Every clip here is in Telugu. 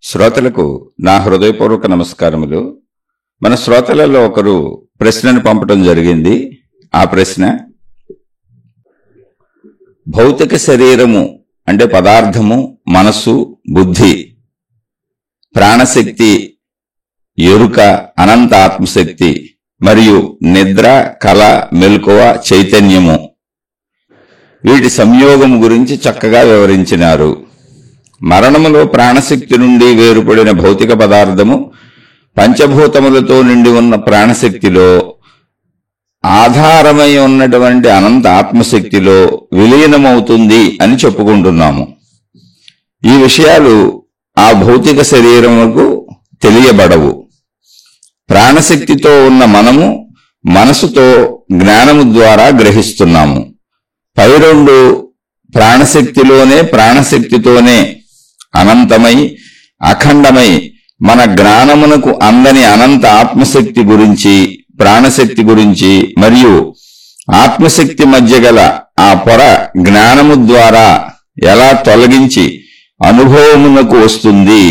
శ్రోతలకు నా హృదయపూర్వక నమస్కారములు. మన శ్రోతలలో ఒకరు ప్రశ్నను పంపడం జరిగింది. ఆ ప్రశ్న, భౌతిక శరీరము అంటే పదార్థము, మనస్సు, బుద్ధి, ప్రాణశక్తి, ఎరుక, అనంత ఆత్మశక్తి మరియు నిద్ర, కళ, మెలకువ, చైతన్యము, వీటి సంయోగము గురించి చక్కగా వివరించినారు. మరణములో ప్రాణశక్తి నుండి వేరుపడిన భౌతిక పదార్థము పంచభూతములతో నిండి ఉన్న ప్రాణశక్తిలో ఆధారమై ఉన్నటువంటి అనంత ఆత్మశక్తిలో విలీనమవుతుంది అని చెప్పుకుంటున్నాము. ఈ విషయాలు ఆ భౌతిక శరీరముకు తెలియబడవు. ప్రాణశక్తితో ఉన్న మనము మనసుతో జ్ఞానము ద్వారా గ్రహిస్తున్నాము. పై రెండు ప్రాణశక్తితోనే అనంతమై అఖండమై మన జ్ఞానమునకు అందని అనంత ఆత్మశక్తి గురించి, ప్రాణశక్తి గురించి మరియు ఆత్మశక్తి మధ్య గల ఆ పొర జ్ఞానము ద్వారా ఎలా తొలగించి అనుభవమునకు వస్తుంది,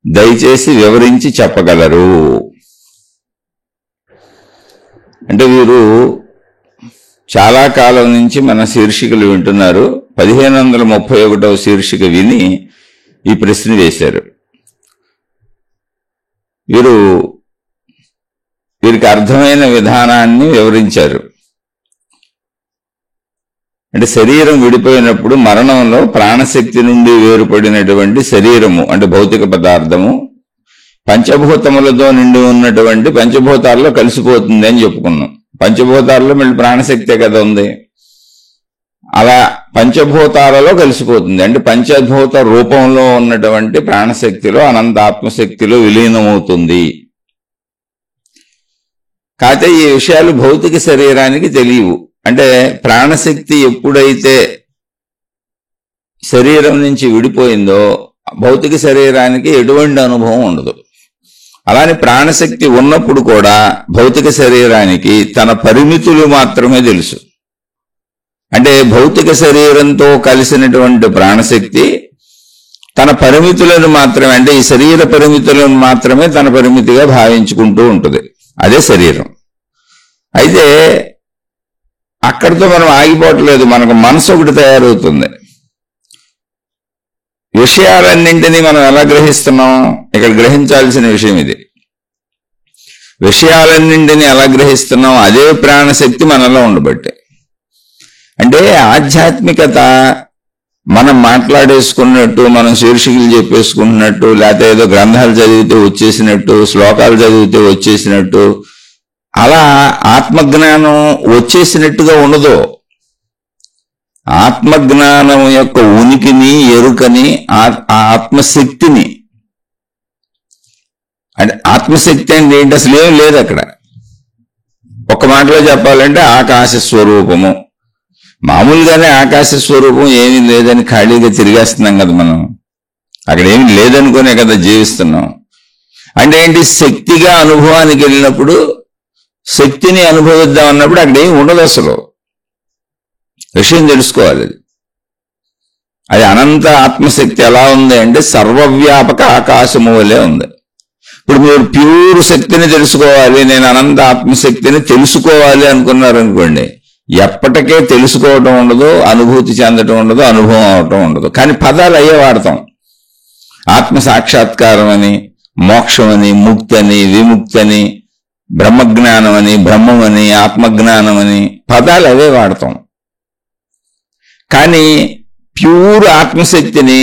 దయచేసి వివరించి చెప్పగలరు. అంటే వీరు చాలా కాలం నుంచి మన శీర్షికలు వింటున్నారు. 1531వ శీర్షిక విని ఈ ప్రశ్న వేశారు. వీరికి అర్థమైన విధానాన్ని వివరించారు. అంటే శరీరం విడిపోయినప్పుడు మరణంలో ప్రాణశక్తి నుండి వేరుపడినటువంటి శరీరము అంటే భౌతిక పదార్థము పంచభూతములతో నిండి ఉన్నటువంటి పంచభూతాల్లో కలిసిపోతుంది అని చెప్పుకున్నాం. పంచభూతాల్లో మళ్ళీ ప్రాణశక్తే కదా ఉంది. అలా పంచభూతాలలో కలిసిపోతుంది. అంటే పంచభూత రూపంలో ఉన్నటువంటి ప్రాణశక్తిలో అనంత ఆత్మశక్తిలో విలీనమవుతుంది. కాకపోతే ఈ విషయాలు భౌతిక శరీరానికి తెలియవు. అంటే ప్రాణశక్తి ఎప్పుడైతే శరీరం నుంచి విడిపోయిందో భౌతిక శరీరానికి ఎటువంటి అనుభవం ఉండదు. అలానే ప్రాణశక్తి ఉన్నప్పుడు కూడా భౌతిక శరీరానికి తన పరిమితులు మాత్రమే తెలుసు. అంటే భౌతిక శరీరంతో కలిసినటువంటి ప్రాణశక్తి తన పరిమితులను మాత్రమే, అంటే ఈ శరీర పరిమితులను మాత్రమే తన పరిమితిగా భావించుకుంటూ ఉంటుంది. అదే శరీరం. అయితే అక్కడితో మనం ఆగిపోవట్లేదు. మనకు మనసు ఒకటి తయారవుతుంది. విషయాలన్నింటినీ మనం ఎలా గ్రహిస్తున్నాం? ఇక్కడ గ్రహించాల్సిన విషయం ఇది. విషయాలన్నింటినీ ఎలా గ్రహిస్తున్నాం? అదే ప్రాణశక్తి మనలో ఉండబట్టే. అంటే ఆధ్యాత్మికత మనం మాట్లాడేసుకున్నట్టు, మనం శీర్షికలు చెప్పేసుకుంటున్నట్టు, లేకపోతే ఏదో గ్రంథాలు చదివితే వచ్చేసినట్టు, శ్లోకాలు చదివితే వచ్చేసినట్టు, అలా ఆత్మజ్ఞానం వచ్చేసినట్టుగా ఉండదు. ఆత్మజ్ఞానం యొక్క ఉనికిని, ఎరుకని, ఆత్మశక్తిని, అంటే ఆత్మశక్తి అంటే ఏంటి? అసలు ఏం లేదు అక్కడ. ఒక మాటలో చెప్పాలంటే ఆకాశ స్వరూపము. మామూలుగానే ఆకాశ స్వరూపం ఏమీ లేదని ఖాళీగా తిరిగేస్తున్నాం కదా మనం. అక్కడ ఏమి లేదనుకునే కదా జీవిస్తున్నాం. అంటే ఏంటి? శక్తిగా అనుభవానికి వెళ్ళినప్పుడు, శక్తిని అనుభవిద్దాం అన్నప్పుడు అక్కడ ఏమి ఉండదు. అసలు విషయం తెలుసుకోవాలి. అది అనంత ఆత్మశక్తి ఎలా ఉంది అంటే సర్వవ్యాపక ఆకాశము వలె ఉంది. ఇప్పుడు మీరు ప్యూర్ శక్తిని తెలుసుకోవాలి, నేను అనంత ఆత్మశక్తిని తెలుసుకోవాలి అనుకున్నారనుకోండి, ఎప్పటికే తెలుసుకోవటం ఉండదు, అనుభూతి చెందటం ఉండదు, అనుభవం అవటం ఉండదు. కానీ పదాలు అయ్యే వాడతాం. ఆత్మ సాక్షాత్కారం అని, మోక్షం అని, ముక్తి అని, విముక్తి అని, బ్రహ్మజ్ఞానం అని, బ్రహ్మం అని, ఆత్మజ్ఞానం అని పదాలు అవే వాడతాం. కానీ ప్యూర్ ఆత్మశక్తిని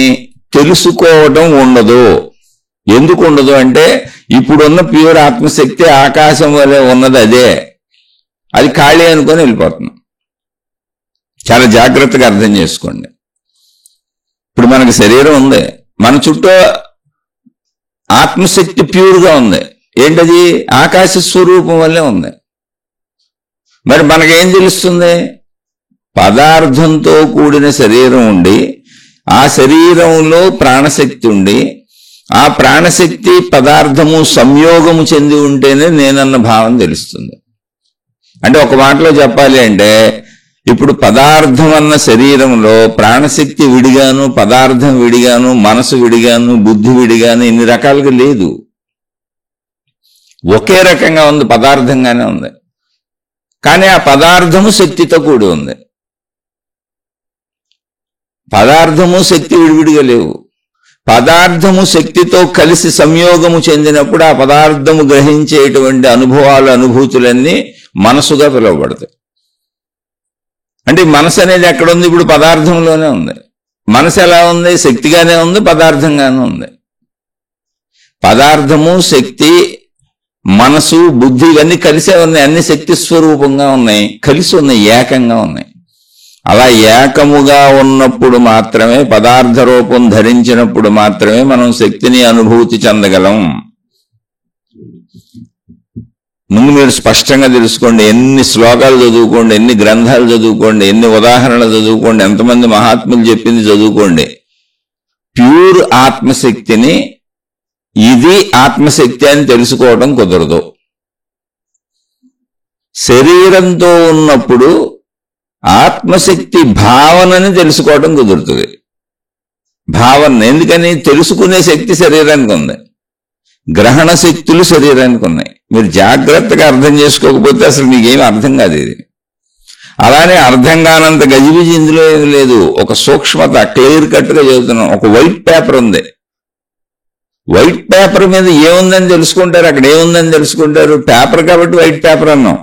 తెలుసుకోవటం ఉండదు. ఎందుకు ఉండదు అంటే ఇప్పుడున్న ప్యూర్ ఆత్మశక్తి ఆకాశం వలె ఉన్నది. అది ఖాళీ అనుకొని వెళ్ళిపోతున్నాం. చాలా జాగ్రత్తగా అర్థం చేసుకోండి. ఇప్పుడు మనకు శరీరం ఉంది, మన చుట్టూ ఆత్మశక్తి ప్యూర్గా ఉంది. ఏంటది? ఆకాశ స్వరూపం వల్లే ఉంది. మరి మనకేం తెలుస్తుంది? పదార్థంతో కూడిన శరీరం ఉండి, ఆ శరీరంలో ప్రాణశక్తి ఉండి, ఆ ప్రాణశక్తి పదార్థము సంయోగము చెంది ఉంటేనే నేనన్న భావం తెలుస్తుంది. అంటే ఒక మాటలో చెప్పాలి అంటే ఇప్పుడు పదార్థం అన్న శరీరంలో ప్రాణశక్తి విడిగాను, పదార్థం విడిగాను, మనసు విడిగాను, బుద్ధి విడిగాను ఇన్ని రకాలుగా లేదు. ఒకే రకంగా ఉంది, పదార్థంగానే ఉంది. కానీ ఆ పదార్థము శక్తితో కూడి ఉంది. పదార్థము శక్తి విడివిడిగా లేవు. పదార్థము శక్తితో కలిసి సంయోగము చెందినప్పుడు ఆ పదార్థము గ్రహించేటువంటి అనుభవాలు, అనుభూతులన్నీ మనసుగా పిలువబడతాయి. అంటే మనసు అనేది ఎక్కడుంది? ఇప్పుడు పదార్థంలోనే ఉంది. మనసు ఎలా ఉంది? శక్తిగానే ఉంది, పదార్థంగానే ఉంది. పదార్థము, శక్తి, మనసు, బుద్ధి ఇవన్నీ కలిసే ఉన్నాయి. అన్ని శక్తి స్వరూపంగా ఉన్నాయి, కలిసి ఉన్నాయి, ఏకంగా ఉన్నాయి. అలా ఏకముగా ఉన్నప్పుడు మాత్రమే, పదార్థ రూపం ధరించినప్పుడు మాత్రమే మనం శక్తిని అనుభూతి చెందగలం. ముందు మీరు స్పష్టంగా తెలుసుకోండి. ఎన్ని శ్లోకాలు చదువుకోండి, ఎన్ని గ్రంథాలు చదువుకోండి, ఎన్ని ఉదాహరణలు చదువుకోండి, ఎంతమంది మహాత్ములు చెప్పింది చదువుకోండి. ప్యూర్ ఆత్మశక్తిని ఇది ఆత్మశక్తి అని తెలుసుకోవడం కుదరదు. శరీరంతో ఉన్నప్పుడు ఆత్మశక్తి భావనని తెలుసుకోవడం కుదురుతుంది. భావన ఎందుకని? తెలుసుకునే శక్తి శరీరానికి ఉంది, గ్రహణ శక్తులు శరీరానికి ఉన్నాయి. మీరు జాగ్రత్తగా అర్థం చేసుకోకపోతే అసలు మీకేం అర్థం కాదు ఇది. అలానే అర్థం కానంత గజిబిజి ఇందులో ఏమి లేదు. ఒక సూక్ష్మత క్లియర్ కట్గా చదువుతున్నాం. ఒక వైట్ పేపర్ ఉంది. వైట్ పేపర్ మీద ఏముందని తెలుసుకుంటారు, అక్కడ ఏముందని తెలుసుకుంటారు. పేపర్ కాబట్టి వైట్ పేపర్ అన్నాం.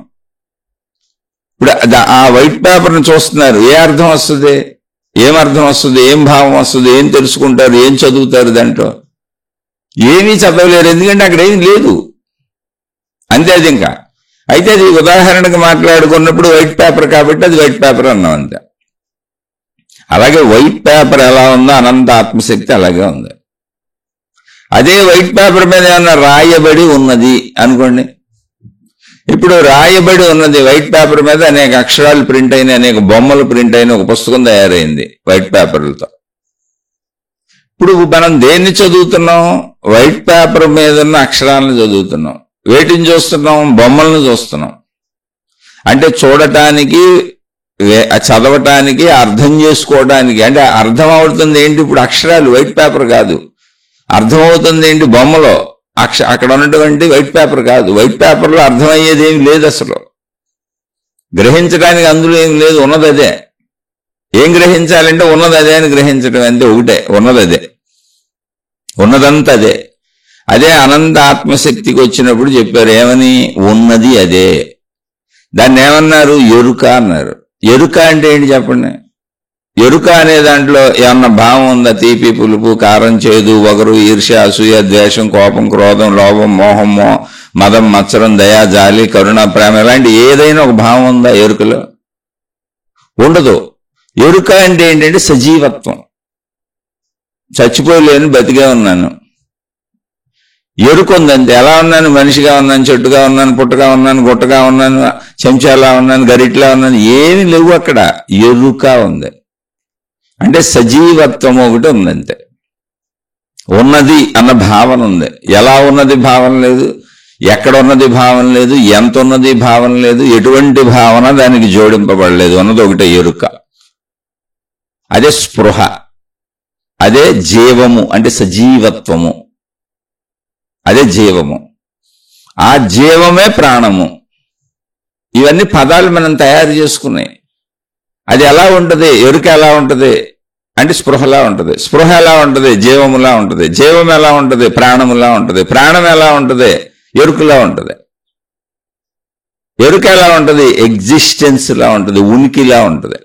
ఇప్పుడు ఆ వైట్ పేపర్ని చూస్తున్నారు, ఏ అర్థం వస్తుంది, ఏం అర్థం వస్తుంది, ఏం భావం వస్తుంది, ఏం తెలుసుకుంటారు, ఏం చదువుతారు? దాంట్లో ఏమీ చదవలేరు, ఎందుకంటే అక్కడ ఏమీ లేదు. అంతే. అది ఇంకా అయితే అది ఉదాహరణకు మాట్లాడుకున్నప్పుడు వైట్ పేపర్ కాబట్టి అది వైట్ పేపర్ అన్నాం అంతే. అలాగే వైట్ పేపర్ ఎలా ఉందో అనంత ఆత్మశక్తి అలాగే ఉంది. అదే వైట్ పేపర్ మీద ఏమన్నా రాయబడి ఉన్నది అనుకోండి. ఇప్పుడు రాయబడి ఉన్నది వైట్ పేపర్ మీద, అనేక అక్షరాలు ప్రింట్ అయిన, అనేక బొమ్మలు ప్రింట్ అయిన ఒక పుస్తకం తయారైంది వైట్ పేపర్లతో. ఇప్పుడు మనం దేన్ని చదువుతున్నాం? వైట్ పేపర్ మీద ఉన్న అక్షరాలను చదువుతున్నాం. వేటిని చూస్తున్నాం? బొమ్మలను చూస్తున్నాం. అంటే చూడటానికి, చదవటానికి, అర్థం చేసుకోవడానికి. అంటే అర్థం అవుతుంది ఏంటి? ఇప్పుడు అక్షరాలు, వైట్ పేపర్ కాదు. అర్థమవుతుంది ఏంటి? బొమ్మలో. అక్కడ ఉన్నటువంటి వైట్ పేపర్ కాదు. వైట్ పేపర్లో అర్థమయ్యేది ఏమి లేదు అసలు. గ్రహించడానికి అందులో ఏం లేదు, ఉన్నది అదే. ఏం గ్రహించాలంటే ఉన్నది అదే అని గ్రహించడం అంతే. ఒకటే, ఉన్నది అదే, ఉన్నదంతా అదే. అదే అనంత ఆత్మశక్తికి వచ్చినప్పుడు చెప్పారు ఏమని? ఉన్నది అదే. దాన్ని ఏమన్నారు? ఎరుక అన్నారు. ఎరుక అంటే ఏంటి చెప్పండి? ఎరుక అనే దాంట్లో ఏమన్నా భావం ఉందా? తీపి, పులుపు, కారం, చేదు, వగరు, ఈర్ష్య, అసూయ, ద్వేషం, కోపం, క్రోధం, లోభం, మోహం, మదం, మత్సరం, దయ, జాలి, కరుణ, ప్రేమ ఇలాంటి ఏదైనా ఒక భావం ఉందా ఎరుకలో? ఉండదు. ఎరుక అంటే ఏంటంటే సజీవత్వం. చచ్చిపోలేని, బతికే ఉన్నాను. ఎరుక ఉందంటే ఎలా ఉన్నాను? మనిషిగా ఉన్నాను, చెట్టుగా ఉన్నాను, పుట్టగా ఉన్నాను, గుట్టగా ఉన్నాను, చెంచాలా ఉన్నాను, గరిట్లా ఉన్నాను, ఏమి లేవు అక్కడ. ఎరుక ఉంది. అంటే సజీవత్వం ఒకటి ఉందంతే. ఉన్నది అన్న భావన ఉంది. ఎలా ఉన్నది భావన లేదు, ఎక్కడ ఉన్నది భావన లేదు, ఎంత ఉన్నది భావన లేదు, ఎటువంటి భావన దానికి జోడింపబడలేదు. ఉన్నది ఒకటే ఎరుక. అదే స్పృహ, అదే జీవము, అంటే సజీవత్వము, అదే జీవము. ఆ జీవమే ప్రాణము. ఇవన్నీ పదాలు మనం తయారు చేసుకున్నాయి. అది ఎలా ఉంటుంది? ఎరుక ఎలా ఉంటుంది అంటే స్పృహలా ఉంటుంది. స్పృహ ఎలా ఉంటుంది? జీవములా ఉంటుంది. జీవం ఎలా ఉంటుంది? ప్రాణములా ఉంటుంది. ప్రాణం ఎలా ఉంటుంది? ఎరుకలా ఉంటుంది. ఎరుక ఎలా ఉంటుంది? ఎగ్జిస్టెన్స్ లా ఉంటుంది, ఉనికిలా ఉంటుంది.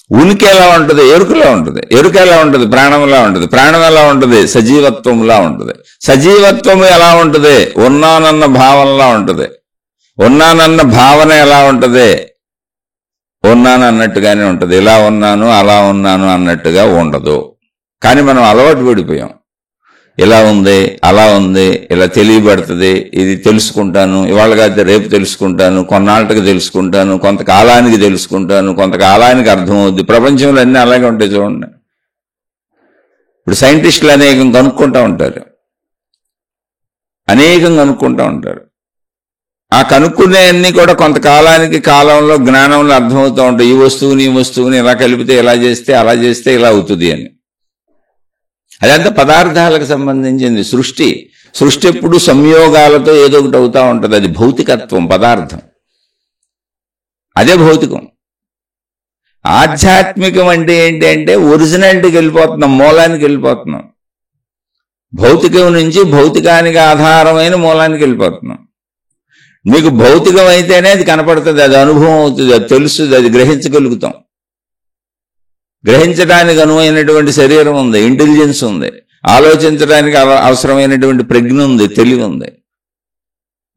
ఉనికి ఎలా ఉంటుంది? ఎరుకలా ఉంటుంది. ఎరుక ఎలా ఉంటుంది? ప్రాణంలా ఉంటుంది. ప్రాణం ఎలా ఉంటుంది? సజీవత్వంలా ఉంటుంది. సజీవత్వము ఎలా ఉంటుంది? ఉన్నానన్న భావనలా ఉంటుంది. ఉన్నానన్న భావన ఎలా ఉంటుంది? ఉన్నాను అన్నట్టుగానే ఉంటుంది. ఇలా ఉన్నాను, అలా ఉన్నాను అన్నట్టుగా ఉండదు. కానీ మనం అలవాటు పడిపోయాం. ఇలా ఉంది, అలా ఉంది, ఇలా తెలియబడుతుంది, ఇది తెలుసుకుంటాను, ఇవాళ కాదు రేపు తెలుసుకుంటాను, కొన్నాళ్ళకి తెలుసుకుంటాను, కొంతకాలానికి తెలుసుకుంటాను, కొంతకాలానికి అర్థమవుద్ది. ప్రపంచంలో అన్నీ అలాగే ఉంటాయి చూడండి. ఇప్పుడు సైంటిస్టులు అనేకం కనుక్కుంటూ ఉంటారు, అనేకం కనుక్కుంటూ ఉంటారు. ఆ కనుక్కునేవన్నీ కూడా కొంతకాలానికి కాలంలో జ్ఞానంలో అర్థమవుతూ ఉంటాయి. ఈ వస్తువుని ఇలా కలిపితే ఇలా చేస్తే అలా చేస్తే ఇలా అవుతుంది అని. అదంతా పదార్థాలకు సంబంధించింది. సృష్టి ఎప్పుడు సంయోగాలతో ఏదో ఒకటి అవుతూ ఉంటుంది. అది భౌతికత్వం, పదార్థం, అదే భౌతికం. ఆధ్యాత్మికం అంటే ఏంటి అంటే ఒరిజినాలిటీకి వెళ్ళిపోతున్నాం, మూలానికి వెళ్ళిపోతున్నాం. భౌతికం నుంచి భౌతికానికి ఆధారమైన మూలానికి వెళ్ళిపోతున్నాం. మీకు భౌతికం అయితేనే అది కనపడుతుంది, అది అనుభవం అవుతుంది, అది తెలుస్తుంది, అది గ్రహించగలుగుతాం. గ్రహించడానికి అనువైనటువంటి శరీరం ఉంది, ఇంటెలిజెన్స్ ఉంది, ఆలోచించడానికి అవసరమైనటువంటి ప్రజ్ఞ ఉంది, తెలివి ఉంది.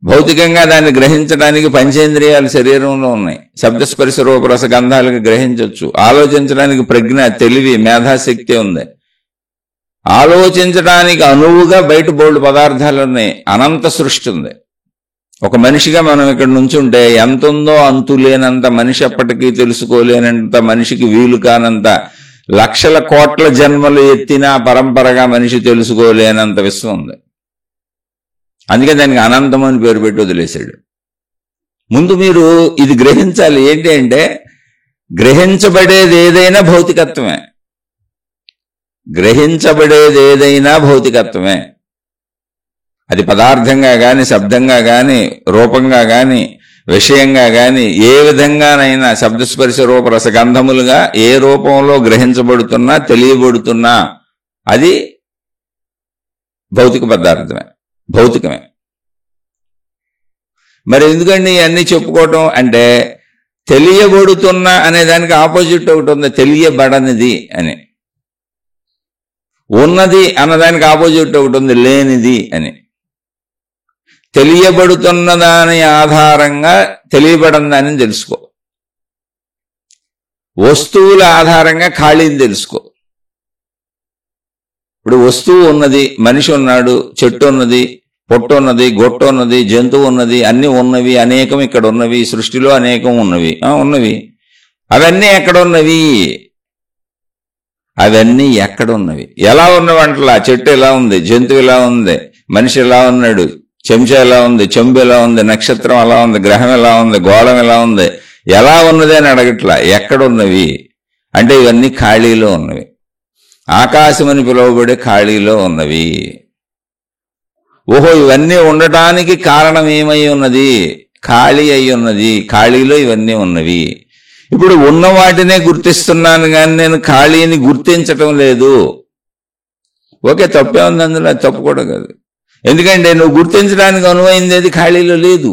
భౌతికంగా దాన్ని గ్రహించడానికి పంచేంద్రియాలు శరీరంలో ఉన్నాయి. శబ్దస్పర్శ రూపరస గంధాలకు గ్రహించవచ్చు. ఆలోచించడానికి ప్రజ్ఞ, తెలివి, మేధాశక్తి ఉంది. ఆలోచించడానికి అనువుగా బయట బోల్డ్ పదార్థాలు ఉన్నాయి. అనంత సృష్టి ఉంది. ఒక మనిషిగా మనం ఇక్కడ నుంచుంటే ఎంత ఉందో అంతు లేనంత, మనిషి ఎప్పటికీ తెలుసుకోలేనంత, మనిషికి వీలు కానంత, లక్షల కోట్ల జన్మలు ఎత్తినా పరంపరగా మనిషి తెలుసుకోలేనంత విశ్వం ఉంది. అందుకే దానికి అనంతం అని పేరు పెట్టి వదిలేశాడు. ముందు మీరు ఇది గ్రహించాలి. ఏంటి అంటే గ్రహించబడేది ఏదైనా భౌతికత్వమే. గ్రహించబడేది ఏదైనా భౌతికత్వమే. అది పదార్థంగా గాని, శబ్దంగా గాని, రూపంగా గాని, విషయంగా గాని, ఏ విధంగానైనా శబ్దస్పర్శ రూపరస గంధములుగా ఏ రూపంలో గ్రహించబడుతున్నా, తెలియబడుతున్నా అది భౌతిక పదార్థమే, భౌతికమే. మరి ఎందుకండి అన్నీ చెప్పుకోవటం అంటే, తెలియబడుతున్నా అనే దానికి ఆపోజిట్ ఒకటి ఉంది, తెలియబడనిది అని. ఉన్నది అన్నదానికి ఆపోజిట్ ఒకటి ఉంది, లేనిది అని. తెలియబడుతున్న దాని ఆధారంగా తెలియబడిన దానిని తెలుసుకో. వస్తువుల ఆధారంగా ఖాళీని తెలుసుకో. ఇప్పుడు వస్తువు ఉన్నది, మనిషి ఉన్నాడు, చెట్టు ఉన్నది, పొట్టు ఉన్నది, గొట్టు ఉన్నది, జంతువు ఉన్నది, అన్ని ఉన్నవి, అనేకం ఇక్కడ ఉన్నవి, సృష్టిలో అనేకం ఉన్నవి. అవన్నీ ఎక్కడ ఉన్నవి? అవన్నీ ఎక్కడున్నవి? ఎలా ఉన్నవంటలా? చెట్టు ఎలా ఉంది, జంతువు ఎలా ఉంది, మనిషి ఎలా ఉన్నాడు, చెంచా ఎలా ఉంది, చెంబు ఎలా ఉంది, నక్షత్రం ఎలా ఉంది, గ్రహం ఎలా ఉంది, గోళం ఎలా ఉంది, ఎలా ఉన్నది అని అడగట్లా. ఎక్కడున్నవి అంటే ఇవన్నీ ఖాళీలో ఉన్నవి. ఆకాశం అని పిలువబడే ఖాళీలో ఉన్నవి. ఓహో, ఇవన్నీ ఉండటానికి కారణం ఏమై ఉన్నది? ఖాళీ అయి ఉన్నది. ఖాళీలో ఇవన్నీ ఉన్నవి. ఇప్పుడు ఉన్న వాటినే గుర్తిస్తున్నాను కానీ నేను ఖాళీని గుర్తించటం లేదు. ఓకే, తప్పే ఉంది అందులో, అది తప్పు కూడా కాదు. ఎందుకంటే నువ్వు గుర్తించడానికి అనువైంది అది ఖాళీలో లేదు.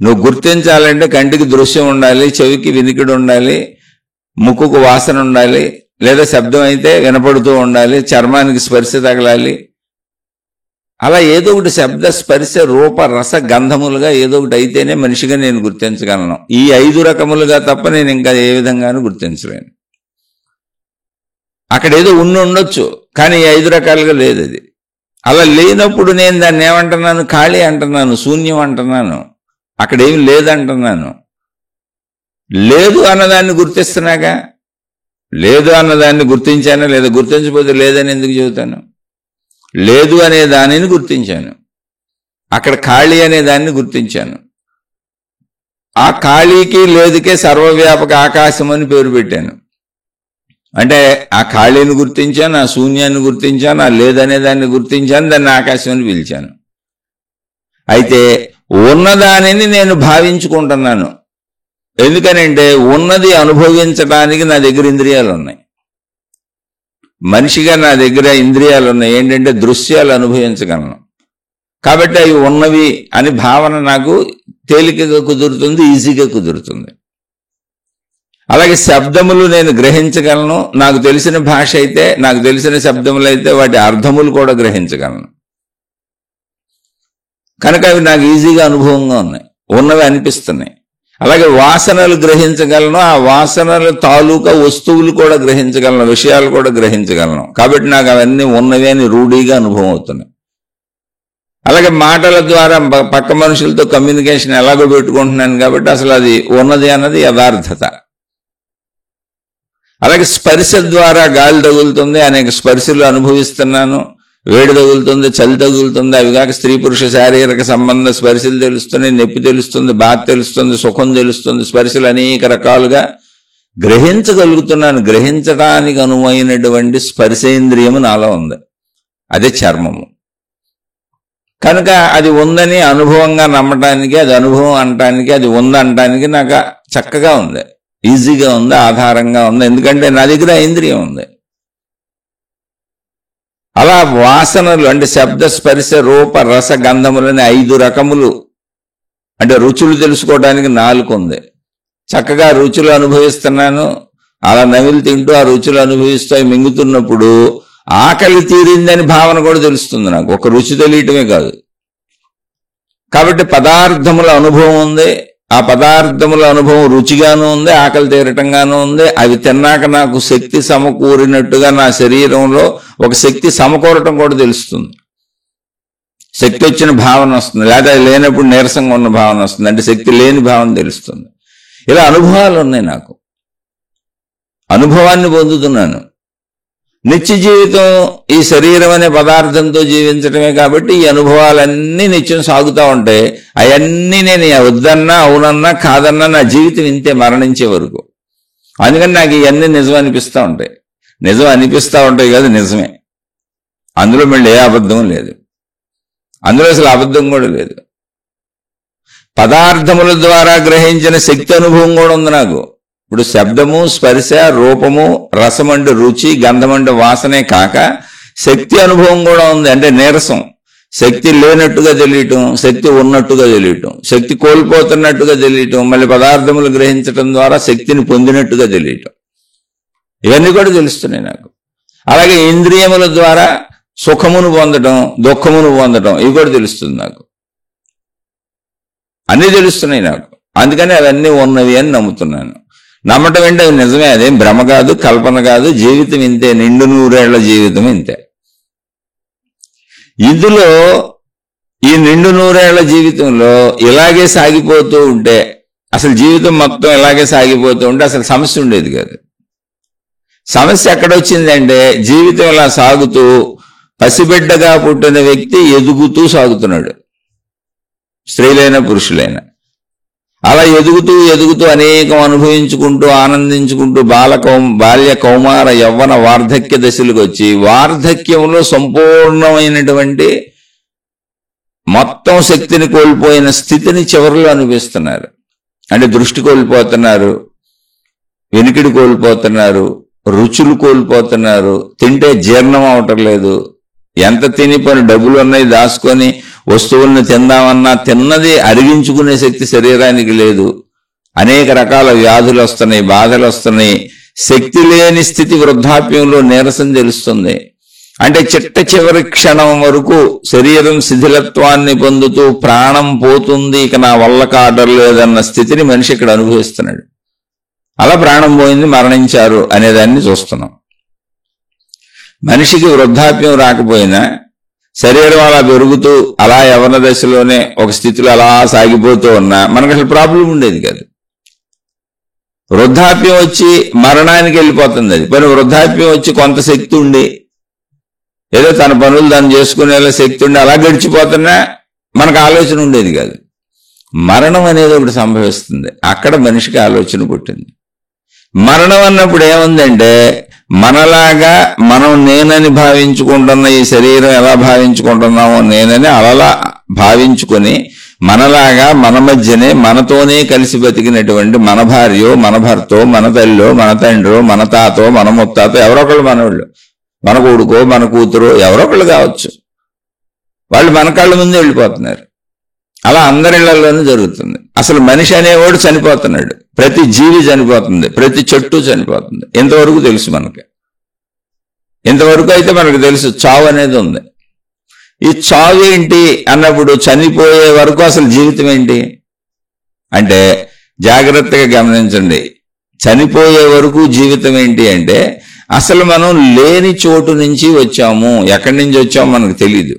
నువ్వు గుర్తించాలంటే కంటికి దృశ్యం ఉండాలి, చెవికి వినికిడి ఉండాలి, ముక్కుకు వాసన ఉండాలి, లేదా శబ్దం అయితే వినపడుతూ ఉండాలి, చర్మానికి స్పర్శ తగలాలి. అలా ఏదో ఒకటి శబ్ద స్పర్శ రూప రస గంధములుగా ఏదో ఒకటి అయితేనే మనిషిగా నేను గుర్తించగలను. ఈ 5 రకములుగా తప్ప నేను ఇంకా ఏ విధంగానూ గుర్తించలేను. అక్కడ ఏదో ఉండొచ్చు, కానీ ఈ 5 రకాలుగా లేదు. అది అలా లేనప్పుడు నేను దాన్ని ఏమంటున్నాను? ఖాళీ అంటున్నాను, శూన్యం అంటున్నాను, అక్కడేమి లేదంటున్నాను. లేదు అన్నదాన్ని గుర్తిస్తున్నాగా. లేదు అన్నదాన్ని గుర్తించాను, లేదా గుర్తించకపోతే లేదని ఎందుకు చెబుతాను? లేదు అనే దానిని గుర్తించాను, అక్కడ ఖాళీ అనే దాన్ని గుర్తించాను. ఆ ఖాళీకి లేదుకే సర్వవ్యాపక ఆకాశం అని పేరు పెట్టాను. అంటే ఆ ఖాళీని గుర్తించాను, ఆ శూన్యాన్ని గుర్తించాను, ఆ లేదనే దాన్ని గుర్తించాను, దాన్ని ఆకాశం అని పిలిచాను. అయితే ఉన్నదానిని నేను భావించుకుంటున్నాను. ఎందుకనంటే ఉన్నది అనుభవించడానికి నా దగ్గర ఇంద్రియాలు ఉన్నాయి. మనిషిగా నా దగ్గర ఇంద్రియాలు ఉన్నాయి. ఏంటంటే దృశ్యాలు అనుభవించగలను. కాబట్టి అవి ఉన్నవి అని భావన నాకు తేలికగా కుదురుతుంది, ఈజీగా కుదురుతుంది. అలాగే శబ్దములు నేను గ్రహించగలను. నాకు తెలిసిన భాష అయితే, నాకు తెలిసిన శబ్దములు అయితే వాటి అర్థములు కూడా గ్రహించగలను. కనుక అవి నాకు ఈజీగా అనుభవంగా ఉన్నాయి, ఉన్నవి అనిపిస్తున్నాయి. అలాగే వాసనలు గ్రహించగలను, ఆ వాసనల తాలూకా వస్తువులు కూడా గ్రహించగలను, విషయాలు కూడా గ్రహించగలను. కాబట్టి నాకు అవన్నీ ఉన్నవి అని రూఢీగా అనుభవం అవుతున్నాయి. అలాగే మాటల ద్వారా పక్క మనుషులతో కమ్యూనికేషన్ ఎలాగో పెట్టుకుంటున్నాను కాబట్టి అసలు అది ఉన్నది అన్నది యథార్థత. అలాగే స్పర్శ ద్వారా గాలి తగులుతుంది, అనేక స్పర్శలు అనుభవిస్తున్నాను, వేడి తగులుతుంది, చలి తగులుతుంది, అవి కాక స్త్రీ పురుష శారీరక సంబంధ స్పర్శలు తెలుస్తున్నాయి, నొప్పి తెలుస్తుంది, బాధ తెలుస్తుంది, సుఖం తెలుస్తుంది, స్పర్శలు అనేక రకాలుగా గ్రహించగలుగుతున్నాను. గ్రహించడానికి అనువైనటువంటి స్పర్శేంద్రియము నాలో ఉంది, అదే చర్మము. కనుక అది ఉందని అనుభవంగా నమ్మటానికి, అది అనుభవం అనటానికి, అది ఉందనటానికి నాకు చక్కగా ఉంది, ఈజీగా ఉంది, ఆధారంగా ఉంది. ఎందుకంటే నా దగ్గర ఇంద్రియం ఉంది. అలా వాసనలు అంటే శబ్ద స్పర్శ రూప రస గంధములని 5 రకములు, అంటే రుచులు తెలుసుకోవడానికి 4 ఉంది. చక్కగా రుచులు అనుభవిస్తున్నాను. అలా నవిలు తింటూ ఆ రుచులు అనుభవిస్తూ మింగుతున్నప్పుడు ఆకలి తీరిందని భావన కూడా తెలుస్తుంది నాకు, ఒక రుచి తెలియటమే కాదు. కాబట్టి పదార్థముల అనుభవం ఉంది, ఆ పదార్థముల అనుభవం రుచిగాను ఉంది, ఆకలి తీరటంగాను ఉంది. అవి తిన్నాక నాకు శక్తి సమకూరినట్టుగా నా శరీరంలో ఒక శక్తి సమకూరటం కూడా తెలుస్తుంది. శక్తి వచ్చిన భావన వస్తుంది, లేదా లేనప్పుడు నీరసంగా ఉన్న భావన వస్తుంది, అంటే శక్తి లేని భావన తెలుస్తుంది. ఇలా అనుభవాలు ఉన్నాయి నాకు, అనుభవాన్ని పొందుతున్నాను. నిత్య జీవితం ఈ శరీరం అనే పదార్థంతో జీవించటమే కాబట్టి ఈ అనుభవాలన్నీ నిత్యం సాగుతూ ఉంటాయి. అవన్నీ నేను వద్దన్నా అవునన్నా కాదన్నా నా జీవితం ఇంతే మరణించే వరకు. అందుకని నాకు ఇవన్నీ నిజం అనిపిస్తూ ఉంటాయి. నిజం అనిపిస్తూ ఉంటాయి కాదు, నిజమే. అందులో మళ్ళీ ఏ అబద్ధం లేదు, అందులో అసలు అబద్ధం కూడా లేదు. పదార్థముల ద్వారా గ్రహించిన శక్తి అనుభవం కూడా ఉంది నాకు. ఇప్పుడు శబ్దము స్పర్శ రూపము రసం అంటే రుచి, గంధం అంటే వాసనే కాక శక్తి అనుభవం కూడా ఉంది. అంటే నీరసం, శక్తి లేనట్టుగా తెలియటం, శక్తి ఉన్నట్టుగా తెలియటం, శక్తి కోల్పోతున్నట్టుగా తెలియటం, మళ్ళీ పదార్థములు గ్రహించటం ద్వారా శక్తిని పొందినట్టుగా తెలియటం, ఇవన్నీ కూడా తెలుస్తున్నాయి నాకు. అలాగే ఇంద్రియముల ద్వారా సుఖమును పొందటం, దుఃఖమును పొందటం, ఇవి కూడా తెలుస్తుంది నాకు. అన్నీ తెలుస్తున్నాయి నాకు. అందుకని అవన్నీ ఉన్నవి అని నమ్ముతున్నాను. నమ్మటం అంటే అది నిజమే, అదేం భ్రమ కాదు, కల్పన కాదు. జీవితం ఇంతే, 100 జీవితం ఇంతే. ఇందులో ఈ 100 జీవితంలో ఇలాగే సాగిపోతూ ఉంటే, అసలు జీవితం మొత్తం ఇలాగే సాగిపోతూ ఉంటే అసలు సమస్య ఉండేది కాదు. సమస్య ఎక్కడొచ్చిందంటే, జీవితం ఇలా సాగుతూ పసిబిడ్డగా పుట్టిన వ్యక్తి ఎదుగుతూ సాగుతున్నాడు, స్త్రీలైనా పురుషులైనా. అలా ఎదుగుతూ ఎదుగుతూ అనేకం అనుభవించుకుంటూ ఆనందించుకుంటూ బాల్య కౌమార యవ్వన వార్ధక్య దశలకు వచ్చి వార్ధక్యంలో సంపూర్ణమైనటువంటి మొత్తం శక్తిని కోల్పోయిన స్థితిని చివరిలో అనిపిస్తున్నారు. అంటే దృష్టి కోల్పోతున్నారు, వెనుకిడి కోల్పోతున్నారు, రుచులు కోల్పోతున్నారు, తింటే జీర్ణం అవటం లేదు. ఎంత తిని పని డబ్బులు ఉన్నాయి దాచుకొని వస్తువులను తిందామన్నా తిన్నది అరిగించుకునే శక్తి శరీరానికి లేదు. అనేక రకాల వ్యాధులు వస్తున్నాయి, బాధలు వస్తున్నాయి. శక్తి లేని స్థితి వృద్ధాప్యంలో నీరసం తెలుస్తుంది. అంటే చిట్ట చివరి క్షణం వరకు శరీరం శిథిలత్వాన్ని పొందుతూ ప్రాణం పోతుంది, ఇక నా వల్ల కావడం లేదన్న స్థితిని మనిషి ఇక్కడ అనుభవిస్తున్నాడు. అలా ప్రాణం పోయింది, మరణించారు అనేదాన్ని చూస్తున్నాం. మనిషికి వృద్ధాప్యం రాకపోయినా శరీరం అలా పెరుగుతూ అలా యవ్వన దశలోనే ఒక స్థితిలో అలా సాగిపోతూ ఉన్నా మనకు అసలు ప్రాబ్లం ఉండేది కాదు. వృద్ధాప్యం వచ్చి మరణానికి వెళ్ళిపోతుంది. అది పని వృద్ధాప్యం వచ్చి కొంత శక్తి ఉండి ఏదో తన పనులు దాన్ని చేసుకునేలా శక్తి ఉండి అలా గడిచిపోతున్నా మనకు ఆలోచన ఉండేది కాదు. మరణం అనేది ఒకటి సంభవిస్తుంది, అక్కడ మనిషికి ఆలోచన పుట్టింది. మరణం అన్నప్పుడు ఏముందంటే, మనలాగా మనం నేనని భావించుకుంటున్న ఈ శరీరం ఎలా భావించుకుంటున్నామో నేనని అలా భావించుకొని మనలాగా మన మధ్యనే మనతోనే కలిసి బతికినటువంటి మన భార్యో మన భర్తో మన తల్లో మన తండ్రో మన తాతో మన ముత్తాతో ఎవరొకళ్ళు మనవాళ్ళు, మన కొడుకో మన కూతురో ఎవరొకళ్ళు కావచ్చు, వాళ్ళు మన కళ్ళ ముందే వెళ్ళిపోతున్నారు. అలా అందరిళ్లలోనూ జరుగుతుంది. అసలు మనిషి అనేవాడు చనిపోతున్నాడు, ప్రతి జీవి చనిపోతుంది, ప్రతి చెట్టు చనిపోతుంది. ఇంతవరకు తెలుసు మనకి. ఇంతవరకు అయితే మనకు తెలుసు చావు అనేది ఉంది. ఈ చావు ఏంటి అన్నప్పుడు చనిపోయే వరకు అసలు జీవితం ఏంటి అంటే జాగ్రత్తగా గమనించండి. చనిపోయే వరకు జీవితం ఏంటి అంటే అసలు మనం లేని చోటు నుంచి వచ్చాము, ఎక్కడి నుంచి వచ్చామో మనకు తెలీదు.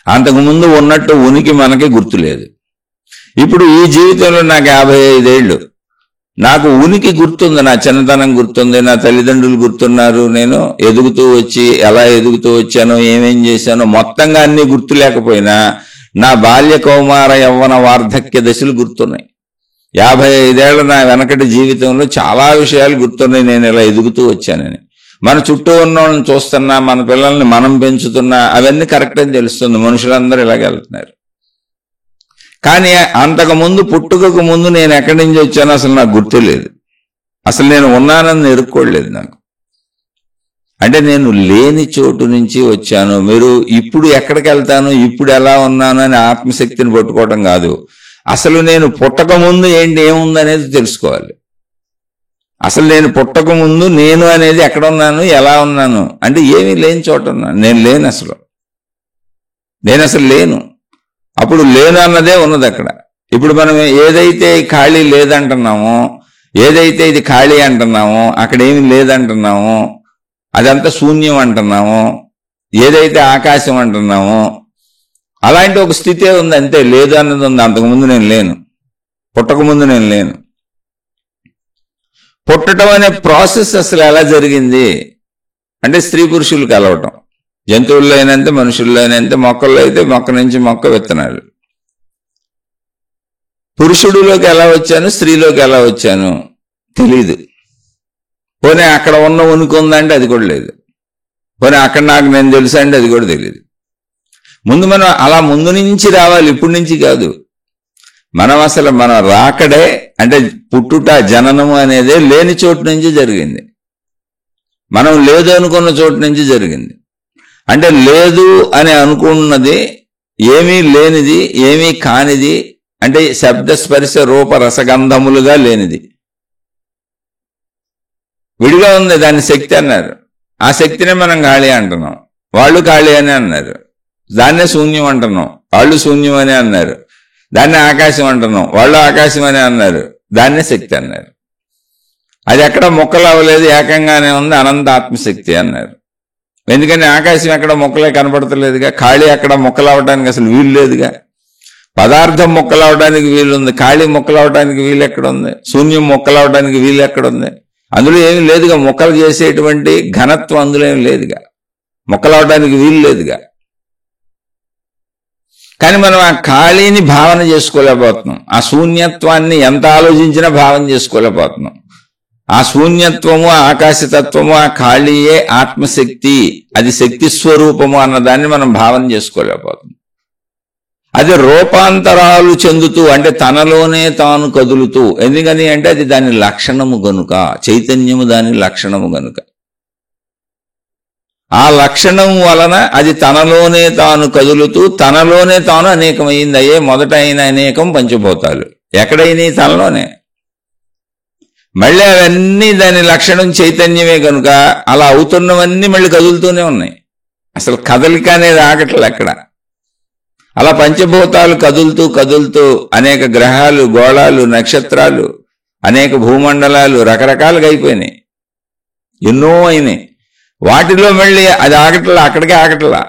అంతకుముందు ఉన్నట్టు ఉనికి మనకి గుర్తులేదు. ఇప్పుడు ఈ జీవితంలో నాకు 55 ఏళ్ళు, నాకు ఉనికి గుర్తుంది, నా చిన్నతనం గుర్తుంది, నా తల్లిదండ్రులు గుర్తున్నారు, నేను ఎదుగుతూ వచ్చి ఎలా ఎదుగుతూ వచ్చానో ఏమేం చేశానో మొత్తంగా అన్ని గుర్తు లేకపోయినా నా బాల్య కౌమార యవ్వన వార్ధక్య దశలు గుర్తున్నాయి. 55 ఏళ్ల నా వెనకటి జీవితంలో చాలా విషయాలు గుర్తున్నాయి, నేను ఇలా ఎదుగుతూ వచ్చానని. మన చుట్టూ ఉన్న వాళ్ళని చూస్తున్నా, మన పిల్లల్ని మనం పెంచుతున్నా, అవన్నీ కరెక్ట్ అని తెలుస్తుంది. మనుషులందరూ ఇలాగెళ్తున్నారు. కానీ అంతకుముందు, పుట్టుకకు ముందు నేను ఎక్కడి నుంచి వచ్చానో అసలు నాకు గుర్తులేదు. అసలు నేను ఉన్నానని ఎరుక్కోలేదు నాకు. అంటే నేను లేని చోటు నుంచి వచ్చాను. మీరు ఇప్పుడు ఎక్కడికి వెళ్తాను, ఇప్పుడు ఎలా ఉన్నాను అని ఆత్మశక్తిని పట్టుకోవటం కాదు. అసలు నేను పుట్టక ముందు ఏముంది అనేది తెలుసుకోవాలి. అసలు నేను పుట్టక ముందు నేను అనేది ఎక్కడ ఉన్నాను, ఎలా ఉన్నాను అంటే ఏమీ లేని చోట ఉన్నాను. నేను లేను, నేను అసలు లేను. అప్పుడు లేను అన్నదే ఉన్నది అక్కడ. ఇప్పుడు మనం ఏదైతే ఖాళీ లేదంటున్నామో, ఏదైతే ఇది ఖాళీ అంటున్నామో, అక్కడ ఏమి లేదంటున్నామో, అదంతా శూన్యం అంటున్నామో, ఏదైతే ఆకాశం అంటున్నామో అలాంటి ఒక స్థితే ఉంది, అంతే. లేదు అన్నది ఉంది. అంతకుముందు నేను లేను, పుట్టకముందు నేను లేను. పుట్టడం అనే ప్రాసెస్ అసలు ఎలా జరిగింది అంటే స్త్రీ పురుషులు కలవటం. జంతువుల్లో అయినంతే, మనుషుల్లో అయినంతే, మొక్కల్లో అయితే మొక్క నుంచి మొక్క విత్తనాలు. పురుషుడిలోకి ఎలా వచ్చాను, స్త్రీలోకి ఎలా వచ్చాను తెలీదు. పోనీ అక్కడ ఉన్న ఉనికి ఉందంటే అది కూడా లేదు. పోనీ అక్కడ నాకు నేను తెలుసా అంటే అది కూడా తెలియదు. ముందు మనం అలా ముందు నుంచి రావాలి, ఇప్పటి నుంచి కాదు. మనం అసలు మన రాకడే అంటే పుట్టుట, జననము అనేదే లేని చోటు నుంచి జరిగింది. మనం లేదు అనుకున్న చోటు నుంచి జరిగింది. అంటే లేదు అని అనుకున్నది, ఏమీ లేనిది, ఏమీ కానిది, అంటే శబ్ద స్పర్శ రూప రసగంధములుగా లేనిది విడిగా ఉంది. దాన్ని శక్తి అన్నారు. ఆ శక్తినే మనం ఖాళీ అంటున్నాం. వాళ్ళు ఖాళీ అని అన్నారు. దాన్నే శూన్యం అంటున్నాం. వాళ్ళు శూన్యం అని అన్నారు. దాన్ని ఆకాశం అంటున్నాం. వాళ్ళు ఆకాశం అని అన్నారు. దాన్నే శక్తి అన్నారు. అది ఎక్కడ మొక్కలు అవ్వలేదు, ఏకంగానే ఉంది, అనంత ఆత్మశక్తి అన్నారు. ఎందుకని ఆకాశం ఎక్కడ మొక్కలే కనపడతలేదుగా, ఖాళీ అక్కడ మొక్కలు అవడానికి అసలు వీలు లేదుగా. పదార్థం మొక్కలు అవడానికి వీలుంది, ఖాళీ మొక్కలు అవడానికి వీలు ఎక్కడుంది, శూన్యం మొక్కలు అవడానికి వీలు ఎక్కడుంది? అందులో ఏమీ లేదుగా. మొక్కలు చేసేటువంటి ఘనత్వం అందులో ఏమి లేదుగా, మొక్కలు అవడానికి వీలు లేదుగా. కానీ మనం ఆ ఖాళీని భావన చేసుకోలేకపోతున్నాం. ఆ శూన్యత్వాన్ని ఎంత ఆలోచించినా భావన చేసుకోలేకపోతున్నాం. ఆ శూన్యత్వము, ఆకాశతత్వము, ఆ ఖాళీయే ఆత్మశక్తి, అది శక్తి స్వరూపము అన్నదాన్ని మనం భావన చేసుకోలేకపోతున్నాం. అది రూపాంతరాలు చెందుతూ, అంటే తనలోనే తాను కదులుతూ. ఎందుకని అంటే అది దాని లక్షణము గనుక, చైతన్యము దాని లక్షణము గనుక. ఆ లక్షణం వలన అది తనలోనే తాను కదులుతూ, తనలోనే తాను అనేకమైంది. అయ్యే మొదట అయిన అనేకం పంచభూతాలు ఎక్కడైనా తనలోనే. మళ్ళీ అవన్నీ దాని లక్షణం చైతన్యమే కనుక అలా అవుతున్నవన్నీ మళ్ళీ కదులుతూనే ఉన్నాయి. అసలు కదలిక అనేది ఆగట్లే ఎక్కడ. అలా పంచభూతాలు కదులుతూ కదులుతూ అనేక గ్రహాలు, గోళాలు, నక్షత్రాలు, అనేక భూమండలాలు రకరకాలుగా అయిపోయినాయి, ఎన్నో అయినాయి. వాటిలో మళ్ళీ అది ఆగట్లా, అక్కడికే ఆగట్లా.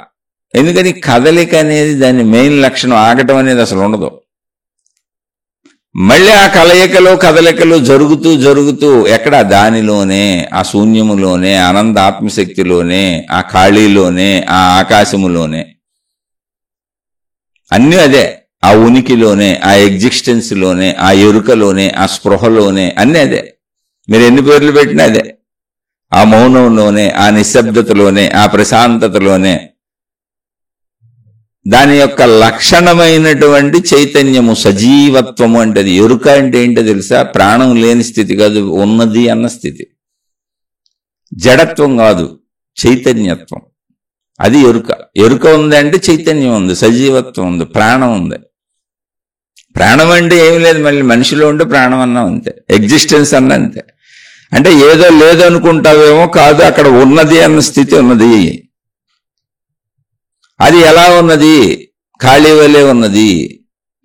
ఎందుకని కదలిక అనేది దాని మెయిన్ లక్షణం. ఆగటం అనేది అసలు ఉండదు. మళ్ళీ ఆ కలయికలు, కదలికలు జరుగుతూ జరుగుతూ ఎక్కడ దానిలోనే, ఆ శూన్యములోనే, అనంత ఆత్మశక్తిలోనే, ఆ ఖాళీలోనే, ఆ ఆకాశములోనే, అన్నీ అదే. ఆ ఉనికిలోనే, ఆ ఎగ్జిస్టెన్స్ లోనే, ఆ ఎరుకలోనే, ఆ స్పృహలోనే, అన్నీ అదే. మీరు ఎన్ని పేర్లు పెట్టినా అదే. ఆ మౌనంలోనే, ఆ నిశ్శబ్దతలోనే, ఆ ప్రశాంతతలోనే దాని యొక్క లక్షణమైనటువంటి చైతన్యము, సజీవత్వము. అంటే అది ఎరుక అంటే ఏంటో తెలుసా? ప్రాణం లేని స్థితి కాదు, ఉన్నది అన్న స్థితి. జడత్వం కాదు, చైతన్యత్వం. అది ఎరుక. ఎరుక ఉంది అంటే చైతన్యం ఉంది, సజీవత్వం ఉంది, ప్రాణం ఉంది. ప్రాణం అంటే ఏమి లేదు, మళ్ళీ మనిషిలో ఉంటే ప్రాణం అన్నా అంతే, ఎగ్జిస్టెన్స్ అన్న అంతే. అంటే ఏదో లేదనుకుంటావేమో, కాదు, అక్కడ ఉన్నది అన్న స్థితి ఉన్నది. అది ఎలా ఉన్నది? ఖాళీ వలె ఉన్నది.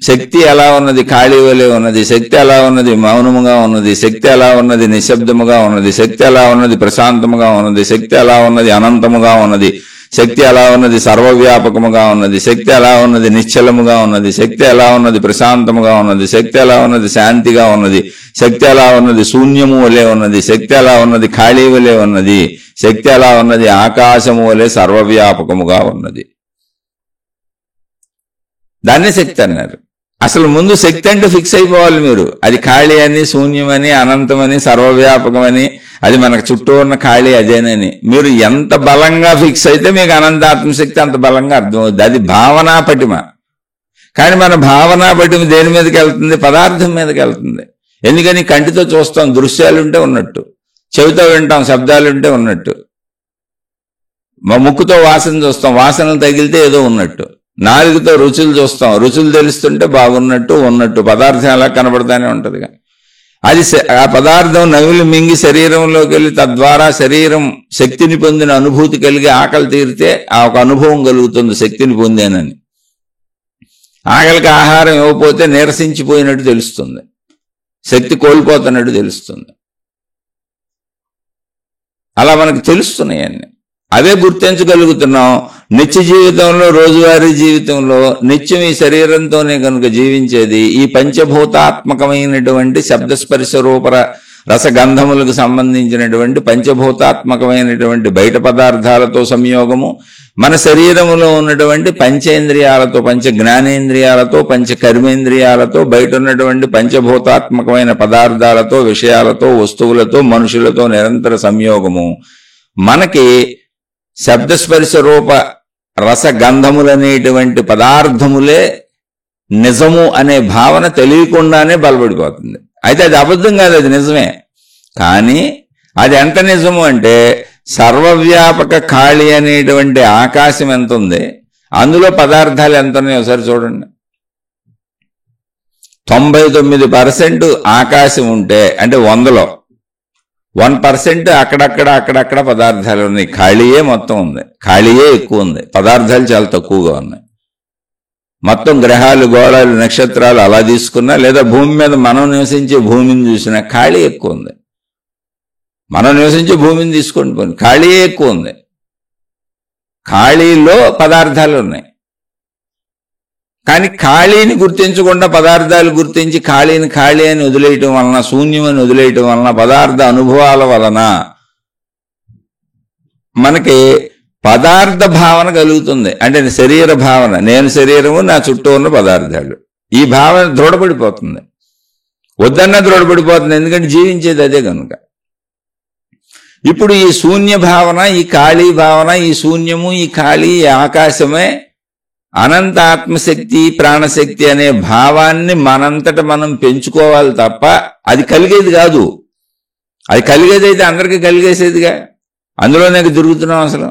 శక్తి ఎలా ఉన్నది? ఖాళీ వలె ఉన్నది. శక్తి ఎలా ఉన్నది? మౌనముగా ఉన్నది. శక్తి ఎలా ఉన్నది? నిశ్శబ్దముగా ఉన్నది. శక్తి ఎలా ఉన్నది? ప్రశాంతముగా ఉన్నది. శక్తి ఎలా ఉన్నది? అనంతముగా ఉన్నది. శక్తి ఎలా ఉన్నది సర్వవ్యాపకముగా ఉన్నది, శక్తి ఎలా ఉన్నది నిశ్చలముగా ఉన్నది, శక్తి ఎలా ఉన్నది ప్రశాంతముగా ఉన్నది, శక్తి ఎలా ఉన్నది శాంతిగా ఉన్నది, శక్తి ఎలా ఉన్నది శూన్యము వలె ఉన్నది, శక్తి ఎలా ఉన్నది ఖాళీ వలె ఉన్నది, శక్తి ఎలా ఉన్నది ఆకాశము వలె సర్వవ్యాపకముగా ఉన్నది. దాన్నే శక్తి అన్నారు. అసలు ముందు శక్తి అంటే ఫిక్స్ అయిపోవాలి మీరు. అది ఖాళీ అని, శూన్యమని, అనంతమని, సర్వవ్యాపకమని, అది మనకు చుట్టూ ఉన్న ఖాళీ అదేనని మీరు ఎంత బలంగా ఫిక్స్ అయితే మీకు అనంతాత్మశక్తి అంత బలంగా అర్థమవుతుంది. అది భావనా పటిమ. కానీ మన భావనా పటిమ దేని మీదకి వెళ్తుంది? పదార్థం మీదకి వెళ్తుంది. ఎందుకని? కంటితో చూస్తాం దృశ్యాలుంటే ఉన్నట్టు, చెవితో వింటాం శబ్దాలుంటే ఉన్నట్టు, ముక్కుతో వాసన చూస్తాం వాసనలు తగిలితే ఏదో ఉన్నట్టు, నాలుగుతో రుచులు చూస్తాం రుచులు తెలుస్తుంటే బాగున్నట్టు ఉన్నట్టు, పదార్థం ఎలా కనబడతానే ఉంటది. అది ఆ పదార్థం నవిలి మింగి శరీరంలోకి వెళ్ళి తద్వారా శరీరం శక్తిని పొందిన అనుభూతి కలిగి ఆకలి తీరితే ఆ ఒక అనుభవం కలుగుతుంది శక్తిని పొందేనని. ఆకలికి ఆహారం ఇవ్వకపోతే నీరసించిపోయినట్టు తెలుస్తుంది, శక్తి కోల్పోతున్నట్టు తెలుస్తుంది. అలా మనకు తెలుస్తున్నాయి అన్ని. అవే గుర్తించగలుగుతున్నాం. నిత్య జీవితంలో రోజువారీ జీవితంలో నిత్యం ఈ శరీరంతోనే కనుక జీవించేది ఈ పంచభూతాత్మకమైనటువంటి శబ్దస్పర్శ రూప రసగంధములకు సంబంధించినటువంటి పంచభూతాత్మకమైనటువంటి బయట పదార్థాలతో సంయోగము, మన శరీరములో ఉన్నటువంటి పంచేంద్రియాలతో, పంచ జ్ఞానేంద్రియాలతో, పంచ కర్మేంద్రియాలతో, బయట ఉన్నటువంటి పంచభూతాత్మకమైన పదార్థాలతో, విషయాలతో, వస్తువులతో, మనుషులతో నిరంతర సంయోగము మనకి శబ్దస్పర్శ రూప రసగంధములనేటువంటి పదార్థములే నిజము అనే భావన తెలియకుండానే బలపడిపోతుంది. అయితే అది అబద్ధం కాదు, అది నిజమే. కానీ అది ఎంత నిజము అంటే సర్వవ్యాపక ఖాళీ అనేటువంటి ఆకాశం ఎంత ఉంది, అందులో పదార్థాలు ఎంత ఉన్నాయో ఒకసారి చూడండి. 99% ఆకాశం ఉంటే అంటే 100లో 1% అక్కడక్కడ పదార్థాలు ఉన్నాయి. ఖాళీయే మొత్తం ఉంది, ఖాళీయే ఎక్కువ ఉంది, పదార్థాలు చాలా తక్కువగా ఉన్నాయి. మొత్తం గ్రహాలు గోళాలు నక్షత్రాలు అలా తీసుకున్నా, లేదా భూమి మీద మనం నివసించే భూమిని చూసినా ఖాళీ ఎక్కువ ఉంది. మనం నివసించే భూమిని తీసుకొని పోయి ఖాళీయే ఎక్కువ ఉంది. ఖాళీలో పదార్థాలు ఉన్నాయి. కానీ ఖాళీని గుర్తించకుండా పదార్థాలు గుర్తించి ఖాళీని ఖాళీ అని వదిలేయటం వలన, శూన్యమని వదిలేయటం వలన, పదార్థ అనుభవాల వలన మనకి పదార్థ భావన కలుగుతుంది. అంటే శరీర భావన, నేను శరీరము, నా చుట్టూ ఉన్న పదార్థాలు, ఈ భావన దృఢపడిపోతుంది. వద్దన్నా దృఢపడిపోతుంది, ఎందుకంటే జీవించేది అదే కనుక. ఇప్పుడు ఈ శూన్య భావన, ఈ ఖాళీ భావన, ఈ శూన్యము, ఈ ఖాళీ, ఈ ఆకాశమే అనంత ఆత్మశక్తి ప్రాణశక్తి అనే భావాన్ని మనంతట మనం పెంచుకోవాలి తప్ప అది కలిగేది కాదు. అది కలిగేదైతే అందరికీ కలిగేసేదిగా, అందులోనే తిరుగుతున్నాం. అసలు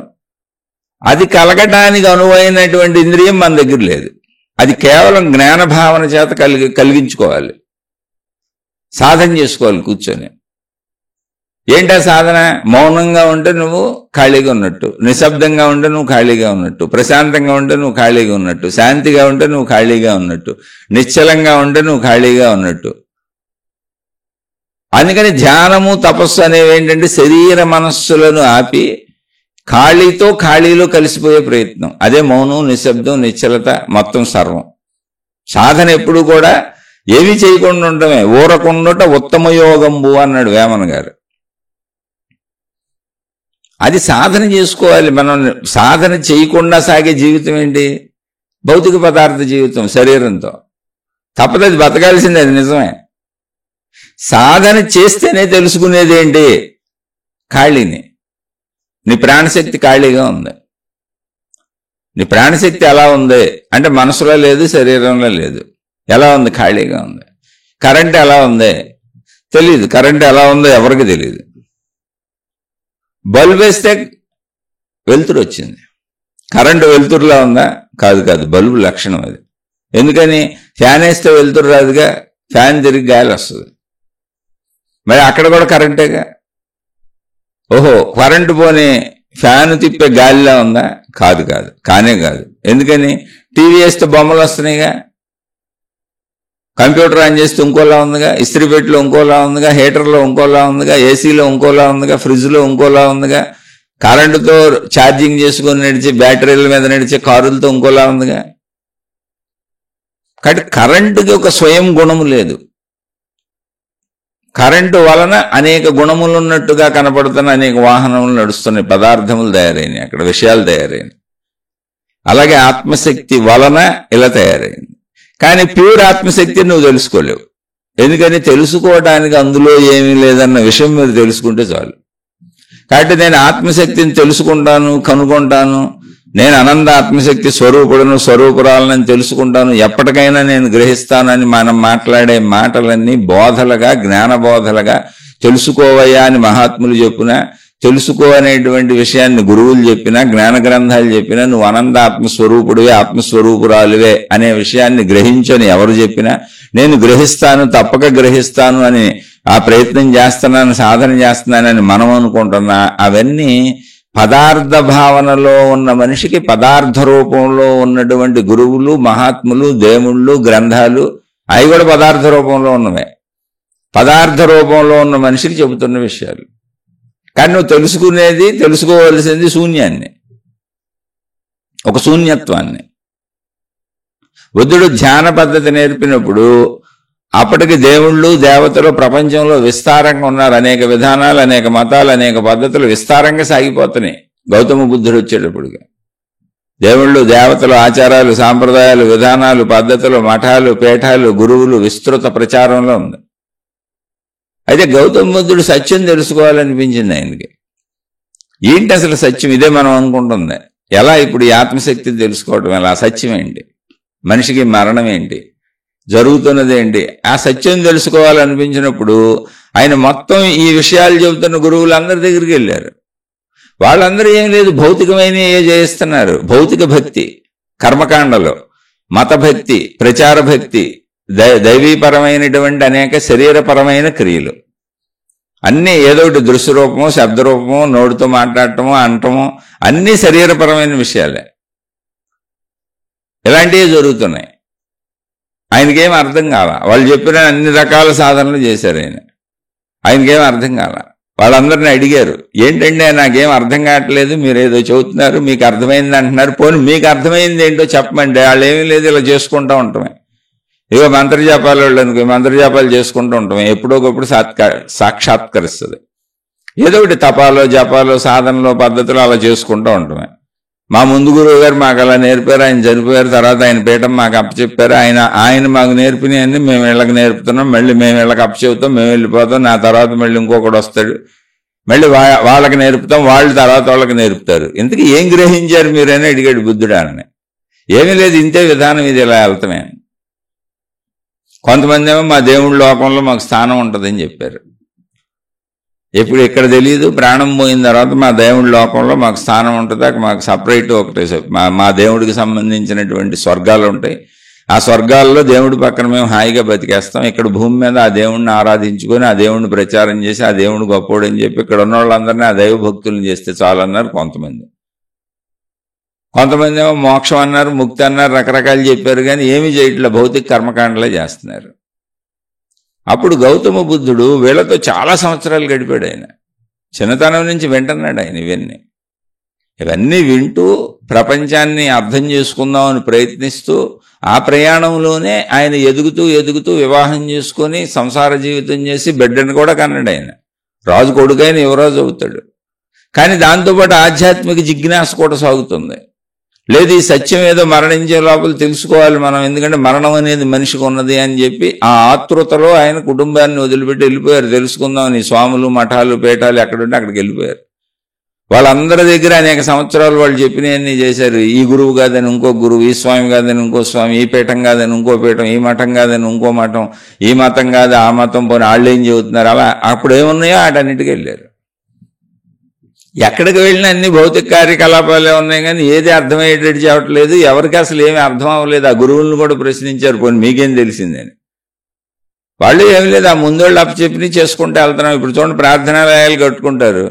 అది కలగటానికి అనువైనటువంటి ఇంద్రియం మన దగ్గర లేదు. అది కేవలం జ్ఞాన భావన చేత కలిగించుకోవాలి, సాధన చేసుకోవాలి కూర్చొని. ఏంటా సాధన? మౌనంగా ఉంటే నువ్వు ఖాళీగా ఉన్నట్టు, నిశ్శబ్దంగా ఉంటే నువ్వు ఖాళీగా ఉన్నట్టు, ప్రశాంతంగా ఉంటే నువ్వు ఖాళీగా ఉన్నట్టు, శాంతిగా ఉంటే నువ్వు ఖాళీగా ఉన్నట్టు, నిశ్చలంగా ఉంటే నువ్వు ఖాళీగా ఉన్నట్టు. అందుకని ధ్యానము తపస్సు అనేవి ఏంటంటే శరీర మనస్సులను ఆపి ఖాళీతో ఖాళీలో కలిసిపోయే ప్రయత్నం. అదే మౌనం, నిశ్శబ్దం, నిశ్చలత, మొత్తం సర్వం. సాధన ఎప్పుడు కూడా ఏమీ చేయకుండా ఉండటమే. ఊరకుండుట ఉత్తమ యోగంబు అన్నాడు వేమన గారు. అది సాధన చేసుకోవాలి. మనం సాధన చేయకుండా సాగే జీవితం ఏంటి? భౌతిక పదార్థ జీవితం శరీరంతో. తప్పదు, అది బతకాల్సిందే, అది నిజమే. సాధన చేస్తేనే తెలుసుకునేది ఏంటి? ఖాళీని. నీ ప్రాణశక్తి ఖాళీగా ఉంది. నీ ప్రాణశక్తి ఎలా ఉంది అంటే మనసులో లేదు, శరీరంలో లేదు. ఎలా ఉంది? ఖాళీగా ఉంది. కరెంట్ ఎలా ఉంది? తెలియదు. కరెంట్ ఎలా ఉందో ఎవరికి తెలియదు. బల్బ్ వేస్తే వెలుతురు వచ్చింది. కరెంటు వెలుతురులా ఉందా? కాదు కాదు, బల్బు లక్షణం అది. ఎందుకని? ఫ్యాన్ వేస్తే వెలుతురు రాదుగా, ఫ్యాన్ తిరిగి గాలి వస్తుంది. మరి అక్కడ కూడా కరెంటేగా. ఓహో, కరెంటు పోని ఫ్యాన్ తిప్పే గాలిలా ఉందా? కాదు కాదు, కానే కాదు. ఎందుకని? టీవీ వేస్తే బొమ్మలు వస్తున్నాయిగా, కంప్యూటర్ ఆన్ చేస్తే ఇంకోలా ఉందిగా, ఇస్త్రీ పెట్టిలో ఇంకోలా ఉందిగా, హీటర్లో ఇంకోలా ఉందిగా, ఏసీలో ఇంకోలా ఉందిగా, ఫ్రిడ్జ్లో ఇంకోలా ఉందిగా, కరెంటుతో ఛార్జింగ్ చేసుకొని నడిచే, బ్యాటరీల మీద నడిచే కారులతో ఇంకోలా ఉందిగా. కాబట్టి కరెంటుకి ఒక స్వయం గుణము లేదు. కరెంటు వలన అనేక గుణములు ఉన్నట్టుగా కనపడుతున్న అనేక వాహనములు నడుస్తున్నాయి, పదార్థములు తయారైనాయి, అక్కడ విషయాలు తయారైనాయి. అలాగే ఆత్మశక్తి వలన ఇలా తయారైంది. కానీ ప్యూర్ ఆత్మశక్తి నువ్వు తెలుసుకోలేవు. ఎందుకని? తెలుసుకోవడానికి అందులో ఏమీ లేదన్న విషయం మీరు తెలుసుకుంటే చాలు. కాబట్టి నేను ఆత్మశక్తిని తెలుసుకుంటాను, కనుగొంటాను, నేను అనంత ఆత్మశక్తి స్వరూపుడును, స్వరూపురాలని తెలుసుకుంటాను, ఎప్పటికైనా నేను గ్రహిస్తానని మనం మాట్లాడే మాటలన్నీ బోధలుగా, జ్ఞానబోధలుగా, తెలుసుకోవయ్యా అని మహాత్ములు చెప్పినా, తెలుసుకో అనేటువంటి విషయాన్ని గురువులు చెప్పినా, జ్ఞాన గ్రంథాలు చెప్పినా, నువ్వు అనంత ఆత్మస్వరూపుడివే, ఆత్మస్వరూపురాలివే అనే విషయాన్ని గ్రహించని ఎవరు చెప్పినా, నేను గ్రహిస్తాను, తప్పక గ్రహిస్తాను అని ఆ ప్రయత్నం చేస్తున్నాను, సాధన చేస్తున్నానని మనం అనుకుంటున్నా, అవన్నీ పదార్థ భావనలో ఉన్న మనిషికి పదార్థ రూపంలో ఉన్నటువంటి గురువులు, మహాత్ములు, దేవుళ్ళు, గ్రంథాలు అవి కూడా పదార్థ రూపంలో ఉన్నవే. పదార్థ రూపంలో ఉన్న మనిషికి చెబుతున్న విషయాలు. కానీ నువ్వు తెలుసుకోవలసింది శూన్యాన్ని, ఒక శూన్యత్వాన్ని. బుద్ధుడు ధ్యాన పద్ధతి నేర్పినప్పుడు అప్పటికి దేవుళ్ళు, దేవతలు ప్రపంచంలో విస్తారంగా ఉన్నారు. అనేక విధానాలు, అనేక మతాలు, అనేక పద్ధతులు విస్తారంగా సాగిపోతున్నాయి. గౌతమ బుద్ధుడు వచ్చేటప్పుడుగా దేవుళ్ళు, దేవతలు, ఆచారాలు, సాంప్రదాయాలు, విధానాలు, పద్ధతులు, మఠాలు, పీఠాలు, గురువులు విస్తృత ప్రచారంలో ఉంది. అయితే గౌతమ బుద్ధుడు సత్యం తెలుసుకోవాలనిపించింది ఆయనకి. ఏంటి అసలు సత్యం? ఇదే మనం అనుకుంటుంది. ఎలా ఇప్పుడు ఈ ఆత్మశక్తిని తెలుసుకోవటం ఎలా? సత్యం ఏంటి? మనిషికి మరణం ఏంటి? జరుగుతున్నది ఏంటి? ఆ సత్యం తెలుసుకోవాలనిపించినప్పుడు ఆయన మొత్తం ఈ విషయాలు చెబుతున్న గురువులందరి దగ్గరికి వెళ్ళారు. వాళ్ళందరూ ఏం లేదు, భౌతికమైన ఏ చేయిస్తున్నారు. భౌతిక భక్తి, కర్మకాండలో మత భక్తి, ప్రచార భక్తి, దైవీపరమైనటువంటి అనేక శరీరపరమైన క్రియలు అన్నీ ఏదో ఒకటి దృశ్య రూపము, శబ్ద రూపము, నోటితో మాట్లాడటము, అనటము, అన్నీ శరీరపరమైన విషయాలే. ఇలాంటివి జరుగుతున్నాయి. ఆయనకేం అర్థం కాల. వాళ్ళు చెప్పిన అన్ని రకాల సాధనలు చేశారు. ఆయనకేం అర్థం కాల. వాళ్ళందరినీ అడిగారు, ఏంటంటే నాకేం అర్థం కావట్లేదు, మీరు ఏదో చెబుతున్నారు, మీకు అర్థమైంది అంటున్నారు, పోనీ మీకు అర్థమైంది ఏంటో చెప్పమంటే వాళ్ళు ఏమీ లేదు, ఇలా చేసుకుంటూ ఉంటామే. ఇగో మంత్రజాపాలు వాళ్ళు అనుకో, మంత్రజాపాలు చేసుకుంటూ ఉంటామే, ఎప్పుడో ఒకప్పుడు సాక్షాత్కరిస్తుంది. ఏదో ఒకటి తపాలో, జపాలో, సాధనలో, పద్ధతులు అలా చేసుకుంటూ ఉంటామే. మా ముందు గురువు గారు మాకు అలా నేర్పారు, ఆయన చనిపోయారు, తర్వాత ఆయన పీఠం మాకు అప్పచెప్పారు, ఆయన మాకు నేర్పినవన్నీ మేము వీళ్ళకి నేర్పుతున్నాం, మళ్ళీ మేము వీళ్ళకి అప్పచెప్తాం, మేము వెళ్ళిపోతాం, నా తర్వాత మళ్ళీ ఇంకొకటి వస్తాడు, మళ్ళీ వాళ్ళకి నేర్పుతాం, వాళ్ళు తర్వాత వాళ్ళకి నేర్పుతారు. ఇంతకీ ఏం గ్రహించారు మీరని అడిగాడు బుద్ధుడు. అని ఏమీ లేదు, ఇంతే విధానం, ఇది ఇలా వెళ్తామే. కొంతమంది ఏమో మా దేవుడి లోకంలో మాకు స్థానం ఉంటుందని చెప్పారు. ఎప్పుడు ఇక్కడ తెలియదు, ప్రాణం పోయిన తర్వాత మా దేవుడి లోకంలో మాకు స్థానం ఉంటుంది, మాకు సపరేట్ ఒకటి మా దేవుడికి సంబంధించినటువంటి స్వర్గాలు ఉంటాయి, ఆ స్వర్గాల్లో దేవుడి పక్కన మేము హాయిగా బతికేస్తాం, ఇక్కడ భూమి మీద ఆ దేవుడిని ఆరాధించుకొని ఆ దేవుడిని ప్రచారం చేసి ఆ దేవుడు గొప్పోడు అని చెప్పి ఇక్కడ ఉన్న వాళ్ళందరినీ ఆ దైవ భక్తులను చేస్తే చాలు అన్నారు కొంతమంది. కొంతమంది ఏమో మోక్షం అన్నారు, ముక్తి అన్నారు, రకరకాలు చెప్పారు, కానీ ఏమీ చేయట్లే, భౌతిక కర్మకాండలే చేస్తున్నారు. అప్పుడు గౌతమ బుద్ధుడు వీళ్ళతో చాలా సంవత్సరాలు గడిపాడు. ఆయన చిన్నతనం నుంచి వింటున్నాడు. ఆయన ఇవన్నీ వింటూ ప్రపంచాన్ని అర్థం చేసుకుందామని ప్రయత్నిస్తూ ఆ ప్రయాణంలోనే ఆయన ఎదుగుతూ వివాహం చేసుకొని సంసార జీవితం చేసి బిడ్డను కూడా కన్నాడు. ఆయన రాజు కొడుకైన యువరాజు అవుతాడు. కానీ దాంతోపాటు ఆధ్యాత్మిక జిజ్ఞాస కూడా సాగుతుంది. లేదు, ఈ సత్యం ఏదో మరణించే లోపల తెలుసుకోవాలి మనం, ఎందుకంటే మరణం అనేది మనిషికి ఉన్నది అని చెప్పి ఆ ఆతృతలో ఆయన కుటుంబాన్ని వదిలిపెట్టి వెళ్ళిపోయారు. తెలుసుకుందామని స్వాములు, మఠాలు, పీఠాలు ఎక్కడుంటే అక్కడికి వెళ్ళిపోయారు. వాళ్ళందరి దగ్గర అనేక సంవత్సరాలు వాళ్ళు చెప్పినవన్నీ చేశారు. ఈ గురువు కాదని ఇంకో గురువు, ఈ స్వామి కాదని ఇంకో స్వామి, ఈ పీఠం కాదని ఇంకో పీఠం, ఈ మఠం కాదని ఇంకో మఠం, ఈ మతం కాదు ఆ మతం, పోనీ వాళ్ళు ఏం చెబుతున్నారు, అలా అప్పుడు ఏమున్నాయో వాటన్నిటికీ వెళ్ళారు. ఎక్కడికి వెళ్ళినా అన్ని భౌతిక కార్యకలాపాలే ఉన్నాయి, కానీ ఏది అర్థమయ్యేటట్టు చెప్పట్లేదు, ఎవరికి అసలు ఏమీ అర్థం అవ్వలేదు. ఆ గురువులను కూడా ప్రశ్నించారు, పోనీ మీకేం తెలిసిందని. వాళ్ళు ఏమి లేదు, ఆ ముందోళ్ళు అప్పచెప్పి చేసుకుంటూ వెళ్తున్నాం. ఇప్పుడు చూడండి, ప్రార్థనాలయాలు కట్టుకుంటారు,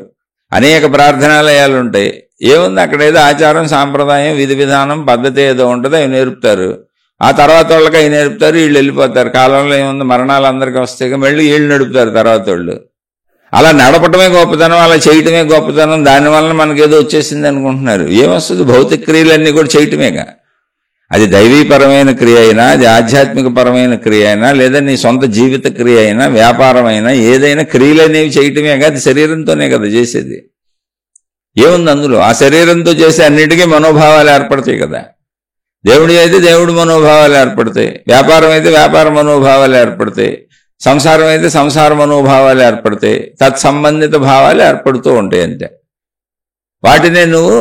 అనేక ప్రార్థనాలయాలు ఉంటాయి. ఏముంది అక్కడ, ఏదో ఆచారం, సాంప్రదాయం, విధి విధానం, పద్ధతి ఏదో ఉంటుంది, అవి నేర్పుతారు. ఆ తర్వాత వాళ్ళకి అవి నేర్పుతారు, వీళ్ళు వెళ్ళిపోతారు. కాలంలో ఏముంది, మరణాలు అందరికీ వస్తాయి, మళ్ళీ వీళ్ళు నడుపుతారు తర్వాత వాళ్ళు. అలా నడపటమే గొప్పతనం, అలా చేయటమే గొప్పతనం, దానివల్ల మనకేదో వచ్చేసింది అనుకుంటున్నారు. ఏమొస్తుంది? భౌతిక క్రియలన్నీ కూడా చేయటమేగా. అది దైవీపరమైన క్రియ అయినా, అది ఆధ్యాత్మిక పరమైన క్రియ అయినా, లేదా నీ సొంత జీవిత క్రియ అయినా, వ్యాపారం అయినా, ఏదైనా క్రియలు అనేవి చేయటమేగా. అది శరీరంతోనే కదా చేసేది. ఏముంది అందులో? ఆ శరీరంతో చేసే అన్నిటికీ మనోభావాలు ఏర్పడతాయి కదా. దేవుడి అయితే దేవుడి మనోభావాలు ఏర్పడతాయి, వ్యాపారం అయితే వ్యాపార మనోభావాలు ఏర్పడతాయి, సంసారం అయితే సంసార మనోభావాలు ఏర్పడతాయి, తత్సంబంధిత భావాలు ఏర్పడుతూ ఉంటాయి అంతే. వాటినే నువ్వు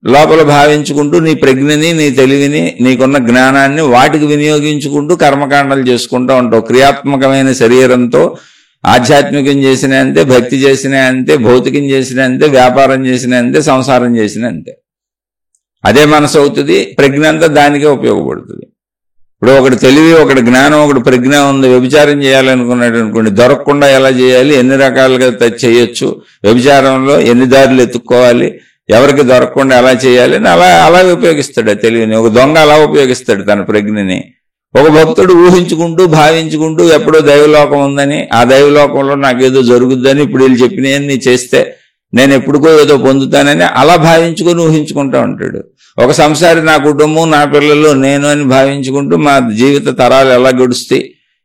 లోపల భావించుకుంటూ నీ ప్రజ్ఞని, నీ తెలివిని, నీకున్న జ్ఞానాన్ని వాటికి వినియోగించుకుంటూ కర్మకాండలు చేసుకుంటూ ఉంటావు. క్రియాత్మకమైన శరీరంతో ఆధ్యాత్మికం చేసిన అంతే, భక్తి చేసిన అంతే, భౌతికం చేసిన అంతే, వ్యాపారం చేసిన అంతే, సంసారం చేసిన అంతే. అదే మనసు అవుతుంది. ప్రజ్ఞ అంతా దానికే ఉపయోగపడుతుంది. ఇప్పుడు ఒకటి తెలివి, ఒకటి జ్ఞానం, ఒకటి ప్రజ్ఞ ఉంది. వ్యభిచారం చేయాలనుకున్నాడు అనుకోండి, దొరకకుండా ఎలా చేయాలి, ఎన్ని రకాలుగా చేయొచ్చు, వ్యభిచారంలో ఎన్ని దారులు ఎత్తుక్కోవాలి, ఎవరికి దొరకకుండా ఎలా చేయాలి అని అలా ఉపయోగిస్తాడు ఆ తెలివిని. ఒక దొంగ అలా ఉపయోగిస్తాడు తన ప్రజ్ఞని. ఒక భక్తుడు ఊహించుకుంటూ భావించుకుంటూ ఎప్పుడో దైవలోకం ఉందని, ఆ దైవలోకంలో నాకేదో జరుగుద్దని, ఇప్పుడు వీళ్ళు చెప్పినవన్నీ చేస్తే నేను ఎప్పుడుకో ఏదో పొందుతానని అలా భావించుకొని ఊహించుకుంటూ ఉంటాడు. ఒక సంసారి నా కుటుంబం, నా పిల్లలు, నేను అని భావించుకుంటూ మా జీవిత తరాలు ఎలా గడుస్తాయి,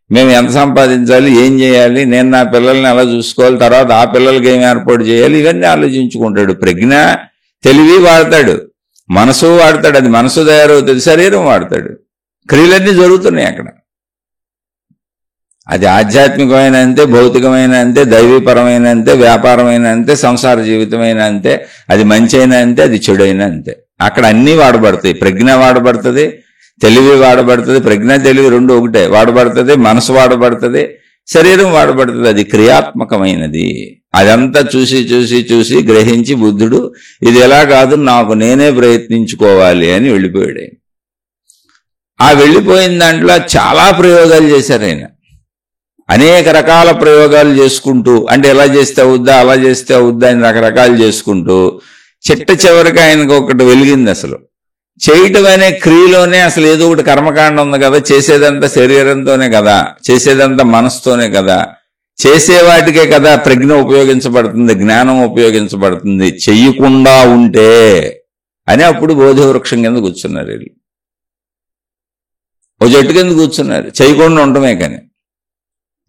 మేము ఎంత సంపాదించాలి, ఏం చేయాలి, నేను నా పిల్లల్ని ఎలా చూసుకోవాలి, తర్వాత ఆ పిల్లలకి ఏం ఏర్పాటు చేయాలి, ఇవన్నీ ఆలోచించుకుంటాడు. ప్రజ్ఞ తెలివి వాడతాడు, మనసు వాడతాడు. అది మనసు తయారవుతుంది, శరీరం వాడతాడు. క్రియలన్నీ జరుగుతున్నాయి అక్కడ. అది ఆధ్యాత్మికమైన అంతే, భౌతికమైన అంతే, దైవీపరమైన అంతే, వ్యాపారమైన అంతే, సంసార జీవితమైన అంతే. అది మంచి అయినా అంతే, అది చెడు అయినా అంతే. అక్కడ అన్నీ వాడబడతాయి. ప్రజ్ఞ వాడబడుతుంది, తెలివి వాడబడుతుంది. ప్రజ్ఞ తెలివి రెండు ఒకటే వాడబడుతుంది. మనసు వాడబడుతుంది, శరీరం వాడబడుతుంది. అది క్రియాత్మకమైనది. అదంతా చూసి చూసి చూసి గ్రహించి బుద్ధుడు ఇది ఎలా కాదు, నాకు నేనే ప్రయత్నించుకోవాలి అని వెళ్ళిపోయాడు. ఆ వెళ్ళిపోయిన దాంట్లో చాలా ప్రయోగాలు చేశారు ఆయన. అనేక రకాల ప్రయోగాలు చేసుకుంటూ, అంటే ఎలా చేస్తే అవుద్దా, అలా చేస్తే అవుద్దా అని రకరకాలు చేసుకుంటూ చిట్ట చివరికి ఆయనకు ఒకటి వెలిగింది. అసలు చేయటం అనే క్రియలోనే అసలు ఏదో ఒకటి కర్మకాండ ఉంది కదా. చేసేదంతా శరీరంతోనే కదా, చేసేదంతా మనసుతోనే కదా, చేసే వాటికే కదా ప్రజ్ఞ ఉపయోగించబడుతుంది, జ్ఞానం ఉపయోగించబడుతుంది. చెయ్యకుండా ఉంటే అని అప్పుడు బోధివృక్షం కింద కూర్చున్నారు. వీళ్ళు ఓ చెట్టు కింద కూర్చున్నారు, చేయకుండా ఉండటమే. కానీ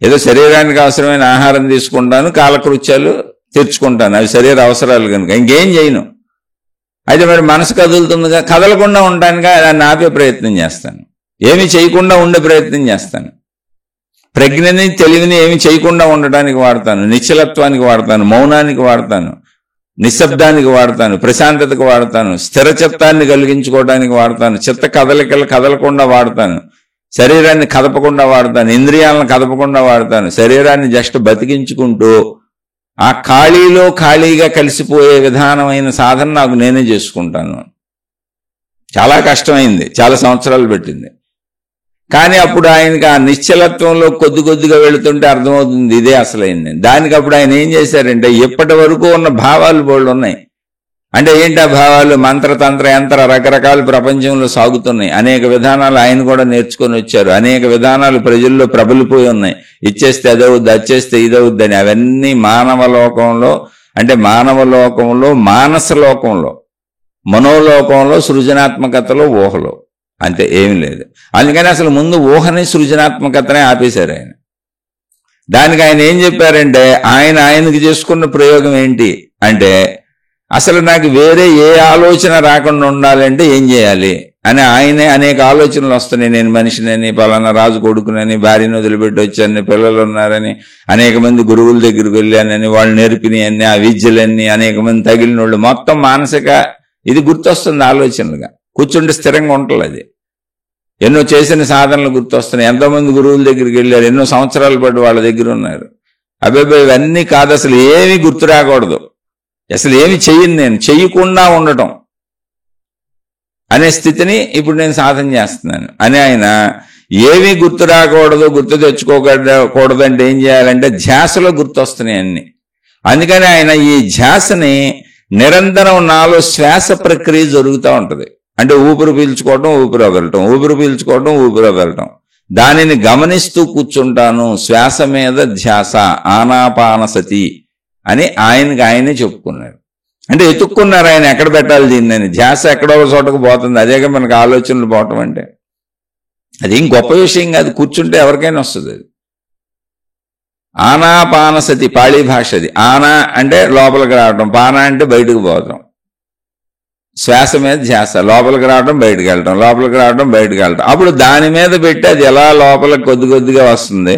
ఏదో శరీరానికి అవసరమైన ఆహారం తీసుకుంటాను, కాలకృత్యాలు తీర్చుకుంటాను, అవి శరీర అవసరాలు కనుక ఇంకేం చేయను. అయితే మరి మనసు కదులుతుందిగా, కదలకుండా ఉండటానిగా దాన్ని ఆపే ప్రయత్నం చేస్తాను, ఏమి చేయకుండా ఉండే ప్రయత్నం చేస్తాను. ప్రజ్ఞని తెలివిని ఏమి చేయకుండా ఉండటానికి వాడతాను, నిశ్చలత్వానికి వాడతాను, మౌనానికి వాడతాను, నిశ్శబ్దానికి వాడతాను, ప్రశాంతతకు వాడతాను, స్థిర చిత్తాన్ని కలిగించుకోవడానికి వాడతాను, చిత్త కదలికలు కదలకుండా వాడతాను, శరీరాన్ని కదపకుండా వాడతాను, ఇంద్రియాలను కదపకుండా వాడతాను, శరీరాన్ని జస్ట్ బతికించుకుంటూ ఆ ఖాళీలో ఖాళీగా కలిసిపోయే విధానమైన సాధన నాకు నేనే చేసుకుంటాను. చాలా కష్టమైంది, చాలా సంవత్సరాలు పెట్టింది. కానీ అప్పుడు ఆయనకి ఆ నిశ్చలత్వంలో కొద్ది కొద్దిగా వెళుతుంటే అర్థమవుతుంది ఇదే అసలైంది. దానికి అప్పుడు ఆయన ఏం చేశారంటే, ఇప్పటి వరకు ఉన్న భావాలు బోళ్ళు ఉన్నాయి. అంటే ఏంటి ఆ భావాలు? మంత్రతంత్ర యంత్ర రకరకాల ప్రపంచంలో సాగుతున్నాయి. అనేక విధానాలు ఆయన కూడా నేర్చుకొని వచ్చారు. అనేక విధానాలు ప్రజల్లో ప్రబలిపోయి ఉన్నాయి. ఇచ్చేస్తే అదవుద్ది, అచ్చేస్తే ఇదవుద్దని. అవన్నీ మానవ లోకంలో, అంటే మానవ లోకంలో, మానస లోకంలో, మనోలోకంలో, సృజనాత్మకతలో, ఊహలో అంతే, ఏమీ లేదు. అందుకని అసలు ముందు ఊహని సృజనాత్మకతనే ఆపేశారు ఆయన. దానికి ఆయన ఏం చెప్పారంటే, ఆయనకి చేసుకున్న ప్రయోగం ఏంటి అంటే, అసలు నాకు వేరే ఏ ఆలోచన రాకుండా ఉండాలంటే ఏం చేయాలి అని ఆయనే అనేక ఆలోచనలు వస్తున్నాయి. నేను మనిషినని, పలానా రాజు కొడుకునని, భార్యను వదిలిపెట్టి వచ్చానని, పిల్లలు ఉన్నారని, అనేక మంది గురువుల దగ్గరికి వెళ్ళానని, వాళ్ళు నేర్పినవన్నీ, ఆ విద్యలన్నీ, అనేక మంది తగిలిన వాళ్ళు, మొత్తం మానసిక ఇది గుర్తొస్తుంది ఆలోచనలుగా. కూర్చుంటే స్థిరంగా ఉంటుంది. అది ఎన్నో చేసిన సాధనలు గుర్తొస్తున్నాయి. ఎంతోమంది గురువుల దగ్గరికి వెళ్ళారు, ఎన్నో సంవత్సరాల పాటు వాళ్ళ దగ్గర ఉన్నారు. అబ్బాయి ఇవన్నీ కాదు, అసలు ఏమీ గుర్తు రాకూడదు, అసలు ఏమి చెయ్యను, నేను చెయ్యకుండా ఉండటం అనే స్థితిని ఇప్పుడు నేను సాధన చేస్తున్నాను అని ఆయన. ఏమీ గుర్తు రాకూడదు, గుర్తు తెచ్చుకోకూడదంటే ఏం చేయాలంటే ధ్యాసలో గుర్తొస్తున్నాయి అన్ని. అందుకని ఆయన ఈ ధ్యాసని నిరంతరం నాలో శ్వాస ప్రక్రియ జరుగుతూ ఉంటుంది. అంటే ఊపిరి పీల్చుకోవటం, ఊపిరి వదలటం, ఊపిరి పీల్చుకోవటం, ఊపిరి వదలటం, దానిని గమనిస్తూ కూర్చుంటాను. శ్వాస మీద ధ్యాస, ఆనాపానసతి అని ఆయనే చెప్పుకున్నారు. అంటే ఎత్తుక్కున్నారు ఆయన ఎక్కడ పెట్టాలి దీన్ని, ధ్యాస ఎక్కడో ఒక చోటకు పోతుంది. అదేగా మనకు ఆలోచనలు పోవటం అంటే. అదేం గొప్ప విషయం కాదు, కూర్చుంటే ఎవరికైనా వస్తుంది అది. ఆనాపానసతి పాళీ భాష అది. ఆనా అంటే లోపలికి రావటం, పాన అంటే బయటకు పోవటం. శ్వాస మీద ధ్యాస, లోపలికి రావడం బయటకు వెళ్ళటం, లోపలికి రావడం బయటకు వెళ్ళటం. అప్పుడు దాని మీద పెట్టి అది ఎలా లోపలికి కొద్ది కొద్దిగా వస్తుంది,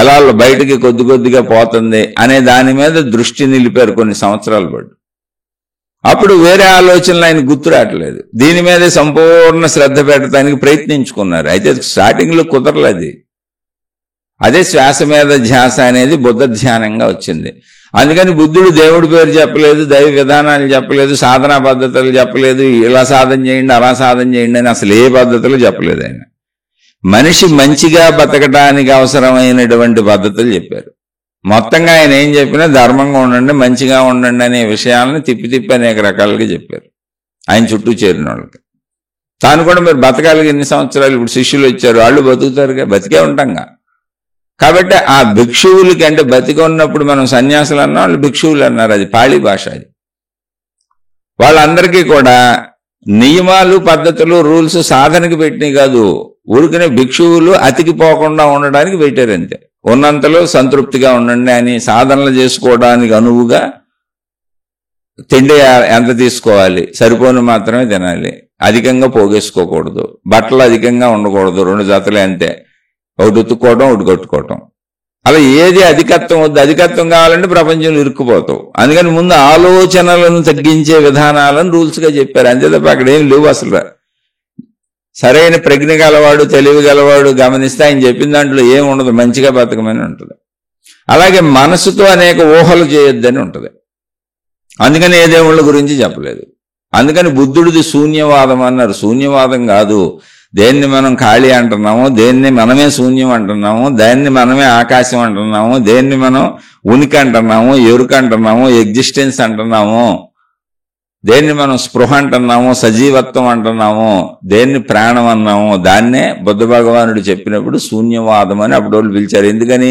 ఎలా బయటికి కొద్ది కొద్దిగా పోతుంది అనే దాని మీద దృష్టి నిలిపారు కొన్ని సంవత్సరాలు పాటు. అప్పుడు వేరే ఆలోచనలు ఆయన గుర్తు రావట్లేదు, దీని మీదే సంపూర్ణ శ్రద్ధ పెట్టడానికి ప్రయత్నించుకున్నారు. అయితే స్టార్టింగ్లో కుదరలేదు. అదే శ్వాస మీద ధ్యాస అనేది బుద్ధ ధ్యానంగా వచ్చింది. అందుకని బుద్ధుడు దేవుడి పేరు చెప్పలేదు, దైవ విధానాలు చెప్పలేదు, సాధనా పద్ధతులు చెప్పలేదు, ఇలా సాధన చేయండి అలా సాధన చేయండి అని అసలు ఏ పద్ధతులు చెప్పలేదు. ఆయన మనిషి మంచిగా బతకడానికి అవసరమైనటువంటి పద్ధతులు చెప్పారు. మొత్తంగా ఆయన ఏం చెప్పినా ధర్మంగా ఉండండి, మంచిగా ఉండండి అనే విషయాలను తిప్పి అనేక రకాలుగా చెప్పారు ఆయన చుట్టూ చేరిన వాళ్ళకి. తాను కూడా మీరు బతకాలి ఎన్ని సంవత్సరాలు, ఇప్పుడు శిష్యులు వచ్చారు, వాళ్ళు బతుకుతారుగా, బతికే ఉంటాంగా. కాబట్టి ఆ భిక్షువులకి, అంటే బతికి ఉన్నప్పుడు మనం సన్యాసులు అన్నా, వాళ్ళు భిక్షువులు అన్నారు, అది పాళీ భాష. అది వాళ్ళందరికీ కూడా నియమాలు పద్ధతులు రూల్స్ సాధనకి పెట్టినవి కాదు, ఊరికనే భిక్షువులు అతికిపోకుండా ఉండడానికి పెట్టారు అంతే. ఉన్నంతలో సంతృప్తిగా ఉండండి అని, సాధనలు చేసుకోవడానికి అనువుగా తిండి ఎంత తీసుకోవాలి, సరిపోను మాత్రమే తినాలి, అధికంగా పోగేసుకోకూడదు, బట్టలు అధికంగా ఉండకూడదు, 2 జతలే అంతే, ఒకటి ఉతుక్కోవటం ఒకటి కట్టుకోవటం. అలా ఏది అధికత్వం వద్దు. అధికత్వం కావాలంటే ప్రపంచంలో ఇరుక్కుపోతావు. అందుకని ముందు ఆలోచనలను తగ్గించే విధానాలను రూల్స్గా చెప్పారు, అంతే తప్ప అక్కడ ఏం లేవు అసలు. సరైన ప్రజ్ఞ గలవాడు, తెలివి గలవాడు గమనిస్తే ఆయన చెప్పిన దాంట్లో ఏమి ఉండదు, మంచిగా బతకమని ఉంటుంది. అలాగే మనసుతో అనేక ఊహలు చేయొద్దని ఉంటుంది. అందుకని ఏ దేవుళ్ళ గురించి చెప్పలేదు. అందుకని బుద్ధుడిది శూన్యవాదం అన్నారు. శూన్యవాదం కాదు, దేన్ని మనం ఖాళీ అంటున్నాము, దేన్ని మనమే శూన్యం అంటున్నాము, దాన్ని మనమే ఆకాశం అంటున్నాము, దేన్ని మనం ఉనికి అంటున్నాము, ఎరుక అంటున్నాము, ఎగ్జిస్టెన్స్ అంటున్నాము, దేన్ని మనం స్పృహ అంటున్నాము, సజీవత్వం అంటున్నాము, దేన్ని ప్రాణం అన్నాము, దాన్నే బుద్ధ భగవానుడు చెప్పినప్పుడు శూన్యవాదం అని అప్పుడు వాళ్ళు పిలిచారు. ఎందుకని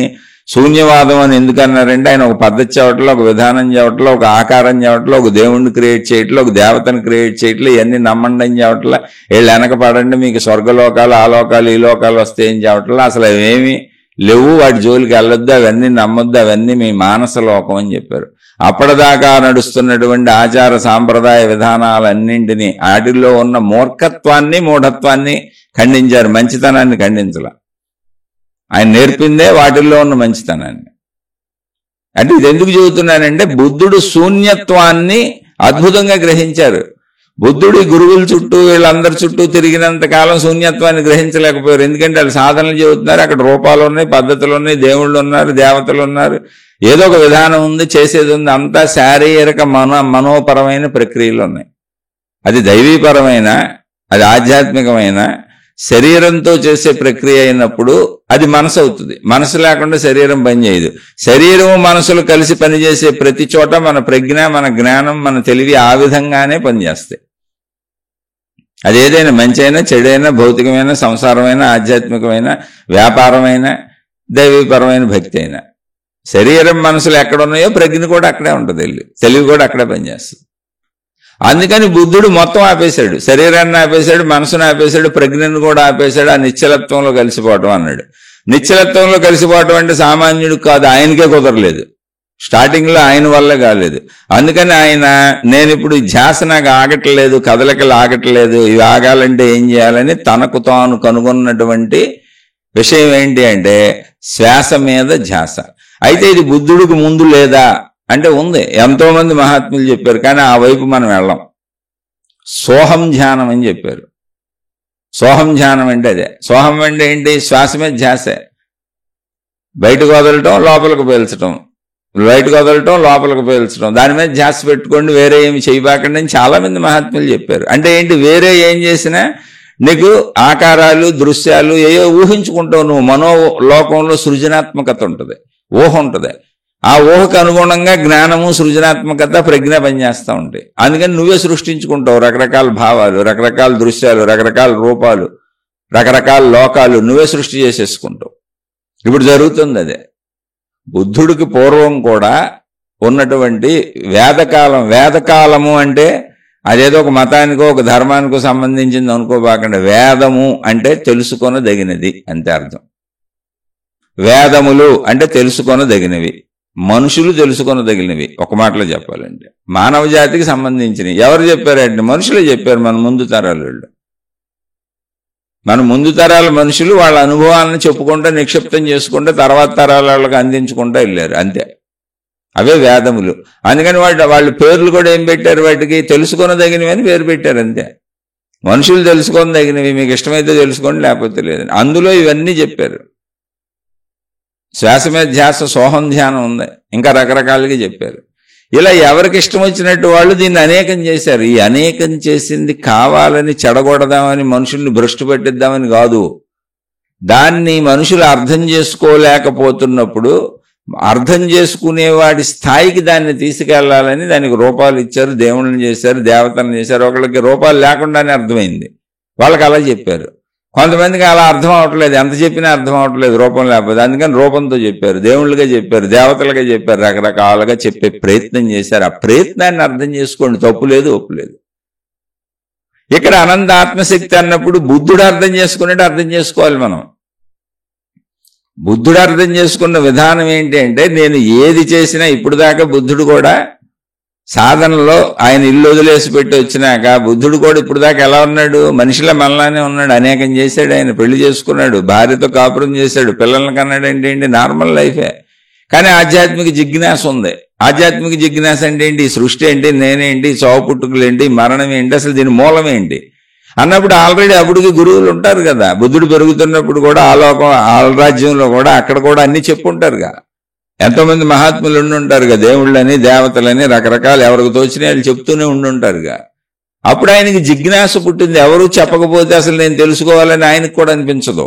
శూన్యవాదం అని ఎందుకన్నారంటే, ఆయన ఒక పద్ధతి చేయటంలో, ఒక విధానం చేయటంలో, ఒక ఆకారం చేయటంలో, ఒక దేవుణ్ణి క్రియేట్ చేయట్లో, ఒక దేవతను క్రియేట్ చేయట్లో, ఇవన్నీ నమ్మండి అని చెప్పట్లా, వీళ్ళు వెనక పడండి మీకు స్వర్గలోకాలు ఆ లోకాలు ఈ లోకాలు వస్తాయని చెప్పట్లా, అసలు అవేమి లేవు, వాటి జోలికి వెళ్ళొద్దు, అవన్నీ నమ్మొద్దు, అవన్నీ మీ మానస లోకం అని చెప్పారు. అప్పటిదాకా నడుస్తున్నటువంటి ఆచార సాంప్రదాయ విధానాలన్నింటినీ, వాటిల్లో ఉన్న మూర్ఖత్వాన్ని మూఢత్వాన్ని ఖండించారు, మంచితనాన్ని ఖండించాల. ఆయన నేర్పిందే వాటిల్లో ఉన్న మంచితనాన్ని. అంటే ఇది ఎందుకు చెబుతున్నానంటే, బుద్ధుడు శూన్యత్వాన్ని అద్భుతంగా గ్రహించారు. బుద్ధుడి గురువుల చుట్టూ వీళ్ళందరి చుట్టూ తిరిగినంత కాలం శూన్యత్వాన్ని గ్రహించలేకపోయారు. ఎందుకంటే వాళ్ళు సాధనలు చెబుతున్నారు, అక్కడ రూపాలు ఉన్నాయి, పద్ధతులు ఉన్నాయి, దేవుళ్ళు ఉన్నారు, దేవతలు ఉన్నారు, ఏదో ఒక విధానం ఉంది, చేసేది ఉంది, అంతా శారీరక మనోపరమైన ప్రక్రియలు ఉన్నాయి. అది దైవీపరమైన, అది ఆధ్యాత్మికమైన, శరీరంతో చేసే ప్రక్రియ అయినప్పుడు అది మనసు అవుతుంది. మనసు లేకుండా శరీరం పనిచేయదు. శరీరము మనసులు కలిసి పనిచేసే ప్రతి చోట మన ప్రజ్ఞ, మన జ్ఞానం, మన తెలివి ఆ విధంగానే పనిచేస్తాయి. అదేదైనా మంచి అయినా చెడైనా, భౌతికమైన, సంసారమైన, ఆధ్యాత్మికమైన, వ్యాపారమైన, దైవీపరమైన భక్తి అయినా, శరీరం మనసులు ఎక్కడున్నాయో ప్రజ్ఞ కూడా అక్కడే ఉంటుంది, తెలివి కూడా అక్కడే పనిచేస్తుంది. అందుకని బుద్ధుడు మొత్తం ఆపేశాడు, శరీరాన్ని ఆపేశాడు, మనసును ఆపేశాడు, ప్రజ్ఞను కూడా ఆపేశాడు. ఆ నిశ్చలత్వంలో కలిసిపోవటం అన్నాడు. నిశ్చలత్వంలో కలిసిపోవటం అంటే సామాన్యుడు కాదు, ఆయనకే కుదరలేదు. స్టార్టింగ్లో ఆయన వల్లే కాలేదు. అందుకని ఆయన, నేను ఇప్పుడు ధ్యాస నాకు ఆగట్లేదు, కదలికలు ఆగట్లేదు, ఇవి ఆగాలంటే ఏం చేయాలని తనకు తాను కనుగొన్నటువంటి విషయం ఏంటి అంటే శ్వాస మీద ధ్యాస. అయితే ఇది బుద్ధుడికి ముందు లేదా అంటే ఉంది, ఎంతో మంది మహాత్ములు చెప్పారు, కానీ ఆ వైపు మనం వెళ్ళాం. సోహం ధ్యానం అని చెప్పారు. సోహం ధ్యానం అంటే అదే. సోహం అంటే ఏంటి? శ్వాస మీద ధ్యాసే. బయటకు వదలటం, లోపలికి పీల్చడం, బయటకు వదలటం, లోపలికి పీల్చడం, దాని మీద ధ్యాస పెట్టుకోండి, వేరే ఏమి చేయబాకండి అని చాలా మంది మహాత్ములు చెప్పారు. అంటే ఏంటి? వేరే ఏం చేసినా నీకు ఆకారాలు, దృశ్యాలు ఏవో ఊహించుకుంటావు. నువ్వు మనోలోకంలో సృజనాత్మకత ఉంటుంది, ఊహ ఉంటుంది. ఆ ఊహకు అనుగుణంగా జ్ఞానము, సృజనాత్మకత, ప్రజ్ఞ పనిచేస్తూ ఉంటాయి. అందుకని నువ్వే సృష్టించుకుంటావు రకరకాల భావాలు, రకరకాల దృశ్యాలు, రకరకాల రూపాలు, రకరకాల లోకాలు నువ్వే సృష్టి చేసేసుకుంటావు. ఇప్పుడు జరుగుతుంది అదే. బుద్ధుడికి పూర్వం కూడా ఉన్నటువంటి వేదకాలము అంటే అదేదో ఒక మతానికో ఒక ధర్మానికో సంబంధించింది అనుకోబాకండి. వేదము అంటే తెలుసుకొనదగినది అంతే అర్థం. వేదములు అంటే తెలుసుకొనదగినవి, మనుషులు తెలుసుకొనదగినవి. ఒక మాటలో చెప్పాలంటే మానవ జాతికి సంబంధించినవి. ఎవరు చెప్పారంటే మనుషులే చెప్పారు. మన ముందు తరాల మనుషులు వాళ్ళ అనుభవాలను చెప్పుకుంటూ నిక్షిప్తం చేసుకుంటూ తర్వాత తరాల వాళ్ళకి అందించుకుంటూ వెళ్ళారు అంతే. అవే వేదములు. అందుకని వాళ్ళు పేర్లు కూడా ఏం పెట్టారు, వాటికి తెలుసుకొనదగినవి అని పేరు పెట్టారు అంతే. మనుషులు తెలుసుకొనదగినవి, మీకు ఇష్టమైతే తెలుసుకోండి లేకపోతే లేదని. అందులో ఇవన్నీ చెప్పారు. శ్వాస మీద ధ్యాస, సోహం ధ్యానం ఉంది, ఇంకా రకరకాలుగా చెప్పారు. ఇలా ఎవరికి ఇష్టం వచ్చినట్టు వాళ్ళు దీన్ని అనేకం చేశారు. ఈ అనేకం చేసింది కావాలని చెడగొడదామని, మనుషుల్ని భ్రష్టు పట్టిద్దామని కాదు. దాన్ని మనుషులు అర్థం చేసుకోలేకపోతున్నప్పుడు అర్థం చేసుకునేవాడి స్థాయికి దాన్ని తీసుకెళ్లాలని దానికి రూపాలు ఇచ్చారు, దేవుళ్ళని చేశారు, దేవతలను చేశారు. ఒకళ్ళకి రూపాలు లేకుండానే అర్థమైంది, వాళ్ళకి అలా చెప్పారు. కొంతమందికి అలా అర్థం అవట్లేదు, ఎంత చెప్పినా అర్థం అవట్లేదు రూపం లేకపోతే. అందుకని రూపంతో చెప్పారు, దేవుళ్ళుగా చెప్పారు, దేవతలుగా చెప్పారు, రకరకాలుగా చెప్పే ప్రయత్నం చేశారు. ఆ ప్రయత్నాన్ని అర్థం చేసుకోండి, తప్పు లేదు, ఒప్పు లేదు. ఇక్కడ అనంత ఆత్మశక్తి అన్నప్పుడు బుద్ధుడు అర్థం చేసుకున్నట్టు అర్థం చేసుకోవాలి మనం. బుద్ధుడు అర్థం చేసుకున్న విధానం ఏంటి అంటే, నేను ఏది చేసినా ఇప్పుడు దాకా బుద్ధుడు కూడా సాధనలో ఆయన ఇల్లు వదిలేసి పెట్టి వచ్చినాక బుద్ధుడు కూడా ఇప్పుడు దాకా ఎలా ఉన్నాడు, మనిషిలా మనలానే ఉన్నాడు. అనేకం చేశాడు, ఆయన పెళ్లి చేసుకున్నాడు, భార్యతో కాపురం చేశాడు, పిల్లల్ని కన్నాడు. ఏంటి నార్మల్ లైఫే. కానీ ఆధ్యాత్మిక జిజ్ఞాస ఉంది. ఆధ్యాత్మిక జిజ్ఞాస అంటే ఏంటి, సృష్టి ఏంటి, నేనేంటి, చావు పుట్టుకలు ఏంటి, మరణం ఏంటి, అసలు దీని మూలం ఏంటి అన్నప్పుడు ఆల్రెడీ అప్పటికి గురువులు ఉంటారు కదా. బుద్ధుడు పెరుగుతున్నప్పుడు కూడా ఆలోకం ఆలరాజ్యంలో కూడా అక్కడ కూడా అన్ని చెప్పుంటారుగా. ఎంతోమంది మహాత్ములు ఉండుంటారుగా, దేవుళ్ళని దేవతలని రకరకాలు ఎవరికి తోచినా వాళ్ళు చెప్తూనే ఉండుంటారుగా. అప్పుడు ఆయనకి జిజ్ఞాస పుట్టింది. ఎవరు చెప్పకపోతే అసలు నేను తెలుసుకోవాలని ఆయనకు కూడా అనిపించదు.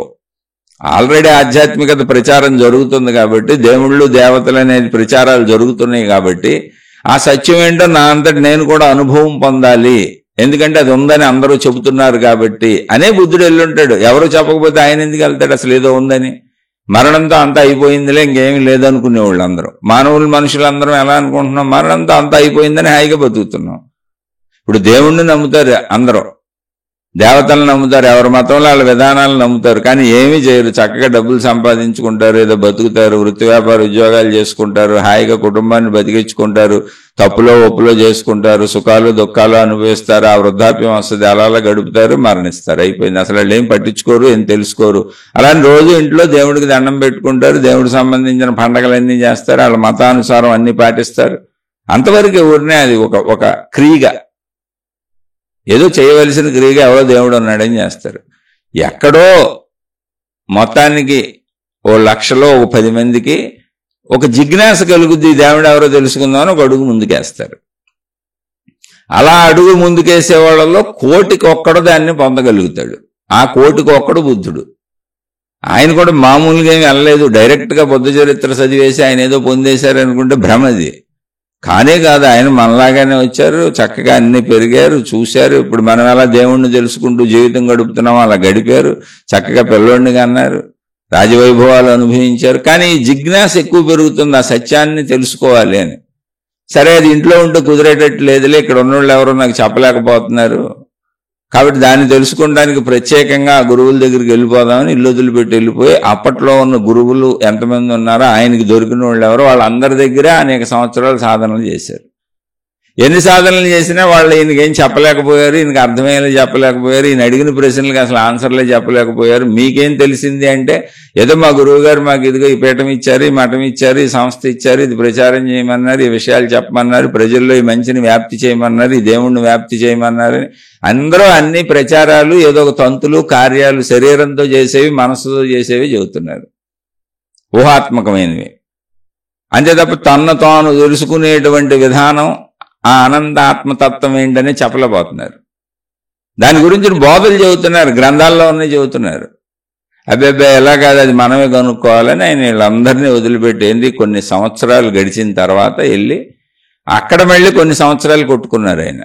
ఆల్రెడీ ఆధ్యాత్మికత ప్రచారం జరుగుతుంది కాబట్టి, దేవుళ్ళు దేవతలు అనేది ప్రచారాలు జరుగుతున్నాయి కాబట్టి, ఆ సత్యం ఏంటో నా అంతటి నేను కూడా అనుభవం పొందాలి, ఎందుకంటే అది ఉందని అందరూ చెబుతున్నారు కాబట్టి అనే బుద్ధుడు వెళ్ళుంటాడు. ఎవరు చెప్పకపోతే ఆయన ఎందుకు వెళ్తాడు, అసలు ఏదో ఉందని. మరణంతో అంతా అయిపోయిందిలే, ఇంకేమీ లేదనుకునేవాళ్ళు అందరూ. మనుషులందరం ఎలా అనుకుంటున్నాం, మరణంతో అంతా అయిపోయిందని హాయిగా బతుకుతున్నాం. ఇప్పుడు దేవుణ్ణి నమ్ముతారు అందరూ, దేవతలను నమ్ముతారు, ఎవరి మతంలో వాళ్ళ విధానాలను నమ్ముతారు, కానీ ఏమీ చేయరు. చక్కగా డబ్బులు సంపాదించుకుంటారు, ఏదో బతుకుతారు, వృత్తి వ్యాపార ఉద్యోగాలు చేసుకుంటారు, హాయిగా కుటుంబాన్ని బతికించుకుంటారు, తప్పులో ఒప్పులో చేసుకుంటారు, సుఖాలు దుఃఖాలు అనుభవిస్తారు. ఆ వృద్ధాప్యం వస్తుంది, అలా గడుపుతారు, మరణిస్తారు, అయిపోయింది. అసలు వాళ్ళు ఏం పట్టించుకోరు, ఏం తెలుసుకోరు. అలాని రోజు ఇంట్లో దేవుడికి దండం పెట్టుకుంటారు, దేవుడికి సంబంధించిన పండగలన్నీ చేస్తారు, వాళ్ళ మతానుసారం అన్ని పాటిస్తారు. అంతవరకు ఊరినే అది ఒక క్రియగా, ఏదో చేయవలసిన క్రియగా ఎవరో దేవుడు ఉన్నాడని చేస్తారు. ఎక్కడో మొత్తానికి 1,00,000 10 మందికి ఒక జిజ్ఞాస కలుగుద్ది, దేవుడు ఎవరో తెలుసుకుందామని ఒక అడుగు ముందుకేస్తారు. అలా అడుగు ముందుకేసే వాళ్ళలో 1,000,000 దాన్ని పొందగలుగుతాడు. ఆ 1,000,000 బుద్ధుడు. ఆయన కూడా మామూలుగా ఏమి వెళ్ళలేదు, డైరెక్ట్గా బుద్ధ చరిత్ర చదివేసి ఆయన ఏదో పొందేశారు అనుకుంటే భ్రమది. కానే కాదు, ఆయన మనలాగానే వచ్చారు, చక్కగా అన్ని పెరిగారు, చూశారు. ఇప్పుడు మనం ఎలా దేవుణ్ణి తెలుసుకుంటూ జీవితం గడుపుతున్నాం అలా గడిపారు, చక్కగా పిల్లోడిని కన్నారు, రాజవైభవాలు అనుభవించారు. కానీ ఈ జిజ్ఞాస ఎక్కువ పెరుగుతుంది, ఆ సత్యాన్ని తెలుసుకోవాలి అని. సరే, అది ఇంట్లో ఉంటే కుదిరేటట్టు లేదులే, ఇక్కడ ఉన్నోళ్ళు ఎవరో నాకు చెప్పలేకపోతున్నారు కాబట్టి దాన్ని తెలుసుకోవడానికి ప్రత్యేకంగా గురువుల దగ్గరికి వెళ్ళిపోదామని ఇల్లు వదిలిపెట్టి వెళ్ళిపోయి, అప్పట్లో ఉన్న గురువులు ఎంతమంది ఉన్నారో ఆయనకి దొరికిన వాళ్ళు ఎవరో వాళ్ళందరి దగ్గర అనేక సంవత్సరాలు సాధనలు చేశారు. ఎన్ని సాధనలు చేసినా వాళ్ళు ఈయనకేం చెప్పలేకపోయారు, ఈయనకి అర్థమయ్యేలా చెప్పలేకపోయారు, ఈయన అడిగిన ప్రశ్నలకు అసలు ఆన్సర్లే చెప్పలేకపోయారు. మీకేం తెలిసింది అంటే, ఏదో మా గురువు గారు మాకు ఇదిగో ఈ పీఠం ఇచ్చారు, ఈ మఠం ఇచ్చారు, ఈ సంస్థ ఇచ్చారు, ఇది ప్రచారం చేయమన్నారు, ఈ విషయాలు చెప్పమన్నారు, ప్రజల్లో ఈ మంచిని వ్యాప్తి చేయమన్నారు, ఈ దేవుణ్ణి వ్యాప్తి చేయమన్నారు. అందరూ అన్ని ప్రచారాలు ఏదో ఒక తంతులు కార్యాలు శరీరంతో చేసేవి మనసుతో చేసేవి చెబుతున్నారు, ఊహాత్మకమైనవి. అంతే తప్ప తన్ను తాను తెలుసుకునేటువంటి విధానం, ఆ అనంత ఆత్మతత్వం ఏంటని చెప్పలేకపోతున్నారు. దాని గురించి బోధలు చెబుతున్నారు, గ్రంథాల్లో ఉన్నాయి చెబుతున్నారు. అబ్బాయి ఎలా కాదు, అది మనమే కనుక్కోవాలని ఆయన వీళ్ళందరినీ వదిలిపెట్టేంది. కొన్ని సంవత్సరాలు గడిచిన తర్వాత వెళ్ళి అక్కడ మళ్ళీ కొన్ని సంవత్సరాలు కొట్టుకున్నారు ఆయన.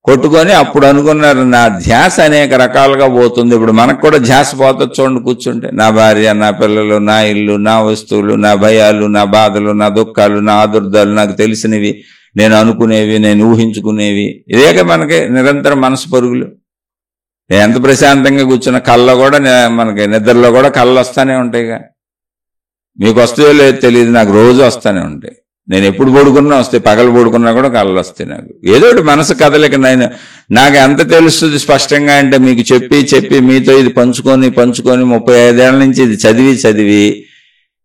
కొట్టుకొని అప్పుడు అనుకున్నారు నా ధ్యాస అనేక రకాలుగా పోతుంది. ఇప్పుడు మనకు కూడా ధ్యాస పోతుంది చూడండి, కూర్చుంటే నా భార్య, నా పిల్లలు, నా ఇల్లు, నా వస్తువులు, నా భయాలు, నా బాధలు, నా దుఃఖాలు, నా ఆదుర్దాలు, నాకు తెలిసినవి, నేను అనుకునేవి, నేను ఊహించుకునేవి, ఇదేక మనకి నిరంతరం మనసు పరుగులు. ఎంత ప్రశాంతంగా కూర్చున్న కళ్ళ కూడా మనకి నిద్రలో కూడా కళ్ళు వస్తానే ఉంటాయిగా. మీకు వస్తాయో లేదో తెలియదు, నాకు రోజు వస్తానే ఉంటాయి. నేను ఎప్పుడు పడుకున్నా వస్తాయి, పగలు పడుకున్నా కూడా కళ్ళు వస్తాయి. నాకు ఏదో ఒకటి మనసు కదలిక. నాకు ఎంత తెలుస్తుంది స్పష్టంగా అంటే మీకు చెప్పి మీతో ఇది పంచుకొని 35 ఏళ్ల నుంచి ఇది చదివి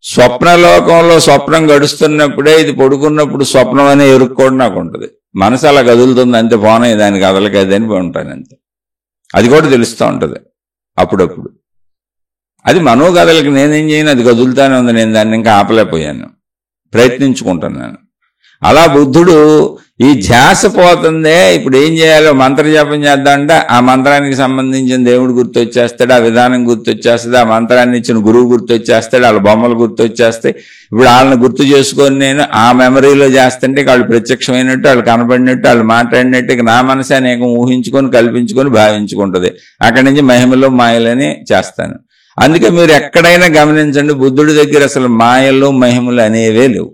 స్వప్నలోకంలో స్వప్నం గడుస్తున్నప్పుడే ఇది పడుకున్నప్పుడు స్వప్నం అనే ఎరుకు కూడా నాకు ఉంటుంది. మనసు అలా కదులుతుంది అంతే, పోనే దానికి కదలకేదని ఉంటాను అంతే. అది కూడా తెలుస్తూ ఉంటుంది అప్పుడప్పుడు. అది మనోగదలకి నేనేం చేయను, అది కదులుతానే ఉంది. నేను దాన్ని ఇంకా ఆపలేకపోయాను, ప్రయత్నించుకుంటున్నాను. అలా బుద్ధుడు ఈ ధ్యాస పోతుందే, ఇప్పుడు ఏం చేయాలో మంత్రజపం చేద్దామంటే ఆ మంత్రానికి సంబంధించిన దేవుడు గుర్తొచ్చేస్తాడు, ఆ విధానం గుర్తొచ్చేస్తుంది, ఆ మంత్రాన్ని ఇచ్చిన గురువు గుర్తొచ్చేస్తాడు, వాళ్ళ బొమ్మలు గుర్తొచ్చేస్తాయి. ఇప్పుడు వాళ్ళని గుర్తు చేసుకొని నేను ఆ మెమరీలో చేస్తుంటే వాళ్ళు ప్రత్యక్షమైనట్టు, వాళ్ళు కనపడినట్టు, వాళ్ళు మాట్లాడినట్టు ఇక నా మనసు అనేకం ఊహించుకొని కల్పించుకొని భావించుకుంటుంది. అక్కడి నుంచి మహిమలో మాయలని చేస్తాను. అందుకే మీరు ఎక్కడైనా గమనించండి, బుద్ధుడి దగ్గర అసలు మాయలు మహిమలు అనేవే లేవు,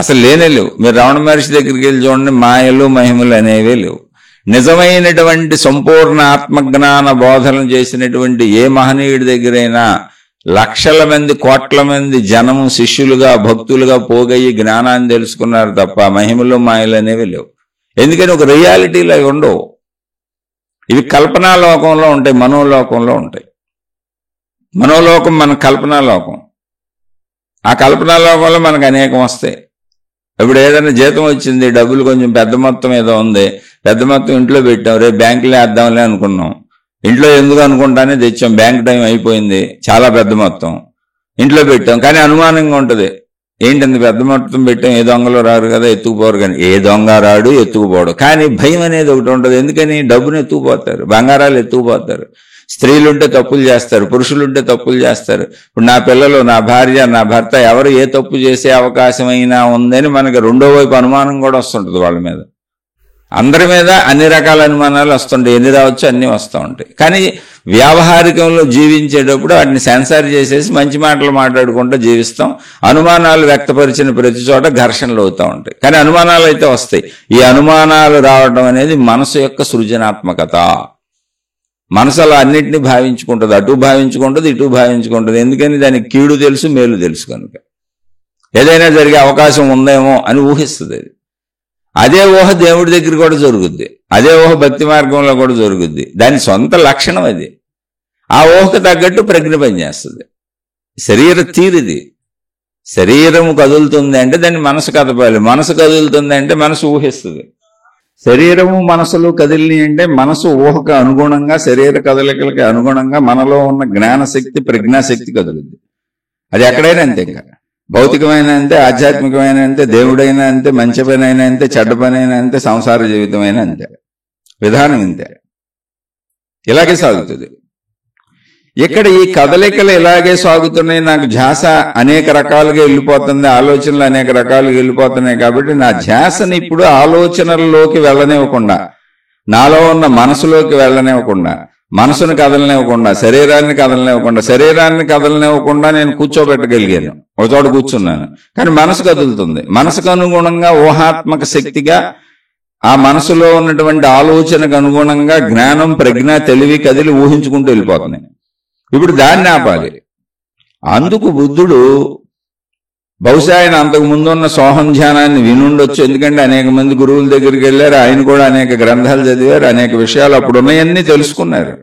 అసలు లేనే లేవు. మీరు రమణ మహర్షి దగ్గరికి వెళ్ళి చూడండి, మాయలు మహిమలు అనేవే లేవు. నిజమైనటువంటి సంపూర్ణ ఆత్మజ్ఞాన బోధనలు చేసినటువంటి ఏ మహనీయుడి దగ్గరైనా లక్షల మంది, కోట్ల మంది జనము శిష్యులుగా, భక్తులుగా పోగయ్యి జ్ఞానాన్ని తెలుసుకున్నారు తప్ప మహిమలు మాయలు అనేవి లేవు. ఎందుకని ఒక రియాలిటీలో అవి ఉండవు. ఇవి కల్పనా లోకంలో ఉంటాయి, మనోలోకంలో ఉంటాయి. మనోలోకం మన కల్పనాలోకం. ఆ కల్పనాలోకంలో మనకు అనేకం వస్తాయి. ఇప్పుడు ఏదైనా జీతం వచ్చింది, డబ్బులు కొంచెం పెద్ద మొత్తం ఏదో ఉంది, పెద్ద మొత్తం ఇంట్లో పెట్టాం, రేపు బ్యాంకులో వేద్దాంలే అనుకున్నాం. ఇంట్లో ఎందుకు అనుకుంటానే తెచ్చాం, బ్యాంక్ టైం అయిపోయింది, చాలా పెద్ద మొత్తం ఇంట్లో పెట్టాం. కానీ అనుమానంగా ఉంటుంది, ఏంటంది పెద్ద మొత్తం పెట్టాం, ఏ దొంగలు రారు కదా, ఎత్తుకుపోరు. కానీ ఏ దొంగ రాడు, ఎత్తుకుపోడు. కానీ భయం అనేది ఒకటి ఉంటుంది. ఎందుకని? డబ్బును ఎత్తుకుపోతారు, బంగారాలు ఎత్తుకుపోతారు. స్త్రీలుంటే తప్పులు చేస్తారు, పురుషులుంటే తప్పులు చేస్తారు. ఇప్పుడు నా పిల్లలు, నా భార్య, నా భర్త ఎవరు ఏ తప్పు చేసే అవకాశం అయినా ఉందని మనకి రెండో వైపు అనుమానం కూడా వస్తుంటుంది వాళ్ళ మీద. అందరి మీద అన్ని రకాల అనుమానాలు వస్తుంటాయి, ఎన్ని రావచ్చు అన్నీ వస్తూ ఉంటాయి. కానీ వ్యావహారికంలో జీవించేటప్పుడు వాటిని సెన్సార్ చేసేసి మంచి మాటలు మాట్లాడుకుంటూ జీవిస్తాం. అనుమానాలు వ్యక్తపరిచిన ప్రతి చోట ఘర్షణలు అవుతూ ఉంటాయి. కానీ అనుమానాలు అయితే వస్తాయి. ఈ అనుమానాలు రావడం అనేది మనసు యొక్క సృజనాత్మకత. మనసు అలా అన్నింటినీ భావించుకుంటుంది, అటు భావించుకుంటుంది, ఇటు భావించుకుంటుంది. ఎందుకని? దానికి కీడు తెలుసు, మేలు తెలుసు కనుక ఏదైనా జరిగే అవకాశం ఉందేమో అని ఊహిస్తుంది. అదే ఊహ దేవుడి దగ్గర కూడా జరుగుద్ది, అదే ఊహ భక్తి మార్గంలో కూడా జరుగుద్ది. దాని సొంత లక్షణం అది. ఆ ఊహకు తగ్గట్టు ప్రజ్ఞ పనిచేస్తుంది. శరీర తీరిది. శరీరము కదులుతుంది అంటే దాన్ని మనసు కదపాలి, మనసు కదులుతుంది అంటే మనసు ఊహిస్తుంది. శరీరము మనసులు కదిలిని అంటే మనసు ఊహకు అనుగుణంగా, శరీర కదలికలకి అనుగుణంగా మనలో ఉన్న జ్ఞానశక్తి, ప్రజ్ఞాశక్తి కదులుద్ది. అది ఎక్కడైనా అంతే. ఇంకా భౌతికమైన అంతే, ఆధ్యాత్మికమైన అంతే, దేవుడైనా అంతే, మంచి పని అయినా అంతే, చెడ్డ పని అయినా అంతే, సంసార జీవితమైనా అంతే. విధానం ఇంతే, ఇలాగే సాగుతుంది. ఇక్కడ ఈ కదలికలు ఇలాగే సాగుతున్నాయి. నాకు ధ్యాస అనేక రకాలుగా వెళ్ళిపోతుంది, ఆలోచనలు అనేక రకాలుగా వెళ్ళిపోతున్నాయి. కాబట్టి నా ధ్యాసని ఇప్పుడు ఆలోచనల్లోకి వెళ్ళనివ్వకుండా, నాలో ఉన్న మనసులోకి వెళ్ళనివ్వకుండా, మనసును కదలనివ్వకుండా, శరీరాన్ని కదలనివ్వకుండా నేను కూర్చోబెట్టగలిగాను, ఒక చోట కూర్చున్నాను. కానీ మనసు కదులుతుంది. మనసుకు అనుగుణంగా ఊహాత్మక శక్తిగా ఆ మనసులో ఉన్నటువంటి ఆలోచనకు అనుగుణంగా జ్ఞానం, ప్రజ్ఞ, తెలివి కదిలి ఊహించుకుంటూ వెళ్ళిపోతున్నాయి. ఇప్పుడు దాన్ని ఆపాలి. అందుకు బుద్ధుడు బహుశా ఆయన అంతకు ముందున్న సోహం ధ్యానాన్ని వినుండొచ్చు. ఎందుకంటే అనేక మంది గురువుల దగ్గరికి వెళ్ళారు, ఆయన కూడా అనేక గ్రంథాలు చదివారు, అనేక విషయాలు అప్పుడున్నాయన్నీ తెలుసుకున్నారు.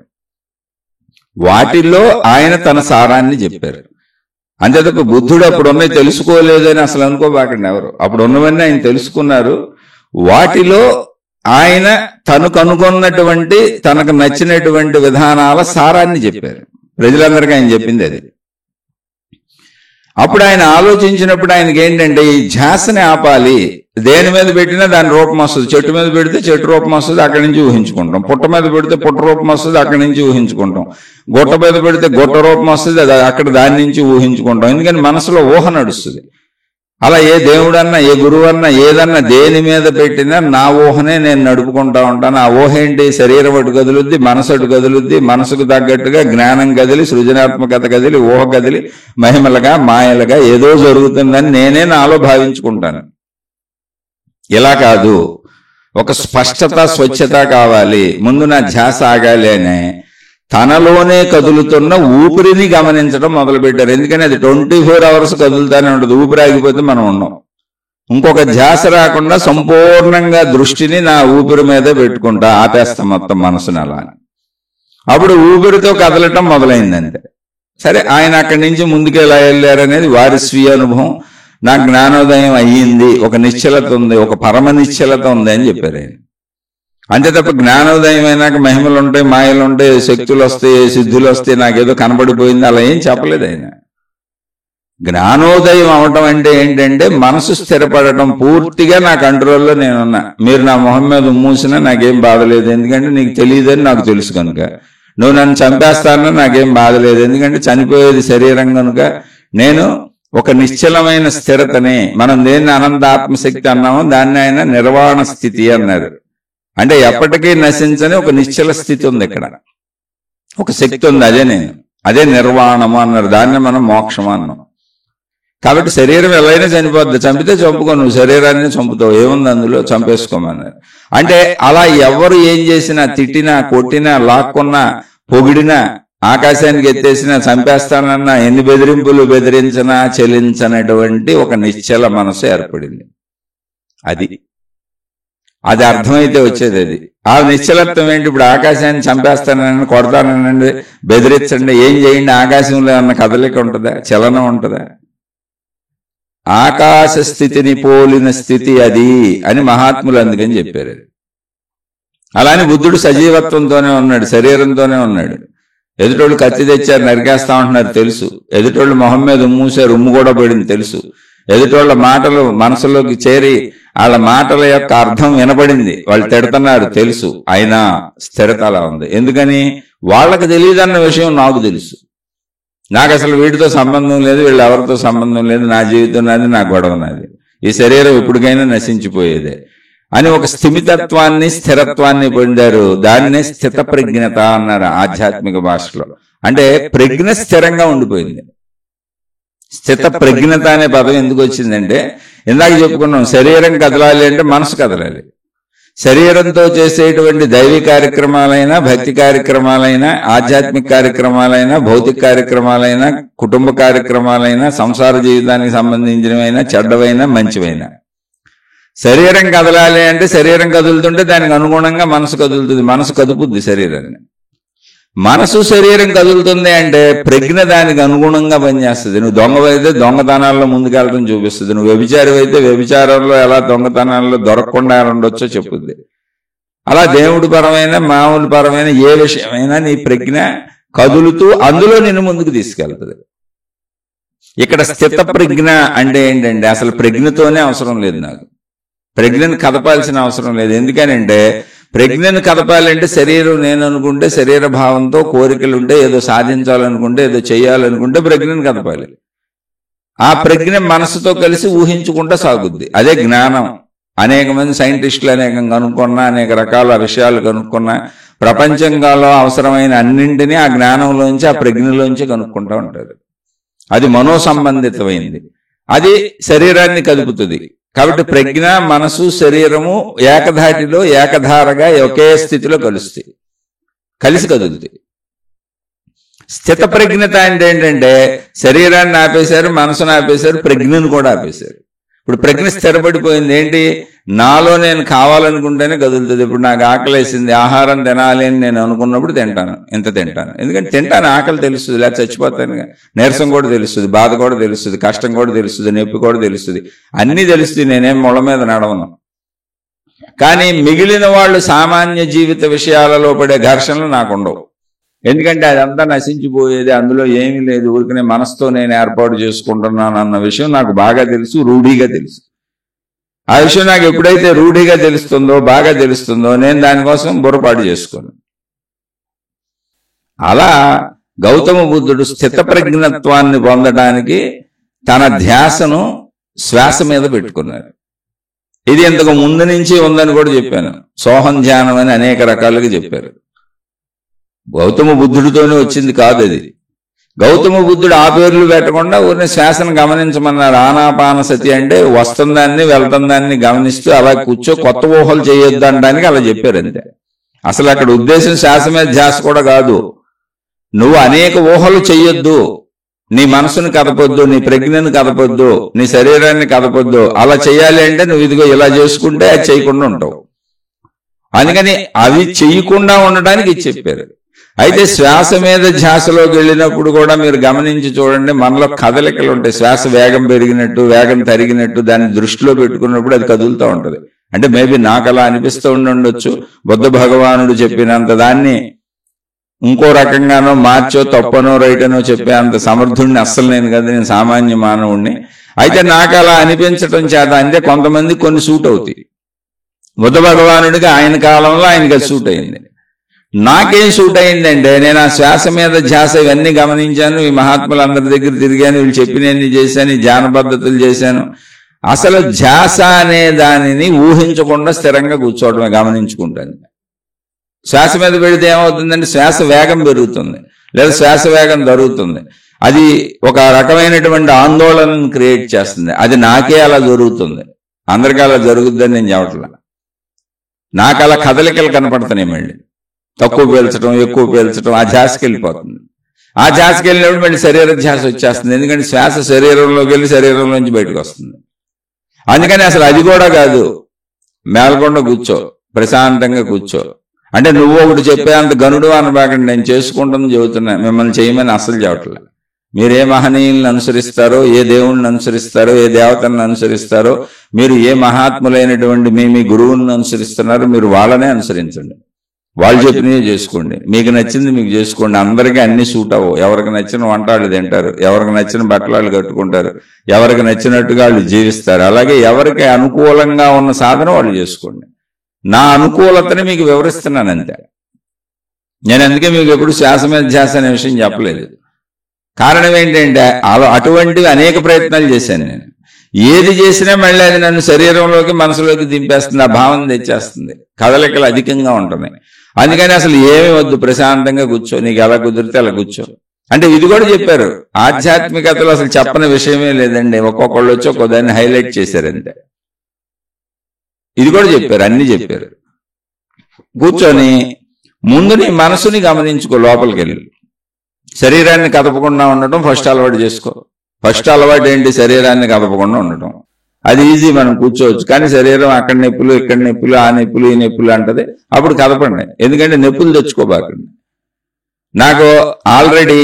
వాటిల్లో ఆయన తన సారాన్ని చెప్పారు. అంతే తప్ప బుద్ధుడు అప్పుడున్నవి తెలుసుకోలేదని అసలు అనుకోబాకండి ఎవరు. అప్పుడున్నవన్నీ ఆయన తెలుసుకున్నారు. వాటిలో ఆయన తనకు అనుకున్నటువంటి, తనకు నచ్చినటువంటి విధానాల సారాన్ని చెప్పారు. ప్రజలందరికీ ఆయన చెప్పింది అది. అప్పుడు ఆయన ఆలోచించినప్పుడు ఆయనకి ఏంటంటే ఈ ధ్యాసని ఆపాలి. దేని మీద పెట్టినా దాని రూపం వస్తుంది. చెట్టు మీద పెడితే చెట్టు రూపం వస్తుంది, అక్కడి నుంచి ఊహించుకుంటాం. పుట్ట మీద పెడితే పుట్ట రూపం వస్తుంది, అక్కడి నుంచి ఊహించుకుంటాం. గుట్ట మీద పెడితే గుట్ట రూపం వస్తుంది, అక్కడ దాని నుంచి ఊహించుకుంటాం. ఎందుకని మనసులో ఊహ నడుస్తుంది. అలా ఏ దేవుడన్నా ఏ గురువన్నా ఏదన్నా దేని మీద పెట్టినా నా ఊహనే నేను నడుపుకుంటా ఉంటాను. ఆ ఊహ ఏంటి? శరీరం అటు కదులుద్ది, మనసు అటు కదులుద్ది, మనసుకు తగ్గట్టుగా జ్ఞానం కదిలి, సృజనాత్మకత కదిలి, ఊహ కదిలి, మహిమలుగా మాయలుగా ఏదో జరుగుతుందని నేనే నాలో భావించుకుంటాను. ఇలా కాదు, ఒక స్పష్టత స్వచ్ఛత కావాలి. ముందు నా ధ్యాస ఆగాలి అని తనలోనే కదులుతున్న ఊపిరిని గమనించడం మొదలుపెట్టారు. ఎందుకని అది 24 hours కదులుతానే ఉంటుంది. ఊపిరి ఆగిపోతే మనం ఉన్నాం. ఇంకొక ధ్యాస రాకుండా సంపూర్ణంగా దృష్టిని నా ఊపిరి మీదే పెట్టుకుంటా, ఆపేస్తాం మొత్తం మనసుని. అలా అప్పుడు ఊపిరితో కదలటం మొదలైందంటే సరే, ఆయన అక్కడి నుంచి ముందుకు ఎలా వెళ్ళారనేది వారి స్వీయ అనుభవం. నా జ్ఞానోదయం అయ్యింది, ఒక నిశ్చలత ఉంది, ఒక పరమ నిశ్చలత ఉంది అని చెప్పారు ఆయన. అంతే తప్ప జ్ఞానోదయం అయినాక మహిమలు ఉంటాయి, మాయలు ఉంటాయి, శక్తులు వస్తాయి, సిద్ధులు వస్తాయి, నాకేదో కనబడిపోయింది, అలా ఏం చెప్పలేదు ఆయన. జ్ఞానోదయం అవటం అంటే ఏంటంటే మనసు స్థిరపడటం, పూర్తిగా నా కంట్రోల్లో నేనున్నా. మీరు నా మొహం మీద మూసినా నాకేం బాధ లేదు, ఎందుకంటే నీకు తెలియదని నాకు తెలుసు కనుక. నువ్వు నన్ను చంపేస్తానన్నా నాకేం బాధ లేదు, ఎందుకంటే చనిపోయేది శరీరం కనుక. నేను ఒక నిశ్చలమైన స్థిరతని, మనం దేన్ని అనంత ఆత్మశక్తి అన్నామో దాన్ని ఆయన నిర్వాణ స్థితి అన్నారు. అంటే ఎప్పటికీ నశించని ఒక నిశ్చల స్థితి ఉంది ఇక్కడ, ఒక శక్తి ఉంది, అదే నిర్వాణము అన్నారు. దాన్ని మనం మోక్షం అన్నాం. కాబట్టి శరీరం ఎలా చనిపోద్ది, చంపితే చంపుకో, నువ్వు శరీరాన్ని చంపుతావు, ఏముంది అందులో, చంపేసుకోమన్నారు. అంటే అలా ఎవరు ఏం చేసినా, తిట్టినా, కొట్టినా, లాక్కున్నా, పొగిడినా, ఆకాశానికి ఎత్తేసినా, చంపేస్తానన్నా, ఎన్ని బెదిరింపులు బెదిరించినా చెలించనటువంటి ఒక నిశ్చల మనసు ఏర్పడింది. అది అర్థమైతే వచ్చేది అది. ఆ నిశ్చలత్వం ఏంటి? ఇప్పుడు ఆకాశాన్ని చంపేస్తానని, కొడతానండి, బెదిరించండి, ఏం చేయండి, ఆకాశంలో ఏమన్నా కదలిక ఉంటుందా, చలనం ఉంటుందా? ఆకాశ స్థితిని పోలిన స్థితి అది అని మహాత్ములు అందుకని చెప్పారు. అలానే బుద్ధుడు సజీవత్వంతోనే ఉన్నాడు, శరీరంతోనే ఉన్నాడు. ఎదుటోళ్ళు కత్తి తెచ్చారు, నరికేస్తా ఉంటున్నారు తెలుసు. ఎదుటోళ్ళు మొహం మీద మూసారు, ఉమ్ము కూడా పడింది తెలుసు. ఎదుటోళ్ళ మాటలు మనసులోకి చేరి వాళ్ళ మాటల యొక్క అర్థం వినబడింది, వాళ్ళు తిడుతున్నారు తెలుసు. అయినా స్థిరత అలా ఉంది. ఎందుకని? వాళ్ళకి తెలియదన్న విషయం నాకు తెలుసు. నాకు అసలు వీటితో సంబంధం లేదు, వీళ్ళు ఎవరితో సంబంధం లేదు, నా జీవితం నాది, నా గొడవ నాది, ఈ శరీరం ఎప్పటికైనా నశించిపోయేదే అని ఒక స్థిమితత్వాన్ని, స్థిరత్వాన్ని పొందారు. దాన్నే స్థిత ప్రజ్ఞత అన్నారు ఆధ్యాత్మిక భాషలో. అంటే ప్రజ్ఞ స్థిరంగా ఉండిపోయింది. స్థిత ప్రజ్ఞత అనే పదం ఎందుకు వచ్చిందంటే, ఇందాక చెప్పుకున్నాం, శరీరం కదలాలి అంటే మనసు కదలాలి. శరీరంతో చేసేటువంటి దైవీ కార్యక్రమాలైనా, భక్తి కార్యక్రమాలైనా, ఆధ్యాత్మిక కార్యక్రమాలైనా, భౌతిక కార్యక్రమాలైనా, కుటుంబ కార్యక్రమాలైనా, సంసార జీవితానికి సంబంధించినవైనా, చెడ్డవైనా, మంచివైనా, శరీరం కదలాలి అంటే శరీరం కదులుతుంటే దానికి అనుగుణంగా మనసు కదులుతుంది, మనసు కదుపుద్ది శరీరాన్ని. మనసు శరీరం కదులుతుంది అంటే ప్రజ్ఞ దానికి అనుగుణంగా పనిచేస్తుంది. నువ్వు దొంగవైతే దొంగతనాల్లో ముందుకెళ్ళడం చూపిస్తుంది, నువ్వు వ్యభిచారం అయితే వ్యభిచారంలో ఎలా దొంగతనాల్లో దొరకకుండా ఉండొచ్చో చెప్పుద్ది. అలా దేవుడి పరమైన, మామూలు పరమైన ఏ విషయమైనా నీ ప్రజ్ఞ కదులుతూ అందులో నిన్ను ముందుకు తీసుకెళ్తుంది. ఇక్కడ స్థిత ప్రజ్ఞ అంటే ఏంటంటే, అసలు ప్రజ్ఞతోనే అవసరం లేదు నాకు, ప్రజ్ఞను కదపాల్సిన అవసరం లేదు. ఎందుకనంటే ప్రజ్ఞను కదపాలంటే శరీరం నేను అనుకుంటే, శరీర భావంతో కోరికలుంటే, ఏదో సాధించాలనుకుంటే, ఏదో చేయాలనుకుంటే ప్రజ్ఞను కదపాలి. ఆ ప్రజ్ఞ మనసుతో కలిసి ఊహించుకుంటా సాగుద్ది. అదే జ్ఞానం. అనేక మంది సైంటిస్టులు అనేకం కనుక్కున్నా, అనేక రకాల విషయాలు కనుక్కున్నా, ప్రపంచంలో అవసరమైన అన్నింటినీ ఆ జ్ఞానంలోంచి, ఆ ప్రజ్ఞలోంచి కనుక్కుంటూ ఉంటారు. అది మనోసంబంధితమైంది, అది శరీరాన్ని కదుపుతుంది. కాబట్టి ప్రజ్ఞ, మనసు, శరీరము ఏకధాటిలో, ఏకధారగా ఒకే స్థితిలో కలుస్తాయి, కలిసి కదులుతాయి. స్థిత ప్రజ్ఞత అంటే ఏంటంటే, శరీరాన్ని ఆపేశారు, మనసును ఆపేశారు, ప్రజ్ఞను కూడా ఆపేశారు. ఇప్పుడు ప్రజ్ఞ స్థిరపడిపోయింది. ఏంటి? నాలో నేను కావాలనుకుంటేనే కదులుతుంది. ఇప్పుడు నాకు ఆకలేసింది, ఆహారం తినాలి అని నేను అనుకున్నప్పుడు తింటాను, ఇంత తింటాను. ఎందుకంటే తింటాను, ఆకలి తెలుస్తుంది, లేదా చచ్చిపోతాను. నీరసం కూడా తెలుస్తుంది, బాధ కూడా తెలుస్తుంది, కష్టం కూడా తెలుస్తుంది, నొప్పి కూడా తెలుస్తుంది, అన్నీ తెలుస్తుంది. నేనేం మొల మీద నడవను. కానీ మిగిలిన వాళ్ళు సామాన్య జీవిత విషయాలలో పడే ఘర్షణలు నాకు ఉండవు. ఎందుకంటే అదంతా నశించిపోయేది, అందులో ఏమీ లేదు, ఊరికనే మనసుతో నేను ఏర్పాటు చేసుకుంటున్నాను అన్న విషయం నాకు బాగా తెలుసు, రూఢిగా తెలుసు. ఆ విషయం నాకు ఎప్పుడైతే రూఢిగా తెలుస్తుందో, బాగా తెలుస్తుందో, నేను దానికోసం బుర్రపాటు చేసుకోను. అలా గౌతమ బుద్ధుడు స్థిత ప్రజ్ఞత్వాన్ని పొందడానికి తన ధ్యాసను శ్వాస మీద పెట్టుకున్నారు. ఇది ఇంతకు ముందు నుంచి ఉందని కూడా చెప్పాను. సోహం ధ్యానం అని అనేక రకాలుగా చెప్పారు. గౌతమ బుద్ధుడితోనే వచ్చింది కాదు అది. గౌతమ బుద్ధుడు ఆ పేర్లు పెట్టకుండా ఊరిని శ్వాసను గమనించమన్నారు. ఆనాపాన సతి అంటే వస్తుందాన్ని వెళ్తుందాన్ని గమనిస్తూ అలా కూర్చో, కొత్త ఊహలు చేయొద్దు అనడానికి అలా చెప్పారు అంతే. అసలు అక్కడ ఉద్దేశం శ్వాస మీద ధ్యాస కూడా కాదు. నువ్వు అనేక ఊహలు చెయ్యొద్దు, నీ మనసును కదపొద్దు, నీ ప్రజ్ఞను కదపొద్దు, నీ శరీరాన్ని కదపొద్దు. అలా చేయాలి అంటే నువ్వు ఇదిగో ఇలా చేసుకుంటే అది చేయకుండా ఉంటావు. అందుకని అవి చెయ్యకుండా ఉండడానికి ఇది చెప్పారు. అయితే శ్వాస మీద ధ్యాసలోకి వెళ్ళినప్పుడు కూడా మీరు గమనించి చూడండి, మనలో కదలికలు ఉంటాయి. శ్వాస వేగం పెరిగినట్టు, వేగం తరిగినట్టు దాన్ని దృష్టిలో పెట్టుకున్నప్పుడు అది కదులుతూ ఉంటది. అంటే మేబీ నాకు అలా అనిపిస్తూ ఉండొచ్చు. బుద్ధ భగవానుడు చెప్పినంత దాన్ని ఇంకో రకంగానో మార్చో, తప్పనో రైటనో చెప్పే అంత సమర్థుడిని అస్సలు నేను కదా, నేను సామాన్య మానవుణ్ణి. అయితే నాకు అలా అనిపించటం చేత అంటే కొంతమంది కొన్ని సూట్ అవుతాయి. బుద్ధ భగవానుడికి ఆయన కాలంలో ఆయనకి అది సూట్ అయింది. నాకేం సూట్ అయిందంటే నేను ఆ శ్వాస మీద ధ్యాస ఇవన్నీ గమనించాను, ఈ మహాత్ములందరి దగ్గర తిరిగాను, వీళ్ళు చెప్పినన్ని చేశాను, ఈ ధ్యాన పద్ధతులు చేశాను. అసలు ధ్యాస అనే దానిని ఊహించకుండా స్థిరంగా కూర్చోవడమే, గమనించుకుంటాను. శ్వాస మీద పెడితే ఏమవుతుందంటే శ్వాస వేగం పెరుగుతుంది, లేదా శ్వాస వేగం జరుగుతుంది. అది ఒక రకమైనటువంటి ఆందోళనను క్రియేట్ చేస్తుంది. అది నాకే అలా జరుగుతుంది, అందరికీ అలా జరుగుద్దని నేను చెప్పట్లా. నాకు అలా కదలికలు కనపడుతున్నాయి. మళ్ళీ తక్కువ పీల్చడం, ఎక్కువ పీల్చడం, ఆ ధ్యాసకి వెళ్ళిపోతుంది. ఆ ధ్యాసకి వెళ్ళినప్పుడు మళ్ళీ శరీర ధ్యాస వచ్చేస్తుంది. ఎందుకంటే శ్వాస శరీరంలోకి వెళ్ళి శరీరంలోంచి బయటకు వస్తుంది. అందుకని అసలు అది కూడా కాదు, మేల్కొండ కూర్చో, ప్రశాంతంగా కూర్చో. అంటే నువ్వు ఒకటి చెప్పే అంత గనుడు అనబాకండి, నేను చేసుకుంటాను చెబుతున్నా, మిమ్మల్ని చేయమని అస్సలు చెప్పట్లే. మీరు ఏ మహనీయులను అనుసరిస్తారో, ఏ దేవుణ్ణి అనుసరిస్తారో, ఏ దేవతలను అనుసరిస్తారో, మీరు ఏ మహాత్ములైనటువంటి మీ గురువులను అనుసరిస్తున్నారో మీరు వాళ్ళనే అనుసరించండి. వాళ్ళు చెప్పినవి చేసుకోండి, మీకు నచ్చింది మీకు చేసుకోండి. అందరికీ అన్ని సూట్ అవ్వవు. ఎవరికి నచ్చిన వంట వాళ్ళు తింటారు, ఎవరికి నచ్చిన బట్టలు వాళ్ళు కట్టుకుంటారు, ఎవరికి నచ్చినట్టుగా వాళ్ళు జీవిస్తారు. అలాగే ఎవరికి అనుకూలంగా ఉన్న సాధన వాళ్ళు చేసుకోండి. నా అనుకూలతని మీకు వివరిస్తున్నాను అంతే. నేను అందుకే మీకు ఎప్పుడు శ్వాస మీద ధ్యాస అనే విషయం చెప్పలేదు. కారణం ఏంటంటే అటువంటివి అనేక ప్రయత్నాలు చేశాను నేను. ఏది చేసినా మళ్ళీ అది నన్ను శరీరంలోకి మనసులోకి దింపేస్తుంది, ఆ భావన తెచ్చేస్తుంది, కదలికలు అధికంగా ఉంటున్నాయి. అందుకని అసలు ఏమీ వద్దు, ప్రశాంతంగా కూర్చో, నీకు ఎలా కుదిరితే అలా కూర్చో. అంటే ఇది కూడా చెప్పారు, ఆధ్యాత్మికతలో అసలు చెప్పని విషయమే లేదండి. ఒక్కొక్కళ్ళు వచ్చి ఒక్కొక్కదాన్ని హైలైట్ చేశారంతే. ఇది కూడా చెప్పారు, అన్ని చెప్పారు. కూర్చొని ముందు నీ మనసుని గమనించుకో, లోపలికి వెళ్ళి శరీరాన్ని కదపకుండా ఉండటం ఫస్ట్ అలవాటు చేసుకో. ఫస్ట్ అలవాటు ఏంటి? శరీరాన్ని కదపకుండా ఉండటం. అది ఈజీ, మనం కూర్చోవచ్చు. కానీ శరీరం అక్కడ నొప్పులు, ఇక్కడ నొప్పులు, ఆ నొప్పులు, ఈ నొప్పులు అంటది. అప్పుడు కదపండి, ఎందుకంటే నొప్పులు తెచ్చుకోబాకండి. నాకు ఆల్రెడీ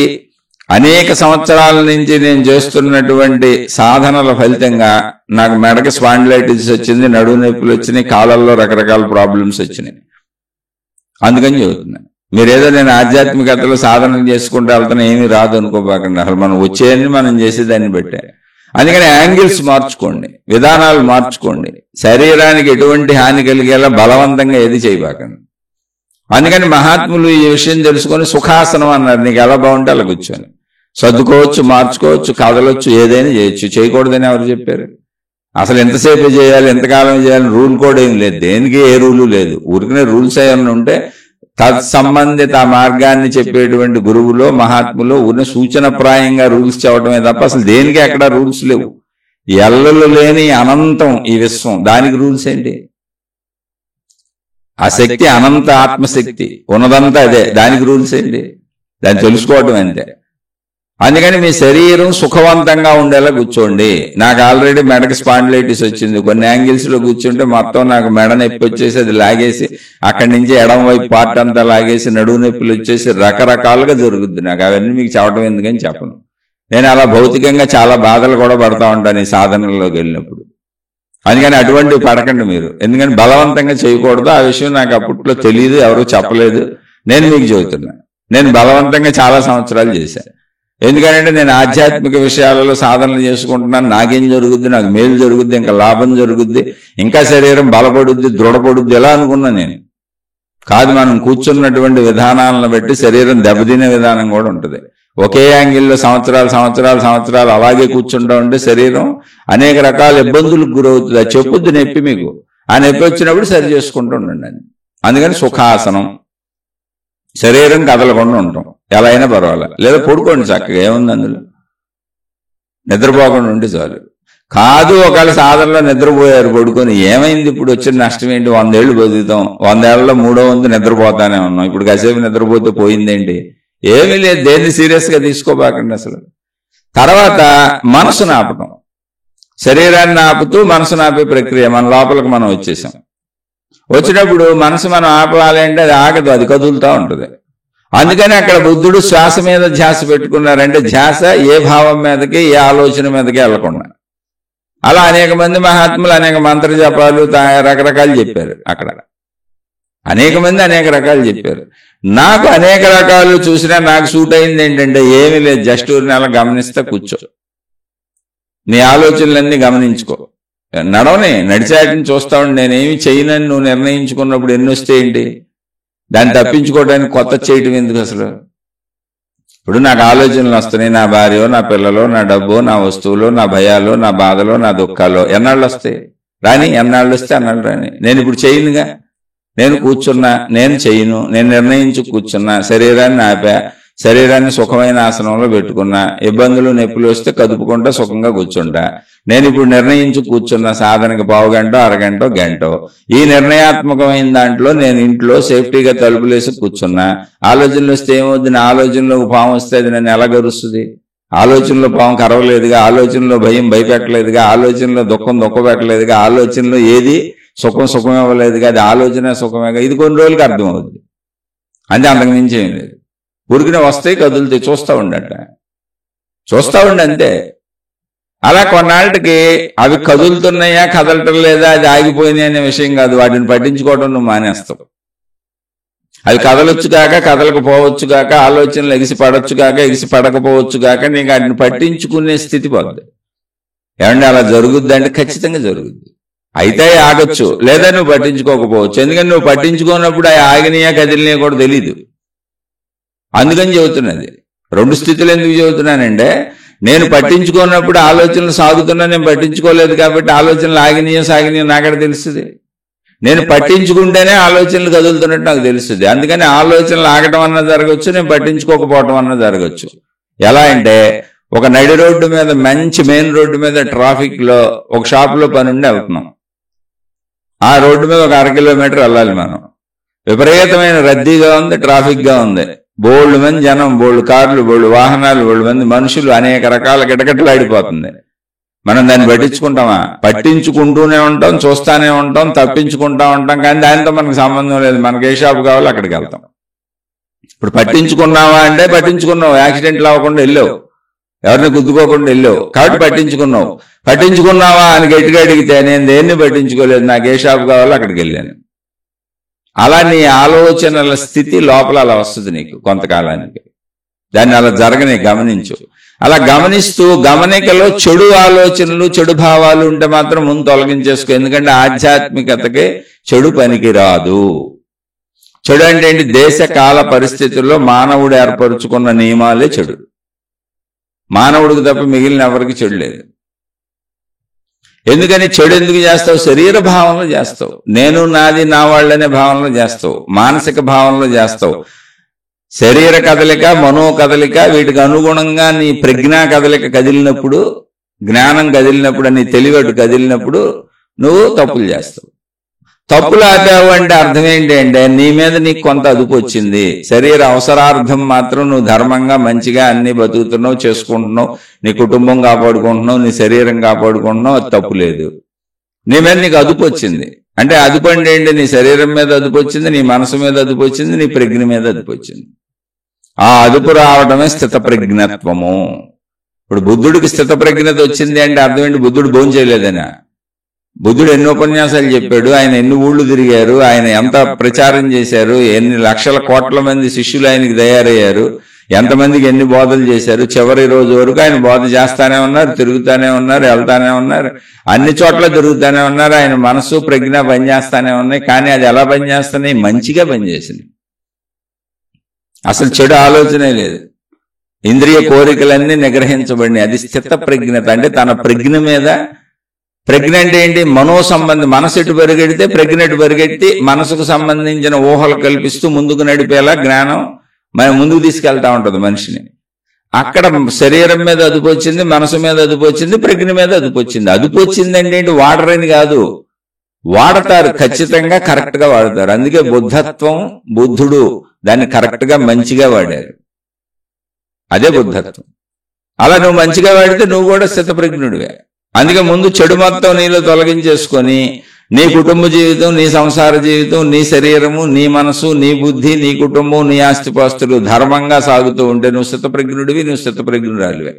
అనేక సంవత్సరాల నుంచి నేను చేస్తున్నటువంటి సాధనల ఫలితంగా నాకు మెడకి స్పాండిలైటిస్ వచ్చింది, నడుము నొప్పులు వచ్చినాయి, కాళ్ళల్లో రకరకాల ప్రాబ్లమ్స్ వచ్చినాయి. అందుకని చెబుతున్నాను, మీరేదో నేను ఆధ్యాత్మికతలో సాధన చేసుకుంటే వెళ్తాను ఏమీ రాదు అనుకోబాకండి. అసలు మనం వచ్చేయని మనం చేసేదాన్ని బట్టే. అందుకని యాంగిల్స్ మార్చుకోండి, విధానాలు మార్చుకోండి. శరీరానికి ఎటువంటి హాని కలిగేలా బలవంతంగా ఏది చేయబాకండి. అందుకని మహాత్ములు ఈ విషయం తెలుసుకొని సుఖాసనం అన్నారు. నీకు ఎలా బాగుంటే అలా కూర్చొని సర్దుకోవచ్చు, మార్చుకోవచ్చు, కదలొచ్చు, ఏదైనా చేయొచ్చు. చేయకూడదని ఎవరు చెప్పారు? అసలు ఎంతసేపు చేయాలి, ఎంతకాలం చేయాలి రూల్ కూడా ఏం లేదు, దేనికి ఏ రూలు లేదు. ఊరికనే రూల్స్ ఏమన్నా ఉంటే తత్సంబంధిత మార్గాన్ని చెప్పేటువంటి గురువులో మహాత్ములో ఉన్న సూచనప్రాయంగా రూల్స్ చెప్పడమే తప్ప అసలు దేనికి అక్కడ రూల్స్ లేవు. ఎల్లలు లేని అనంతం ఈ విశ్వం, దానికి రూల్స్ ఏంటి? ఆ శక్తి అనంత ఆత్మశక్తి, ఉన్నదంతా అదే, దానికి రూల్స్ ఏంటి? దాన్ని తెలుసుకోవటం అంతే. అందుకని మీ శరీరం సుఖవంతంగా ఉండేలా కూర్చోండి. నాకు ఆల్రెడీ మెడకి స్పాండిలైటిస్ వచ్చింది. కొన్ని యాంగిల్స్ లో కూర్చుంటే మొత్తం నాకు మెడ నొప్పి వచ్చేసి అది లాగేసి అక్కడి నుంచి ఎడం వైపు పార్ట్ అంతా లాగేసి నడువు నొప్పులు వచ్చేసి రకరకాలుగా జరుగుద్ది. నాకు అవన్నీ మీకు చెప్పడం ఎందుకని చెప్పను. నేను అలా భౌతికంగా చాలా బాధలు కూడా పడతా ఉంటాను ఈ సాధనలోకి వెళ్ళినప్పుడు. అందుకని అటువంటివి పడకండి మీరు, ఎందుకని బలవంతంగా చేయకూడదు. ఆ విషయం నాకు అప్పట్లో తెలియదు, ఎవరు చెప్పలేదు. నేను మీకు చెబుతున్నాను, నేను బలవంతంగా చాలా సంవత్సరాలు చేశాను. ఎందుకంటే నేను ఆధ్యాత్మిక విషయాలలో సాధనలు చేసుకుంటున్నాను. నాకేం జరుగుద్ది, నాకు మేలు జరుగుద్ది, ఇంకా లాభం జరుగుద్ది, ఇంకా శరీరం బలపడుద్ది, దృఢపడుద్ది ఎలా అనుకున్నా నేను. కాదు, మనం కూర్చున్నటువంటి విధానాలను బట్టి శరీరం దెబ్బతినే విధానం కూడా ఉంటుంది. ఒకే యాంగిల్లో సంవత్సరాలు అలాగే కూర్చుంటా ఉంటే శరీరం అనేక రకాల ఇబ్బందులకు గురవుతుంది. అది చెప్పుద్ది నొప్పి మీకు. ఆ నొప్పి వచ్చినప్పుడు సరి చేసుకుంటూ ఉండండి. అందుకని సుఖాసనం, శరీరం కదలకుండా ఉంటాం, ఎలా అయినా పర్వాలేదు. లేదా పడుకోండి చక్కగా, ఏముంది అందులో, నిద్రపోకుండా ఉంటే చాలు. కాదు ఒకవేళ సాధనలో నిద్రపోయారు పడుకొని, ఏమైంది ఇప్పుడు వచ్చిన నష్టం ఏంటి? 100 ఏళ్ళు బతుకుతాం, 100 ఏళ్లలో 300 నిద్రపోతానే ఉన్నాం. ఇప్పుడు కాసేపు నిద్రపోతే పోయిందేంటి? ఏమీ లేదు. దేన్ని సీరియస్ గా తీసుకోబాకండి అసలు. తర్వాత మనసును ఆపటం, శరీరాన్ని ఆపుతూ మనసును ఆపే ప్రక్రియ. మన లోపలికి మనం వచ్చేసాం. వచ్చినప్పుడు మనసు మనం ఆపాలి అంటే అది ఆగదు, అది కదులుతూ ఉంటుంది. అందుకని అక్కడ బుద్ధుడు శ్వాస మీద ధ్యాస పెట్టుకున్నారంటే ధ్యాస ఏ భావం మీదకి, ఏ ఆలోచన మీదకి వెళ్లకుండా. అలా అనేక మంది మహాత్ములు అనేక మంత్ర జపాలు రకరకాలు చెప్పారు. అక్కడ అనేక మంది అనేక రకాలు చెప్పారు. నాకు అనేక రకాలు చూసినా నాకు సూట్ అయింది ఏంటంటే ఏమీ లేదు, జస్ట్ నెల గమనిస్తే కూర్చో, నీ ఆలోచనలన్నీ గమనించుకో, నడిచాటిని చూస్తా ఉండి నేనేమి చేయనని నువ్వు నిర్ణయించుకున్నప్పుడు ఎన్ని వస్తే ఏంటి? దాన్ని తప్పించుకోవడానికి కొత్త చేయటం ఎందుకు అసలు? ఇప్పుడు నాకు ఆలోచనలు వస్తున్నాయి, నా భార్యో, నా పిల్లలో, నా డబ్బో, నా వస్తువులో, నా భయాలో, నా బాధలో, నా దుఃఖాలో. ఎన్నాళ్ళు వస్తాయి? రాని. ఎన్నాళ్ళు వస్తే అన్నాళ్ళు రాని. నేను ఇప్పుడు చేయనుగా, నేను కూర్చున్నా, నేను చేయను, నేను నిర్ణయించి కూర్చున్నా, శరీరాన్ని ఆపా, శరీరాన్ని సుఖమైన ఆసనంలో పెట్టుకున్నా, ఇబ్బందులు నొప్పులు వస్తే కదుపుకుంటా సుఖంగా కూర్చుంటా. నేను ఇప్పుడు నిర్ణయించి కూర్చున్న సాధనకి 15 గంట, అరగంట, గంట. ఈ నిర్ణయాత్మకమైన దాంట్లో నేను ఇంట్లో సేఫ్టీగా తలుపులేసి కూర్చున్నా. ఆలోచనలు వస్తే ఏమవుద్ది? నా ఆలోచనలో పాము వస్తే అది నన్ను ఎలా గరుస్తుంది? ఆలోచనలో పాము కరవలేదుగా, ఆలోచనలో భయం భయపెట్టలేదుగా, ఆలోచనలో దుఃఖం పెట్టలేదుగా, ఆలోచనలో ఏది సుఖం ఇవ్వలేదుగా, అది ఆలోచన సుఖమేగా. ఇది కొన్ని రోజులకి అర్థం అవుద్ది. అంటే అంతకు మించి ఏం లేదు. ఊరికినే వస్తాయి, కదులుతాయి, చూస్తూ ఉండి అంతే. అలా కొన్నాళ్ళకి అవి కదులుతున్నాయా కదలటం లేదా, అది ఆగిపోయినాయి అనే విషయం కాదు. వాటిని పట్టించుకోవడం నువ్వు మానేస్తావు. అవి కదలొచ్చు కాక కదలకపోవచ్చు కాక, ఆలోచనలు ఎగిసి పడొచ్చు కాక ఎగిసి పడకపోవచ్చు కాక, నీకు వాటిని పట్టించుకునే స్థితి పోద్ది. ఏమంటే అలా జరుగుద్ది అంటే ఖచ్చితంగా జరుగుద్ది. అయితే ఆగొచ్చు, లేదా నువ్వు పట్టించుకోకపోవచ్చు. ఎందుకంటే నువ్వు పట్టించుకోనప్పుడు అవి ఆగినాయా కదిలినాయా కూడా తెలీదు. అందుకని చెబుతున్నది. 2 స్థితులు ఎందుకు చెబుతున్నానంటే, నేను పట్టించుకున్నప్పుడు ఆలోచనలు సాగుతున్నా, నేను పట్టించుకోలేదు కాబట్టి ఆలోచనలు ఆగినాయో సాగినాయో నాకడ తెలుస్తుంది. నేను పట్టించుకుంటేనే ఆలోచనలు కదులుతున్నట్టు నాకు తెలుస్తుంది. అందుకని ఆలోచనలు ఆగటం అన్న జరగచ్చు, నేను పట్టించుకోకపోవటం అన్న జరగచ్చు. ఎలా అంటే, ఒక నడి రోడ్డు మీద, మంచి మెయిన్ రోడ్డు మీద ట్రాఫిక్ లో ఒక షాప్ లో పని ఉండి వెళ్తున్నాం. ఆ రోడ్డు మీద ఒక 1/2 కిలోమీటర్ వెళ్ళాలి మనం. విపరీతమైన రద్దీగా ఉంది, ట్రాఫిక్ గా ఉంది. బోల్డ్ మంది జనం, బోల్డ్ కార్లు, బోల్డ్ వాహనాలు, బోల్డ్ మంది మనుషులు, అనేక రకాల గిటగిటలాడిపోతుంది. మనం దాన్ని పట్టించుకుంటామా? పట్టించుకుంటూనే ఉంటాం, చూస్తానే ఉంటాం, తప్పించుకుంటా ఉంటాం. కానీ దానితో మనకు సంబంధం లేదు. మనకి ఏ షాప్ కావాలో అక్కడికి వెళ్తాం. ఇప్పుడు పట్టించుకున్నావా అంటే పట్టించుకున్నావు, యాక్సిడెంట్లు అవ్వకుండా వెళ్ళావు, ఎవరిని గుద్దుకోకుండా వెళ్ళావు కాబట్టి పట్టించుకున్నావు. పట్టించుకున్నావా అని గట్టిగా అడిగితే నేను దేన్ని పట్టించుకోలేదు, నాకు ఏ షాప్ కావాలో అక్కడికి వెళ్ళాను. అలా నీ ఆలోచనల స్థితి లోపల అలా వస్తుంది నీకు కొంతకాలానికి. దాన్ని అలా జరగని గమనించు. అలా గమనిస్తూ గమనికలో చెడు ఆలోచనలు, చెడు భావాలు ఉంటే మాత్రం ముందు తొలగించేసుకో. ఎందుకంటే ఆధ్యాత్మికతకి చెడు పనికి రాదు. చెడు అంటే ఏంటి? దేశ కాల పరిస్థితుల్లో మానవుడు ఏర్పరచుకున్న నియమాలే చెడు. మానవుడికి తప్ప మిగిలిన ఎవరికి చెడు లేదు. ఎందుకని చెడు ఎందుకు చేస్తావు? శరీర భావనలో చేస్తావు, నేను నాది నా వాళ్ళనే భావనలో చేస్తావు, మానసిక భావనలో చేస్తావు. శరీర కదలిక, మనో కదలిక, వీటికి అనుగుణంగా నీ ప్రజ్ఞా కదలిక కదిలినప్పుడు, జ్ఞానం కదిలినప్పుడు, నీ తెలివటు కదిలినప్పుడు నువ్వు తప్పులు చేస్తావు. తప్పులు ఆపావు అంటే అర్థం ఏంటి అంటే, నీ మీద నీకు కొంత అదుపు వచ్చింది. శరీర అవసరార్థం మాత్రం నువ్వు ధర్మంగా మంచిగా అన్ని బతుకుతున్నావు, చేసుకుంటున్నావు, నీ కుటుంబం కాపాడుకుంటున్నావు, నీ శరీరం కాపాడుకుంటున్నావు, అది తప్పు లేదు. నీ మీద నీకు అదుపు వచ్చింది అంటే, అదుపు అంటే ఏంటి? నీ శరీరం మీద అదుపు వచ్చింది, నీ మనసు మీద అదుపు వచ్చింది, నీ ప్రజ్ఞ మీద అదుపు వచ్చింది. ఆ అదుపు రావడమే స్థిత ప్రజ్ఞత్వము. ఇప్పుడు బుద్ధుడికి స్థిత ప్రజ్ఞత వచ్చింది అంటే అర్థం ఏంటి? బుద్ధుడు భోజనం చేయలేదనా? బుద్ధుడు ఎన్ని ఉపన్యాసాలు చెప్పాడు, ఆయన ఎన్ని ఊళ్ళు తిరిగారు, ఆయన ఎంత ప్రచారం చేశారు, ఎన్ని లక్షల కోట్ల మంది శిష్యులు ఆయనకి తయారయ్యారు, ఎంతమందికి ఎన్ని బోధలు చేశారు. చివరి రోజు వరకు ఆయన బోధ చేస్తానే ఉన్నారు, తిరుగుతానే ఉన్నారు, వెళ్తానే ఉన్నారు, అన్ని చోట్ల తిరుగుతానే ఉన్నారు. ఆయన మనసు ప్రజ్ఞ పనిచేస్తానే ఉన్నాయి. కానీ అది ఎలా పనిచేస్తున్నాయి? మంచిగా పనిచేసింది. అసలు చెడు ఆలోచనే లేదు. ఇంద్రియ కోరికలన్నీ నిగ్రహించబడినాయి. అది స్థిత ప్రజ్ఞత. అంటే తన ప్రజ్ఞ మీద, ప్రజ్ఞ అంటే ఏంటి? మనోసంబంధి. మనసు ఎటు పరిగెడితే ప్రజ్ఞ ఎటు పరిగెట్టి మనసుకు సంబంధించిన ఊహలు కల్పిస్తూ ముందుకు నడిపేలా జ్ఞానం మనం ముందుకు తీసుకెళ్తా ఉంటది మనిషిని. అక్కడ శరీరం మీద అదుపు వచ్చింది, మనసు మీద అదుపు వచ్చింది, ప్రజ్ఞ మీద అదుపు వచ్చింది. అదుపు వచ్చిందంటే ఏంటి? వాడరని కాదు, వాడతారు, ఖచ్చితంగా కరెక్ట్ గా వాడతారు. అందుకే బుద్ధత్వం, బుద్ధుడు దాన్ని కరెక్ట్ గా మంచిగా వాడారు. అదే బుద్ధత్వం. అలా నువ్వు మంచిగా వాడితే నువ్వు కూడా స్థితప్రజ్ఞుడివే. అందుకే ముందు చెడు మొత్తం నీలో తొలగించేసుకొని నీ కుటుంబ జీవితం, నీ సంసార జీవితం, నీ శరీరము, నీ మనసు, నీ బుద్ధి, నీ కుటుంబం, నీ ఆస్తిపాస్తులు ధర్మంగా సాగుతూ ఉంటే నువ్వు స్థితప్రజ్ఞుడివి, నువ్వు స్థితప్రజ్ఞురాలివే.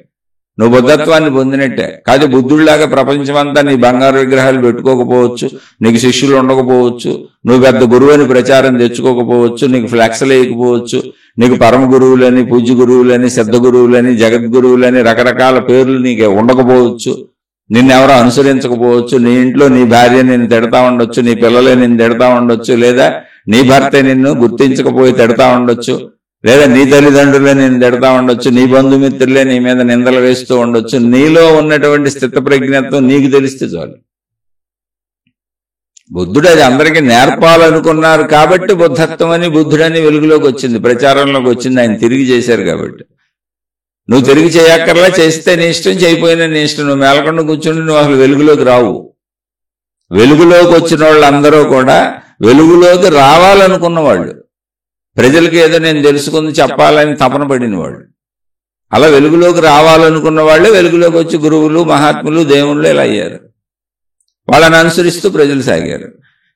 నువ్వు బుద్ధత్వాన్ని పొందినట్టే. కాదు బుద్ధుడిలాగా ప్రపంచమంతా నీ బంగారు విగ్రహాలు పెట్టుకోకపోవచ్చు, నీకు శిష్యులు ఉండకపోవచ్చు, నువ్వు పెద్ద గురువుని ప్రచారం తెచ్చుకోకపోవచ్చు, నీకు ఫ్లెక్స్లు వేయకపోవచ్చు, నీకు పరమ గురువులని, పూజ్య గురువులని, సిద్ధ గురువులని, జగద్గురువులని రకరకాల పేర్లు నీకు ఉండకపోవచ్చు, నిన్నెవరో అనుసరించకపోవచ్చు, నీ ఇంట్లో నీ భార్య నిన్ను తిడతా ఉండొచ్చు, నీ పిల్లలే నిన్ను తిడతా ఉండొచ్చు, లేదా నీ భర్త నిన్ను గుర్తించకపోయి తిడతా ఉండొచ్చు, లేదా నీ తల్లిదండ్రులే నిన్ను తిడతా ఉండొచ్చు, నీ బంధుమిత్రులే నీ మీద నిందలు వేస్తూ ఉండొచ్చు. నీలో ఉన్నటువంటి స్థితప్రజ్ఞత్వం నీకు తెలిస్తే చాలు. బుద్ధుడు అది అందరికీ నేర్పాలనుకున్నారు కాబట్టి బుద్ధత్వం అని, బుద్ధుడని వెలుగులోకి వచ్చింది, ప్రచారంలోకి వచ్చింది. ఆయన తిరిగి చేశారు కాబట్టి. నువ్వు తిరిగి చేయక్కర్లా, చేస్తే నీ ఇష్టం, చేయపోయినా నీ ఇష్టం. నువ్వు మేలకుండా కూర్చుంటే నువ్వు అసలు వెలుగులోకి రావు. వెలుగులోకి వచ్చిన వాళ్ళందరూ కూడా వెలుగులోకి రావాలనుకున్న వాళ్ళు, ప్రజలకి ఏదో నేను తెలుసుకుంది చెప్పాలని తపన పడిన వాళ్ళు, అలా వెలుగులోకి రావాలనుకున్న వాళ్ళే వెలుగులోకి వచ్చి గురువులు, మహాత్ములు, దేవుళ్ళు ఇలా అయ్యారు. వాళ్ళని అనుసరిస్తూ ప్రజలు సాగారు.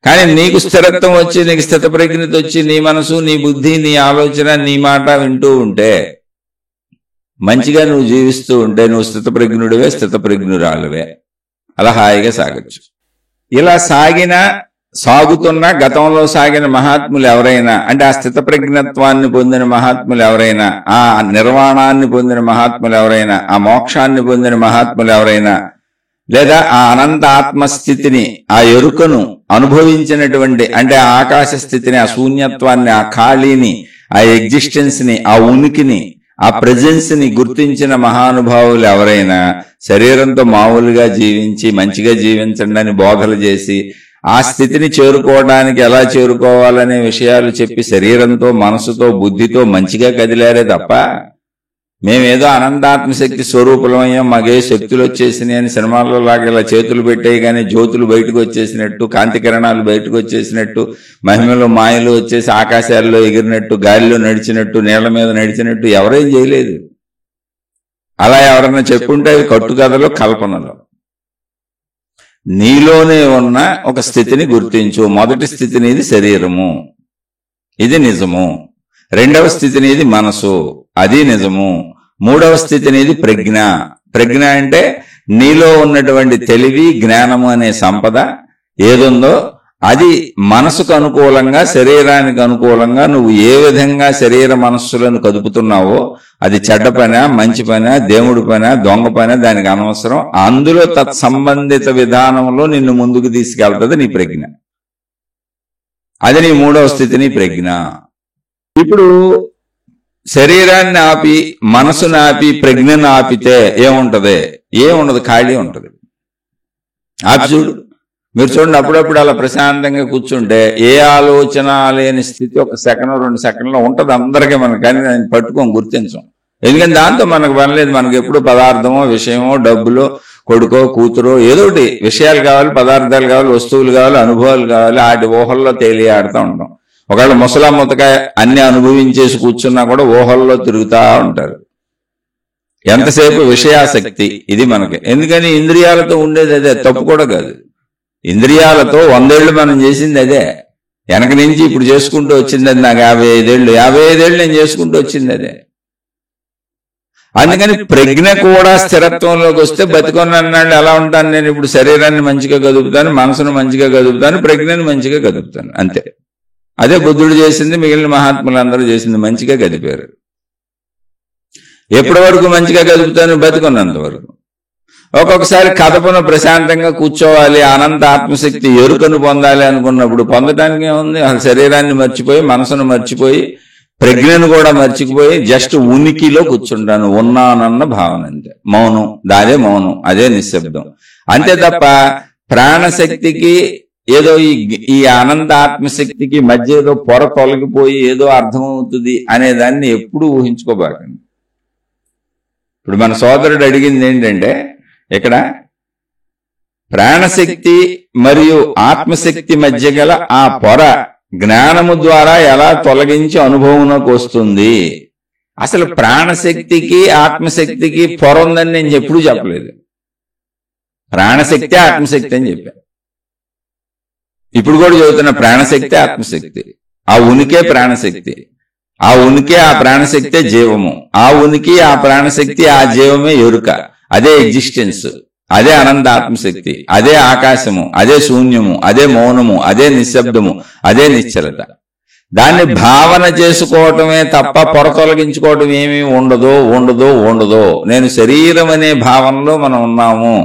కానీ నీకు స్థిరత్వం వచ్చి, నీకు స్థితప్రజ్ఞత వచ్చి, నీ మనసు, నీ బుద్ధి, నీ ఆలోచన, నీ మాట వింటూ ఉంటే, మంచిగా నువ్వు జీవిస్తూ ఉంటే నువ్వు స్థితప్రజ్ఞుడివే, స్థితప్రజ్ఞురాలువే. అలా హాయిగా సాగచ్చు. ఇలా సాగుతున్న గతంలో సాగిన మహాత్ములు ఎవరైనా, అంటే ఆ స్థితప్రజ్ఞత్వాన్ని పొందిన మహాత్ములు ఎవరైనా, ఆ నిర్వాణాన్ని పొందిన మహాత్ములు ఎవరైనా, ఆ మోక్షాన్ని పొందిన మహాత్ములు ఎవరైనా, లేదా ఆ అనంత ఆత్మస్థితిని, ఆ ఎరుకను అనుభవించినటువంటి, అంటే ఆ ఆకాశ స్థితిని, ఆ శూన్యత్వాన్ని, ఆ ఖాళీని, ఆ ఎగ్జిస్టెన్స్ ని, ఆ ఉనికిని, ఆ ప్రెజెన్స్ ని గుర్తించిన మహానుభావులు ఎవరైనా శరీరంతో మామూలుగా జీవించి మంచిగా జీవించండి అని బోధలు చేసి ఆ స్థితిని చేరుకోవడానికి ఎలా చేరుకోవాలనే విషయాలు చెప్పి శరీరంతో, మనసుతో, బుద్ధితో మంచిగా కదిలారే తప్ప మేమేదో అనంతాత్మశక్తి స్వరూపులమయ్యాం, మాకే శక్తులు వచ్చేసినాయి అని సినిమాల్లో లాగా ఇలా చేతులు పెట్టాయి కానీ జ్యోతులు బయటకు వచ్చేసినట్టు, కాంతి కిరణాలు బయటకు వచ్చేసినట్టు, మహిమలు మాయలు వచ్చేసి ఆకాశాల్లో ఎగిరినట్టు, గాలిలో నడిచినట్టు, నీళ్ల మీద నడిచినట్టు ఎవరేం చేయలేదు. అలా ఎవరన్నా చెప్పుంటే అవి కట్టుకథలో, కల్పనలో. నీలోనే ఉన్న ఒక స్థితిని గుర్తించు. మొదటి స్థితి నీది శరీరము, ఇది నిజము. రెండవ స్థితి నీది మనసు, అది నిజము. మూడవ స్థితి నీది ప్రజ్ఞ. ప్రజ్ఞ అంటే నీలో ఉన్నటువంటి తెలివి, జ్ఞానము అనే సంపద ఏదుందో అది మనసుకు అనుకూలంగా, శరీరానికి అనుకూలంగా నువ్వు ఏ విధంగా శరీర మనస్సులను కదుపుతున్నావో అది చెడ్డ పనా, మంచి పనా, దేవుడి పనా, దొంగ పనా, దానికి అనవసరం. అందులో తత్సంబంధిత విధానంలో నిన్ను ముందుకు తీసుకెళ్తుంది నీ ప్రజ్ఞ. అది నీ మూడవ స్థితి, నీ ప్రజ్ఞ. ఇప్పుడు శరీరాన్ని ఆపి, మనసును ఆపి, ప్రజ్ఞను ఆపితే ఏముంటది? ఏముండదు, ఖాళీ ఉంటది. ఆపి చూడు, మీరు చూడండి, అప్పుడప్పుడు అలా ప్రశాంతంగా కూర్చుంటే ఏ ఆలోచన లేని స్థితి ఒక సెకండ్ 2 సెకండ్లో ఉంటది అందరికీ. మనకు కానీ దాన్ని పట్టుకోం, గుర్తించం. ఎందుకంటే దాంతో మనకు పని లేదు. మనకు ఎప్పుడు పదార్థమో, విషయమో, డబ్బులో, కొడుకో, కూతురో, ఏదోటి విషయాలు కావాలి, పదార్థాలు కావాలి, వస్తువులు కావాలి, అనుభవాలు కావాలి. ఆటి ఊహల్లో తేలియాడుతూ ఉంటాం. ఒకవేళ ముసలా ముతకాయ అన్ని అనుభవించేసి కూర్చున్నా కూడా ఊహల్లో తిరుగుతా ఉంటారు. ఎంతసేపు విషయాసక్తి ఇది మనకి. ఎందుకని ఇంద్రియాలతో ఉండేది అదే, తప్పు కూడా కాదు. ఇంద్రియాలతో 100 ఏళ్ళు మనం చేసింది అదే. వెనక నుంచి ఇప్పుడు చేసుకుంటూ వచ్చింది అది. నాకు 55 ఏళ్ళు నేను చేసుకుంటూ వచ్చింది అదే. అందుకని ప్రజ్ఞ కూడా స్థిరత్వంలోకి వస్తే బతికొన్నాళ్ళు ఎలా ఉంటాను నేను? ఇప్పుడు శరీరాన్ని మంచిగా కదుపుతాను, మనసును మంచిగా కదుపుతాను, ప్రజ్ఞను మంచిగా కదుపుతాను, అంతే. అదే బుద్ధుడు చేసింది, మిగిలిన మహాత్ములందరూ చేసింది, మంచిగా కదిపారు. ఎప్పటి వరకు మంచిగా కదుపుతాను? బతికున్నంత వరకు. ఒక్కొక్కసారి కదపను, ప్రశాంతంగా కూర్చోవాలి, అనంత ఆత్మశక్తి ఎరుకను పొందాలి అనుకున్నప్పుడు పొందడానికి ఏముంది? అసలు శరీరాన్ని మర్చిపోయి, మనసును మర్చిపోయి, ప్రజ్ఞను కూడా మర్చిపోయి జస్ట్ ఉనికిలో కూర్చుంటాను, ఉన్నానన్న భావన అంతే. మౌనం, అదే మౌనం, అదే నిశ్శబ్దం అంతే తప్ప ప్రాణశక్తికి ఏదో ఈ అనంత ఆత్మశక్తికి మధ్య ఏదో పొర తొలగిపోయి ఏదో అర్థమవుతుంది అనేదాన్ని ఎప్పుడూ ఊహించుకోబాకండి. ఇప్పుడు మన సోదరుడు అడిగింది ఏంటంటే, ఇక్కడ ప్రాణశక్తి మరియు ఆత్మశక్తి మధ్య గల ఆ పొర జ్ఞానము ద్వారా ఎలా తొలగించి అనుభవంలోకి వస్తుంది. అసలు ప్రాణశక్తికి ఆత్మశక్తికి పొర ఉందని నేను ఎప్పుడూ చెప్పలేదు. ప్రాణశక్తి ఆత్మశక్తి అని చెప్పాను. ఇప్పుడు కూడా చదువుతున్న ప్రాణశక్తి ఆత్మశక్తి, ఆ ఉనికే ప్రాణశక్తి, ఆ ఉనికి ఆ ప్రాణశక్తే జీవము, ఆ ఉనికి ఆ ప్రాణశక్తి ఆ జీవమే ఎరుక, అదే ఎగ్జిస్టెన్స్, అదే అనంత ఆత్మశక్తి, అదే ఆకాశము, అదే శూన్యము, అదే మౌనము, అదే నిశ్శబ్దము, అదే నిశ్చలత. దాన్ని భావన చేసుకోవటమే తప్ప పొర తొలగించుకోవటం ఏమీ ఉండదో. నేను శరీరం అనే భావనలో మనం ఉన్నాము,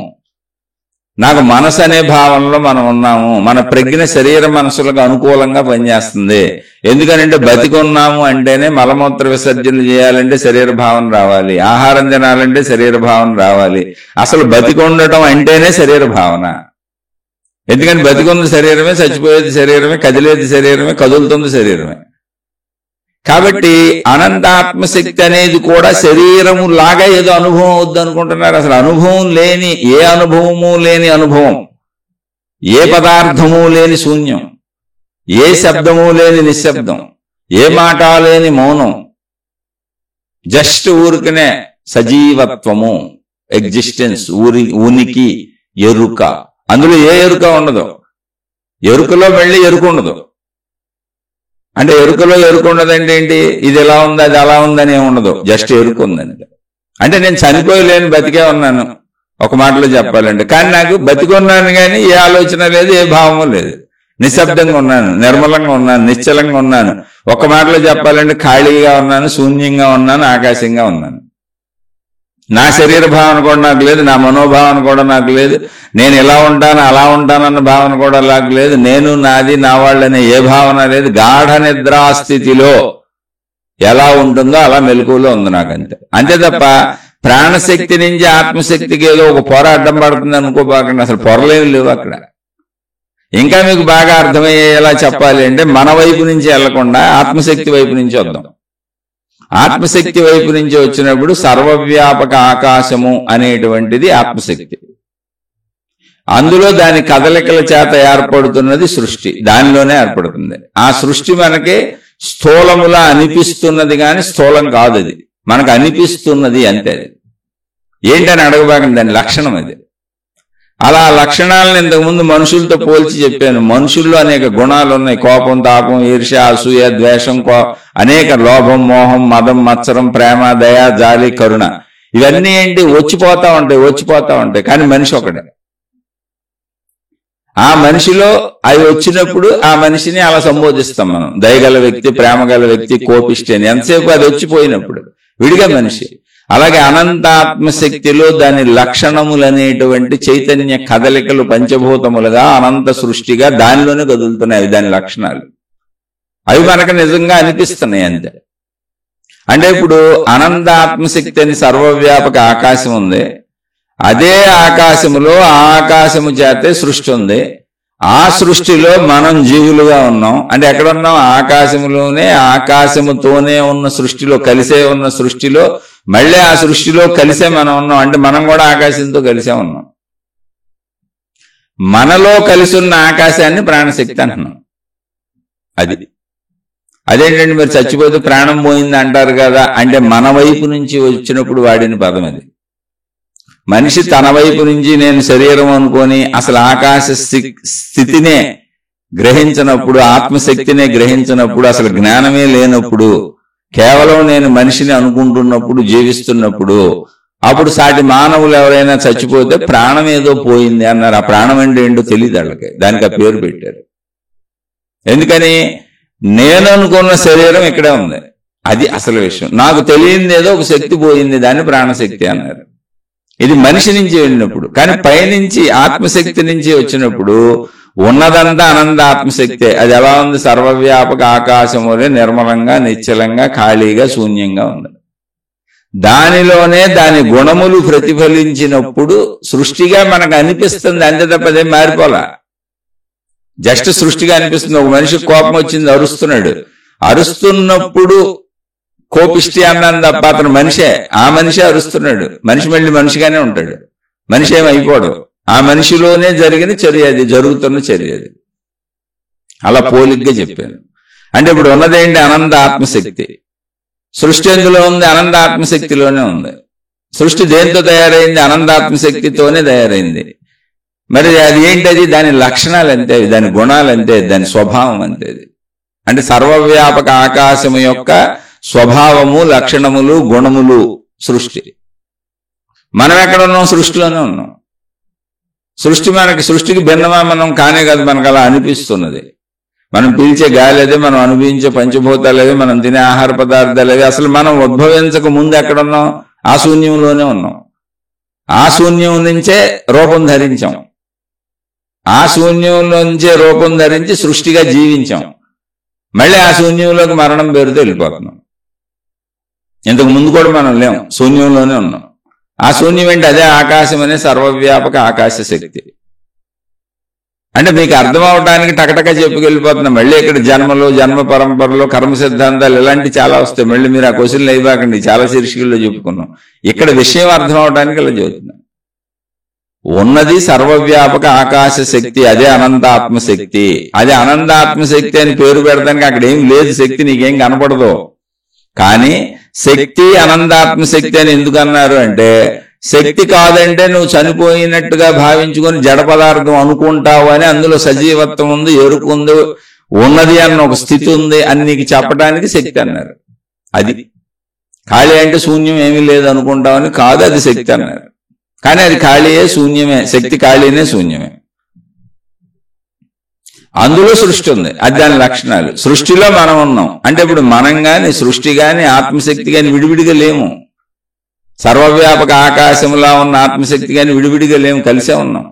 నాకు మనసు అనే భావనలో మనం ఉన్నాము. మన ప్రజ్ఞ శరీర మనసులకు అనుకూలంగా పనిచేస్తుంది. ఎందుకనంటే బతికున్నాము అంటేనే మలమూత్ర విసర్జనలు చేయాలంటే శరీర భావన రావాలి, ఆహారం తినాలంటే శరీర భావన రావాలి. అసలు బతికి ఉండటం అంటేనే శరీర భావన. ఎందుకంటే బతికున్న శరీరమే, చచ్చిపోయేది శరీరమే, కదిలేది శరీరమే, కదులుతుంది శరీరమే. కాబట్టి అనంతాత్మశక్తి అనేది కూడా శరీరము లాగా ఏదో అనుభవం అవుద్ది అనుకుంటున్నారు. అసలు అనుభవం లేని, ఏ అనుభవము లేని అనుభవం, ఏ పదార్థము లేని శూన్యం, ఏ శబ్దము లేని నిశ్శబ్దం, ఏ మాట లేని మౌనం, జస్ట్ ఊరికనే సజీవత్వము, ఎగ్జిస్టెన్స్, ఉనికి, ఎరుక. అందులో ఏ ఎరుక ఉండదు. ఎరుకలో మళ్ళీ ఎరుక ఉండదు. అంటే ఎరుకలో ఎరుక ఉండదంటే ఏంటి? ఇది ఎలా ఉంది, అది అలా ఉందని ఏమి ఉండదు, జస్ట్ ఎరుక ఉందని. అంటే నేను చనిపోయలేను, బతికే ఉన్నాను ఒక మాటలో చెప్పాలంటే. కానీ నాకు బతికి ఉన్నాను కానీ ఏ ఆలోచన లేదు, ఏ భావము లేదు, నిశ్శబ్దంగా ఉన్నాను, నిర్మలంగా ఉన్నాను, నిశ్చలంగా ఉన్నాను. ఒక మాటలో చెప్పాలంటే ఖాళీగా ఉన్నాను, శూన్యంగా ఉన్నాను, ఆకాశంగా ఉన్నాను. నా శరీర భావన కూడా నాకు లేదు, నా మనోభావన కూడా నాకు లేదు, నేను ఇలా ఉంటాను అలా ఉంటానన్న భావన కూడా నాకు లేదు, నేను నాది నా వాళ్ళనే ఏ భావన లేదు. గాఢ నిద్రాస్థితిలో ఎలా ఉంటుందో అలా మెలకువలో ఉంది నాకు, అంతే తప్ప ప్రాణశక్తి నుంచి ఆత్మశక్తికి ఏదో ఒక పొర అడ్డం పడుతుంది అనుకోబాకండి. అసలు పొరలేమి లేవు అక్కడ. ఇంకా మీకు బాగా అర్థమయ్యేలా చెప్పాలి అంటే మన వైపు నుంచి వెళ్లకుండా ఆత్మశక్తి వైపు నుంచి వద్దాం. ఆత్మశక్తి వైపు నుంచి వచ్చినప్పుడు సర్వవ్యాపక ఆకాశము అనేటువంటిది ఆత్మశక్తి. అందులో దాని కదలికల చేత ఏర్పడుతున్నది సృష్టి, దానిలోనే ఏర్పడుతుంది. ఆ సృష్టి మనకి స్థూలములా అనిపిస్తున్నది కానీ స్థూలం కాదు, అది మనకు అనిపిస్తున్నది అంతే. ఏంటని అడగబాకండి, దాని లక్షణం అది. అలా లక్షణాలను ఇంతకుముందు మనుషులతో పోల్చి చెప్పాను. మనుషుల్లో అనేక గుణాలు ఉన్నాయి. కోపం, తాపం, ఈర్ష్య, అసూయ, ద్వేషం, అనేక లోభం, మోహం, మదం, మత్సరం, ప్రేమ, దయ, జాలి, కరుణ, ఇవన్నీ ఏంటి? వచ్చిపోతా ఉంటాయి. కానీ మనిషి ఒకటే. ఆ మనిషిలో అవి వచ్చినప్పుడు ఆ మనిషిని అలా సంబోధిస్తాం మనం. దయగల వ్యక్తి, ప్రేమ గల వ్యక్తి, కోపిష్టి అని. ఎంతసేపు అది వచ్చిపోయినప్పుడు విడిగా మనిషి. అలాగే అనంతాత్మశక్తిలో దాని లక్షణములనేటువంటి చైతన్య కదలికలు పంచభూతములుగా అనంత సృష్టిగా దానిలోనే కదులుతున్నాయి. దాని లక్షణాలు అవి మనకు నిజంగా అనిపిస్తున్నాయి అంతే. అంటే ఇప్పుడు అనంత ఆత్మశక్తి అని సర్వవ్యాపక ఆకాశం ఉంది. అదే ఆకాశములో ఆ ఆకాశము చేతే సృష్టి ఉంది. ఆ సృష్టిలో మనం జీవులుగా ఉన్నాం. అంటే ఎక్కడ ఉన్నాం? ఆకాశములోనే, ఆకాశముతోనే ఉన్న సృష్టిలో, కలిసే ఉన్న సృష్టిలో, మళ్ళీ ఆ సృష్టిలో కలిసే మనం ఉన్నాం. అంటే మనం కూడా ఆకాశంతో కలిసే ఉన్నాం. మనలో కలిసి ఉన్న ఆకాశాన్ని ప్రాణశక్తి అంటున్నాం. అదేంటంటే మీరు చచ్చిపోతే ప్రాణం పోయింది అంటారు కదా, అంటే మన వైపు నుంచి వచ్చినప్పుడు వాడిన పదం అది. మనిషి తన వైపు నుంచి నేను శరీరం అనుకొని అసలు ఆకాశ స్థితినే గ్రహించినప్పుడు, ఆత్మశక్తినే గ్రహించినప్పుడు, అసలు జ్ఞానమే లేనప్పుడు, కేవలం నేను మనిషిని అనుకుంటున్నప్పుడు, జీవిస్తున్నప్పుడు, అప్పుడు సాటి మానవులు ఎవరైనా చచ్చిపోతే ప్రాణం ఏదో పోయింది అన్నారు. ఆ ప్రాణం అంటే ఏంటో తెలియదు వాళ్ళకి, దానికి ఆ పేరు పెట్టారు. ఎందుకని? నేను అనుకున్న శరీరం ఇక్కడే ఉంది, అది అసలు విషయం. నాకు తెలియంది ఏదో ఒక శక్తి పోయింది, దాన్ని ప్రాణశక్తి అన్నారు. ఇది మనిషి నుంచి వెళ్ళినప్పుడు. కానీ పైనుంచి ఆత్మశక్తి నుంచి వచ్చినప్పుడు ఉన్నదంతా అనంత ఆత్మశక్తే. అది ఎలా ఉంది? సర్వవ్యాపక ఆకాశం వలె నిర్మలంగా, నిశ్చలంగా, ఖాళీగా, శూన్యంగా ఉంది. దానిలోనే దాని గుణములు ప్రతిఫలించినప్పుడు సృష్టిగా మనకు అనిపిస్తుంది, అంతే తప్పదే మారిపోలా. జస్ట్ సృష్టిగా అనిపిస్తుంది. ఒక మనిషికి కోపం వచ్చింది, అరుస్తున్నాడు. అరుస్తున్నప్పుడు కోపిష్టి అన్నాను తప్ప అతను మనిషే. ఆ మనిషే అరుస్తున్నాడు. మనిషి మళ్ళీ మనిషిగానే ఉంటాడు. మనిషి ఏమి అయిపోడు. ఆ మనిషిలోనే జరిగిన చర్య అది, జరుగుతున్న చర్య అది. అలా పోలిగ్గా చెప్పాను. అంటే ఇప్పుడు ఉన్నదేంటి? అనంత ఆత్మశక్తి. సృష్టి ఎందులో ఉంది? అనంత ఆత్మశక్తిలోనే ఉంది. సృష్టి దేంతో తయారైంది? అనంత ఆత్మశక్తితోనే తయారైంది. మరి అది ఏంటది? దాని లక్షణాలు అంతే, దాని గుణాలు అంతే, దాని స్వభావం అంతే. అంటే సర్వవ్యాపక ఆకాశము యొక్క స్వభావము, లక్షణములు, గుణములు సృష్టి. మనం ఎక్కడ ఉన్నాం? సృష్టిలోనే ఉన్నాం. సృష్టికి భిన్నమా మనం? కానే కాదు, మనకు అలా అనిపిస్తున్నది. మనం పీల్చే గాలి అదే, మనం అనుభవించే పంచభూతాలు అదే, మనం తినే ఆహార పదార్థాలు అదే. అసలు మనం ఉద్భవించక ముందు ఎక్కడున్నాం? ఆ శూన్యంలోనే ఉన్నాం. ఆ శూన్యం నుంచే రూపం ధరించాం. ఆ శూన్యంలోంచే రూపం ధరించి సృష్టిగా జీవించాం. మళ్ళీ ఆ శూన్యంలోకి మరణం పేరుతో వెళ్ళిపోతున్నాం. ఇంతకు ముందు కూడా మనం లేం, శూన్యంలోనే ఉన్నాం. ఆ శూన్యం ఏంటి? అదే ఆకాశం అనే సర్వవ్యాపక ఆకాశ శక్తి. అంటే మీకు అర్థం అవడానికి టకటక చెప్పుకెళ్ళిపోతున్నాం. మళ్ళీ ఇక్కడ జన్మలు, జన్మ పరంపరలు, కర్మ సిద్ధాంతాలు ఇలాంటి చాలా వస్తాయి. మళ్ళీ మీరు ఆ క్వశ్చన్లు అయిపోకండి, చాలా శీర్షికల్లో చెప్పుకున్నాం. ఇక్కడ విషయం అర్థం అవడానికి ఇలా చెబుతున్నాం. ఉన్నది సర్వవ్యాపక ఆకాశ శక్తి, అదే అనంత ఆత్మశక్తి. అదే అనంత ఆత్మశక్తి అని పేరు పెడతానికి అక్కడ ఏం లేదు, శక్తి నీకేం కనపడదు. కానీ శక్తి అనంతాత్మశక్తి అని ఎందుకు అన్నారు అంటే, శక్తి కాదంటే నువ్వు చనిపోయినట్టుగా భావించుకొని జడ పదార్థం అనుకుంటావు అని, అందులో సజీవత్వం ఉంది, ఎరుకు ఉంది, ఉన్నది అన్న ఒక స్థితి ఉంది అని నీకు చెప్పడానికి శక్తి అన్నారు. అది ఖాళీ అంటే శూన్యం ఏమీ లేదు అనుకుంటావని కాదు, అది శక్తి అన్నారు. కానీ అది ఖాళీయే, శూన్యమే. శక్తి ఖాళీనే, శూన్యమే. అందులో సృష్టి ఉంది, అది దాని లక్షణాలు. సృష్టిలో మనం ఉన్నాం. అంటే ఇప్పుడు మనం గాని, సృష్టి గాని, ఆత్మశక్తి గాని విడివిడిగా లేము. సర్వవ్యాపక ఆకాశంలా ఉన్న ఆత్మశక్తి గాని విడివిడిగా లేము, కలిసే ఉన్నాం.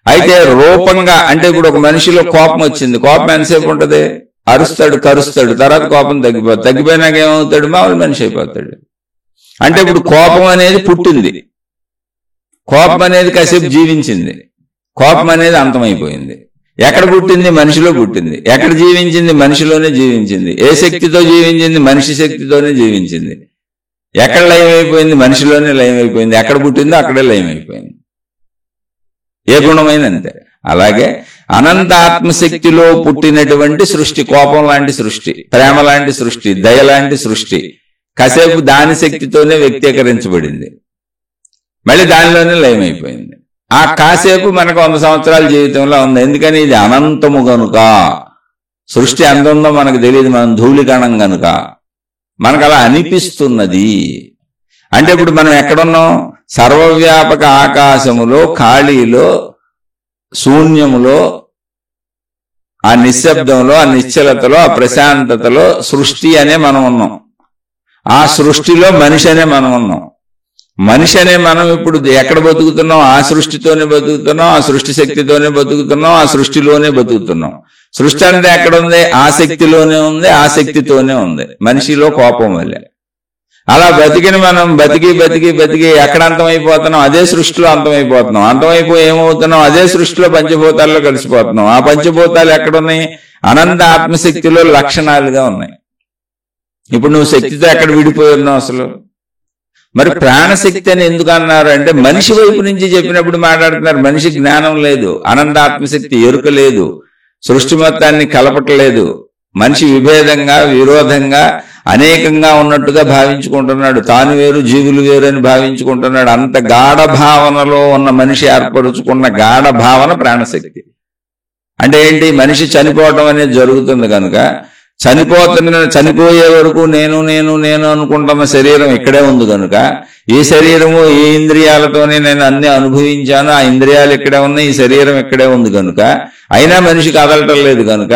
అయితే రూపంగా అంటే ఇప్పుడు ఒక మనిషిలో కోపం వచ్చింది. కోపం ఎంతసేపు ఉంటది? అరుస్తాడు, కరుస్తాడు, తర్వాత కోపం తగ్గిపోతుంది. తగ్గిపోయినాక ఏమవుతాడు? మామూలు మనిషి అయిపోతాడు. అంటే ఇప్పుడు కోపం అనేది పుట్టింది, కోపం అనేది కాసేపు జీవించింది, కోపం అనేది అంతమైపోయింది. ఎక్కడ పుట్టింది? మనిషిలో పుట్టింది. ఎక్కడ జీవించింది? మనిషిలోనే జీవించింది. ఏ శక్తితో జీవించింది? మనిషి శక్తితోనే జీవించింది. ఎక్కడ లయం అయిపోయింది? మనిషిలోనే లయం అయిపోయింది. ఎక్కడ పుట్టిందో అక్కడే లయం అయిపోయింది. ఏ గుణమైన అంతే. అలాగే అనంత ఆత్మశక్తిలో పుట్టినటువంటి సృష్టి, కోపం లాంటి సృష్టి, ప్రేమ లాంటి సృష్టి, దయ లాంటి సృష్టి కాసేపు దాని శక్తితోనే వ్యక్తీకరించబడింది, మళ్ళీ దానిలోనే లయం అయిపోయింది. ఆ కాసేపు మనకు 100 సంవత్సరాల జీవితంలో ఉంది. ఎందుకని? ఇది అనంతము గనుక. సృష్టి ఎంత ఉందో మనకు తెలియదు, మనం ధూళికణం గనుక మనకు అలా అనిపిస్తున్నది. అంటే ఇప్పుడు మనం ఎక్కడున్నాం? సర్వవ్యాపక ఆకాశములో, ఖాళీలో, శూన్యములో, ఆ నిశ్శబ్దంలో, ఆ నిశ్చలతలో, ఆ ప్రశాంతతలో సృష్టి అనే మనం ఉన్నాం. ఆ సృష్టిలో మనిషి అనే మనం ఉన్నాం. మనిషి అనే మనం ఇప్పుడు ఎక్కడ బతుకుతున్నాం? ఆ సృష్టితోనే బతుకుతున్నాం, ఆ సృష్టి శక్తితోనే బతుకుతున్నాం, ఆ సృష్టిలోనే బతుకుతున్నాం. సృష్టి అంటే ఎక్కడ ఉంది? ఆ శక్తిలోనే ఉంది, ఆ శక్తితోనే ఉంది, మనిషిలో కోపం వల్లే. అలా బతికిన మనం బతికి బతికి బతికి ఎక్కడ అంతమైపోతున్నాం? అదే సృష్టిలో అంతమైపోతున్నాం. అంతమైపోయి ఏమవుతున్నాం? అదే సృష్టిలో పంచభూతాల్లో కలిసిపోతున్నాం. ఆ పంచభూతాలు ఎక్కడున్నాయి? అనంత ఆత్మశక్తిలో లక్షణాలుగా ఉన్నాయి. ఇప్పుడు నువ్వు శక్తితో ఎక్కడ విడిపోయి ఉన్నావు అసలు? మరి ప్రాణశక్తి అని ఎందుకు అన్నారు అంటే, మనిషి వైపు నుంచి చెప్పినప్పుడు మాట్లాడుతున్నారు. మనిషి జ్ఞానం లేదు, అనంత ఆత్మశక్తి ఎరుక లేదు, సృష్టి మొత్తాన్ని కలపట్లేదు. మనిషి విభేదంగా, విరోధంగా, అనేకంగా ఉన్నట్టుగా భావించుకుంటున్నాడు. తాను వేరు, జీవులు వేరు అని భావించుకుంటున్నాడు. అంత గాఢ భావనలో ఉన్న మనిషి ఏర్పరుచుకున్న గాఢ భావన ప్రాణశక్తి. అంటే ఏంటి? మనిషి చనిపోవటం అనేది జరుగుతుంది కనుక, చనిపోయే వరకు నేను నేను నేను అనుకుంటున్న శరీరం ఇక్కడే ఉంది కనుక, ఈ శరీరము ఈ ఇంద్రియాలతోనే నేను అన్ని అనుభవించాను, ఆ ఇంద్రియాలు ఇక్కడే ఉన్నాయి, ఈ శరీరం ఇక్కడే ఉంది కనుక, అయినా మనిషి కదలటం లేదు కనుక,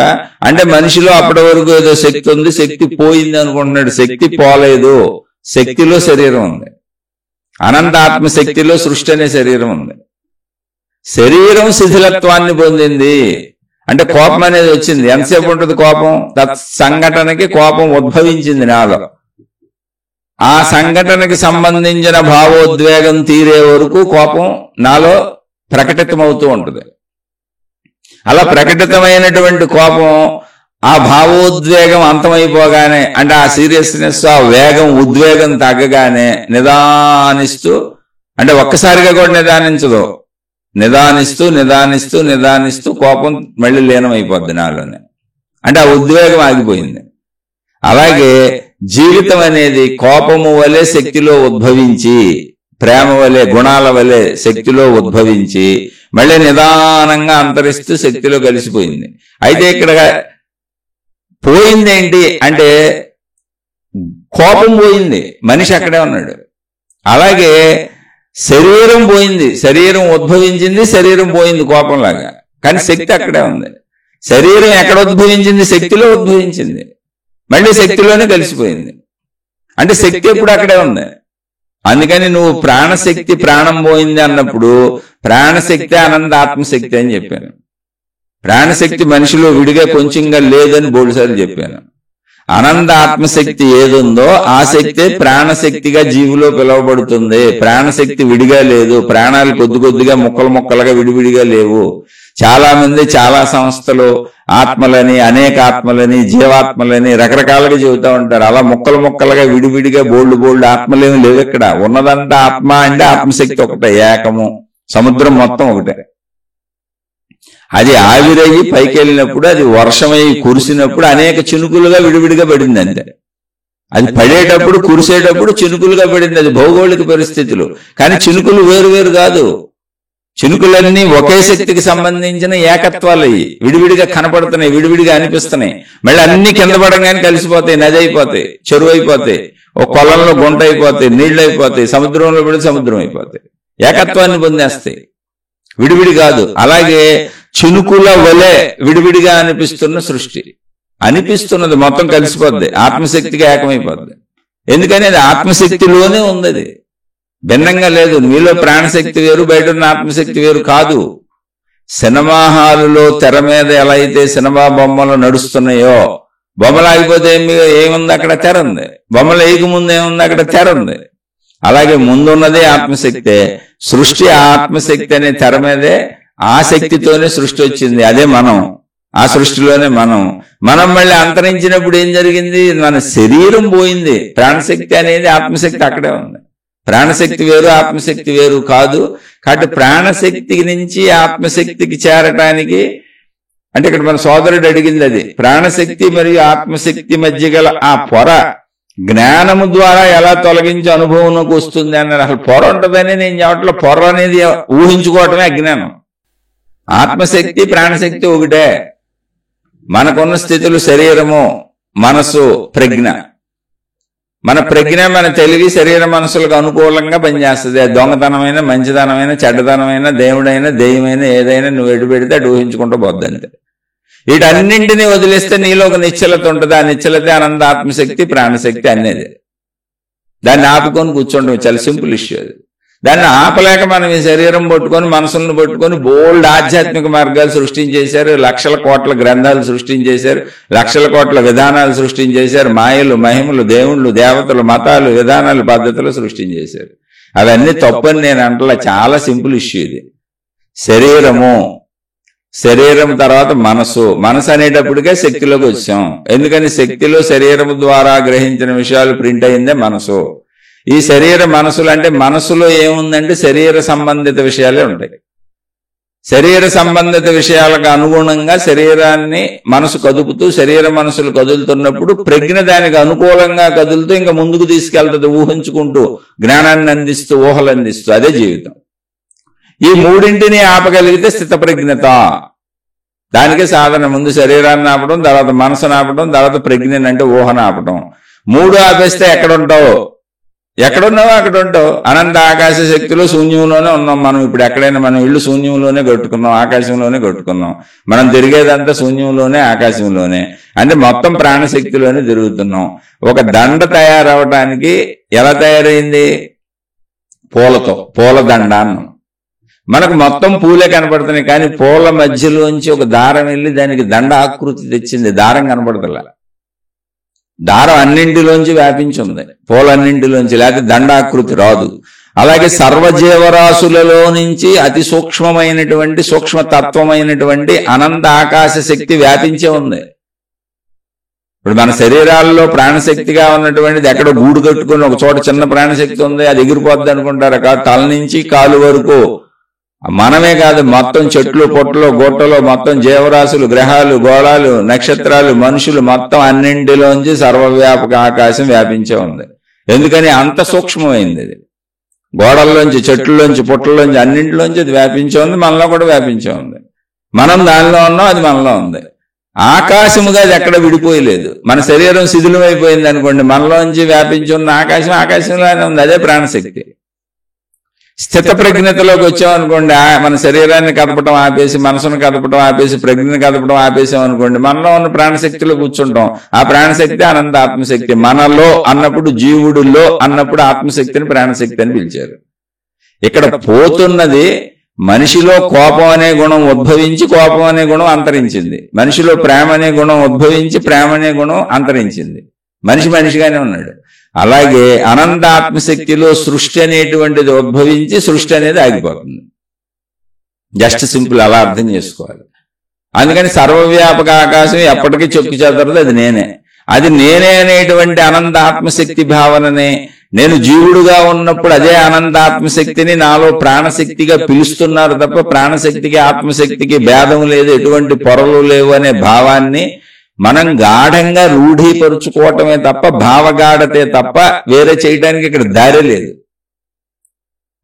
అంటే మనిషిలో అప్పటి వరకు ఏదో శక్తి ఉంది, శక్తి పోయింది అనుకుంటున్నాడు. శక్తి పోలేదు, శక్తిలో శరీరం ఉంది. అనంత ఆత్మశక్తిలో సృష్టి అనే శరీరం ఉంది. శరీరం శిథిలత్వాన్ని పొందింది అంటే కోపం అనేది వచ్చింది. ఎంతసేపు ఉంటుంది కోపం? సంఘటనకి కోపం ఉద్భవించింది నాలో. ఆ సంఘటనకి సంబంధించిన భావోద్వేగం తీరే వరకు కోపం నాలో ప్రకటితమవుతూ ఉంటుంది. అలా ప్రకటితమైనటువంటి కోపం ఆ భావోద్వేగం అంతమైపోగానే అంటే ఆ సీరియస్నెస్ ఆ వేగం ఉద్వేగం తగ్గగానే నిదానిస్తూ అంటే ఒక్కసారిగా కూడా నిదానించదు, నిదానిస్తూ నిదానిస్తూ నిదానిస్తూ కోపం మళ్ళీ లీనమైపోద్ది నాలోనే. అంటే ఆ ఉద్వేగం ఆగిపోయింది. అలాగే జీవితం అనేది కోపము వలె శక్తిలో ఉద్భవించి ప్రేమ వలె గుణాల వలె శక్తిలో ఉద్భవించి మళ్ళీ నిదానంగా అంతరిస్తూ శక్తిలో కలిసిపోయింది. అయితే ఇక్కడ పోయింది ఏంటి అంటే కోపం పోయింది, మనిషి అక్కడే ఉన్నాడు. అలాగే శరీరం పోయింది, శరీరం ఉద్భవించింది, శరీరం పోయింది కోపంలాగా, కానీ శక్తి అక్కడే ఉంది. శరీరం ఎక్కడ ఉద్భవించింది? శక్తిలో ఉద్భవించింది, మళ్ళీ శక్తిలోనే కలిసిపోయింది. అంటే శక్తి ఎప్పుడు అక్కడే ఉంది. అందుకని నువ్వు ప్రాణశక్తి ప్రాణం పోయింది అన్నప్పుడు ప్రాణశక్తి అనంత ఆత్మశక్తి అని చెప్పాను. ప్రాణశక్తి మనిషిలో విడిగా కొంచెంగా లేదని బోల్డ్సార్లు చెప్పాను. అనంత ఆత్మశక్తి ఏదుందో ఆ శక్తే ప్రాణశక్తిగా జీవులో పిలువబడుతుంది. ప్రాణశక్తి విడిగా లేదు, ప్రాణాలు కొద్ది కొద్దిగా ముక్కలు ముక్కలుగా విడివిడిగా లేవు. చాలా మంది చాలా సంస్థలు ఆత్మలని అనేక ఆత్మలని జీవాత్మలని రకరకాలుగా చెబుతూ ఉంటారు. అలా ముక్కలు ముక్కలుగా విడివిడిగా బోల్డ్ ఆత్మలేమి లేవు. ఇక్కడ ఉన్నదంతా ఆత్మ అంటే ఆత్మశక్తి ఒకటే, ఏకము. సముద్రం మొత్తం ఒకటే. అది ఆవిరయ్యి పైకి వెళ్ళినప్పుడు అది వర్షమై కురిసినప్పుడు అనేక చినుకులుగా విడివిడిగా పడింది అంతే. అది పడేటప్పుడు కురిసేటప్పుడు చినుకులుగా పడింది, అది భౌగోళిక పరిస్థితులు. కానీ చినుకులు వేరు వేరు కాదు, చినుకులన్నీ ఒకే శక్తికి సంబంధించిన ఏకత్వాలు అయ్యి విడివిడిగా కనపడుతున్నాయి, విడివిడిగా అనిపిస్తున్నాయి. మళ్ళీ అన్ని కింద పడంగానే కలిసిపోతాయి, నది అయిపోతాయి, చెరువు అయిపోతాయి, ఒక కొలంలో గుంట అయిపోతాయి, నీళ్లు అయిపోతాయి, సముద్రంలో పడి సముద్రం అయిపోతాయి. ఏకత్వాన్ని పొందేస్తాయి, విడివిడి కాదు. అలాగే చినుకుల వలె విడివిడిగా అనిపిస్తున్న సృష్టి అనిపిస్తున్నది మొత్తం కలిసిపోద్ది, ఆత్మశక్తిగా ఏకమైపోద్ది. ఎందుకని అది ఆత్మశక్తిలోనే ఉంది, అది భిన్నంగా లేదు. మీలో ప్రాణశక్తి వేరు, బయట ఉన్న ఆత్మశక్తి వేరు కాదు. సినిమా హాలులో తెర మీద ఎలా అయితే సినిమా బొమ్మలు నడుస్తున్నాయో, బొమ్మలు ఆగిపోతే ఏముంది? అక్కడ తెర ఉంది. బొమ్మలు వేయక ముందు ఏముంది? అక్కడ తెర ఉంది. అలాగే ముందున్నదే ఆత్మశక్తే. సృష్టి ఆత్మశక్తి అనే తెర మీదే ఆ శక్తితోనే సృష్టి వచ్చింది. అదే మనం, ఆ సృష్టిలోనే మనం మళ్ళీ అంతరించినప్పుడు ఏం జరిగింది? మన శరీరం పోయింది. ప్రాణశక్తి అనేది ఆత్మశక్తి అక్కడే ఉంది. ప్రాణశక్తి వేరు, ఆత్మశక్తి వేరు కాదు. కాబట్టి ప్రాణశక్తి నుంచి ఆత్మశక్తికి చేరటానికి అంటే ఇక్కడ మన సోదరుడు అడిగింది అది. ప్రాణశక్తి మరియు ఆత్మశక్తి మధ్య గల ఆ పొర జ్ఞానము ద్వారా ఎలా తొలగించి అనుభవంలోకి వస్తుంది అన్నారు. అసలు పొర ఉంటుందని నేను చెప్పట్లో, పొర అనేది ఊహించుకోవటమే అజ్ఞానం. ఆత్మశక్తి ప్రాణశక్తి ఒకటే. మనకున్న స్థితులు శరీరము, మనసు, ప్రజ్ఞ. మన ప్రజ్ఞ మన తెలివి శరీర మనసులకు అనుకూలంగా పనిచేస్తుంది. అది దొంగతనమైన, మంచితనమైన, చెడ్డతనమైన, దేవుడైనా దెయ్యమైన ఏదైనా నువ్వు ఎటు పెడితే అటు ఊహించుకుంటూ పోద్దంతే. వీటన్నింటినీ వదిలేస్తే నీలో ఒక నిశ్చలత ఉంటుంది. ఆ నిశ్చలతే అనంత ఆత్మశక్తి ప్రాణశక్తి అనేది. దాన్ని ఆపుకొని కూర్చోండి, చాలా సింపుల్ ఇష్యూ అది. దాన్ని ఆపలేక మనం ఈ శరీరం పట్టుకొని మనసులను పట్టుకొని బోల్డ్ ఆధ్యాత్మిక మార్గాలు సృష్టించేశారు, లక్షల కోట్ల గ్రంథాలు సృష్టించేశారు, లక్షల కోట్ల విధానాలు సృష్టించేశారు, మాయలు మహిమలు దేవుళ్ళు దేవతలు మతాలు విధానాలు పద్ధతులు సృష్టించేశారు. అవన్నీ తప్పని నేను అంటలా, చాలా సింపుల్ ఇష్యూ ఇది. శరీరం తర్వాత మనసు అనేటప్పటికే శక్తిలోకి వచ్చాం. ఎందుకని? శక్తిలో శరీరం ద్వారా గ్రహించిన విషయాలు ప్రింట్ అయిందే మనసు. ఈ శరీర మనసులు అంటే మనసులో ఏముందంటే శరీర సంబంధిత విషయాలే ఉంటాయి. శరీర సంబంధిత విషయాలకు అనుగుణంగా శరీరాన్ని మనసు కదుపుతూ శరీర మనసులు కదులుతున్నప్పుడు ప్రజ్ఞ దానికి అనుకూలంగా కదులుతూ ఇంకా ముందుకు తీసుకెళ్తుంది, ఊహించుకుంటూ జ్ఞానాన్ని అందిస్తూ ఊహలు అందిస్తూ. అదే జీవితం. ఈ మూడింటిని ఆపగలిగితే స్థితప్రజ్ఞత. దానికే సాధన. ముందు శరీరాన్ని ఆపడం, తర్వాత మనసును ఆపడం, తర్వాత ప్రజ్ఞని అంటే ఊహను ఆపడం. మూడు ఆపేస్తే ఎక్కడున్నావో అక్కడ ఉంటావు. అనంత ఆకాశ శక్తిలో శూన్యంలోనే ఉన్నాం మనం. ఇప్పుడు ఎక్కడైనా మనం ఇల్లు శూన్యంలోనే కట్టుకున్నాం, ఆకాశంలోనే కట్టుకున్నాం. మనం తిరిగేదంతా శూన్యంలోనే, ఆకాశంలోనే. అంటే మొత్తం ప్రాణశక్తిలోనే తిరుగుతున్నాం. ఒక దండ తయారవటానికి ఎలా తయారైంది? పూలతో, పూలదండ అన్నాం. మనకు మొత్తం పూలే కనపడుతున్నాయి, కానీ పూల మధ్యలోంచి ఒక దారం వెళ్ళి దానికి దండ ఆకృతి తెచ్చింది. దారం కనపడతలా, దారం అన్నింటిలోంచి వ్యాపించి ఉంది, పూలన్నింటిలోంచి, లేకపోతే దండాకృతి రాదు. అలాగే సర్వజీవరాశులలో నుంచి అతి సూక్ష్మమైనటువంటి సూక్ష్మతత్వమైనటువంటి అనంత ఆకాశ శక్తి వ్యాపించే ఉంది. ఇప్పుడు మన శరీరాల్లో ప్రాణశక్తిగా ఉన్నటువంటిది ఎక్కడో గూడు కట్టుకుని ఒక చోట చిన్న ప్రాణశక్తి ఉంది, అది ఎగిరిపోద్ది అనుకుంటారు. తల నుంచి కాలు వరకు మనమే కాదు, మొత్తం చెట్లు పొట్టలు గొట్టలు మొత్తం జీవరాశులు, గ్రహాలు, గోళాలు, నక్షత్రాలు, మనుషులు మొత్తం అన్నింటిలోంచి సర్వవ్యాపక ఆకాశం వ్యాపించే ఉంది. ఎందుకని అంత సూక్ష్మమైంది అది. గోడల్లోంచి, చెట్లలోంచి, పుట్టల్లోంచి అన్నింటిలోంచి అది వ్యాపించే ఉంది. మనలో కూడా వ్యాపించే ఉంది. మనం దానిలో ఉన్నాం, అది మనలో ఉంది. ఆకాశముగా అది ఎక్కడ విడిపోయలేదు. మన శరీరం శిథిలమైపోయింది అనుకోండి, మనలోంచి వ్యాపించి ఉన్న ఆకాశం ఆకాశంలోనే ఉంది. అదే ప్రాణశక్తి. స్థిత ప్రజ్ఞతలోకి వచ్చామనుకోండి, మన శరీరాన్ని కదపడం ఆపేసి, మనసును కదపడం ఆపేసి, ప్రజ్ఞని కదపడం ఆపేసాం అనుకోండి, మనలో ఉన్న ప్రాణశక్తిలో కూర్చుంటాం. ఆ ప్రాణశక్తి అనంత ఆత్మశక్తి. మనలో అన్నప్పుడు, జీవుడిలో అన్నప్పుడు ఆత్మశక్తిని ప్రాణశక్తి అని పిలిచారు. ఇక్కడ పోతున్నది మనిషిలో కోపం అనే గుణం ఉద్భవించి కోపం అనే గుణం అంతరించింది. మనిషిలో ప్రేమ అనే గుణం ఉద్భవించి ప్రేమ అనే గుణం అంతరించింది. మనిషి మనిషిగానే ఉన్నాడు. అలాగే అనంత ఆత్మశక్తిలో సృష్టి అనేటువంటిది ఉద్భవించి సృష్టి అనేది ఆగిపోతుంది. జస్ట్ సింపుల్ అలా అర్థం చేసుకోవాలి. అందుకని సర్వవ్యాపక ఆకాశం ఎప్పటికీ చొక్కి చెదరదు, అది నేనే. అది నేనే అనేటువంటి అనంత ఆత్మశక్తి భావననే నేను జీవుడుగా ఉన్నప్పుడు అదే అనంత ఆత్మశక్తిని నాలో ప్రాణశక్తిగా పిలుస్తున్నారు తప్ప ప్రాణశక్తికి ఆత్మశక్తికి భేదం లేదు, ఎటువంటి పొరలు లేవు అనే భావాన్ని మనం గాఢంగా రూఢీపరుచుకోవటమే తప్ప, భావగాఢతే తప్ప వేరే చేయడానికి ఇక్కడ దారి లేదు.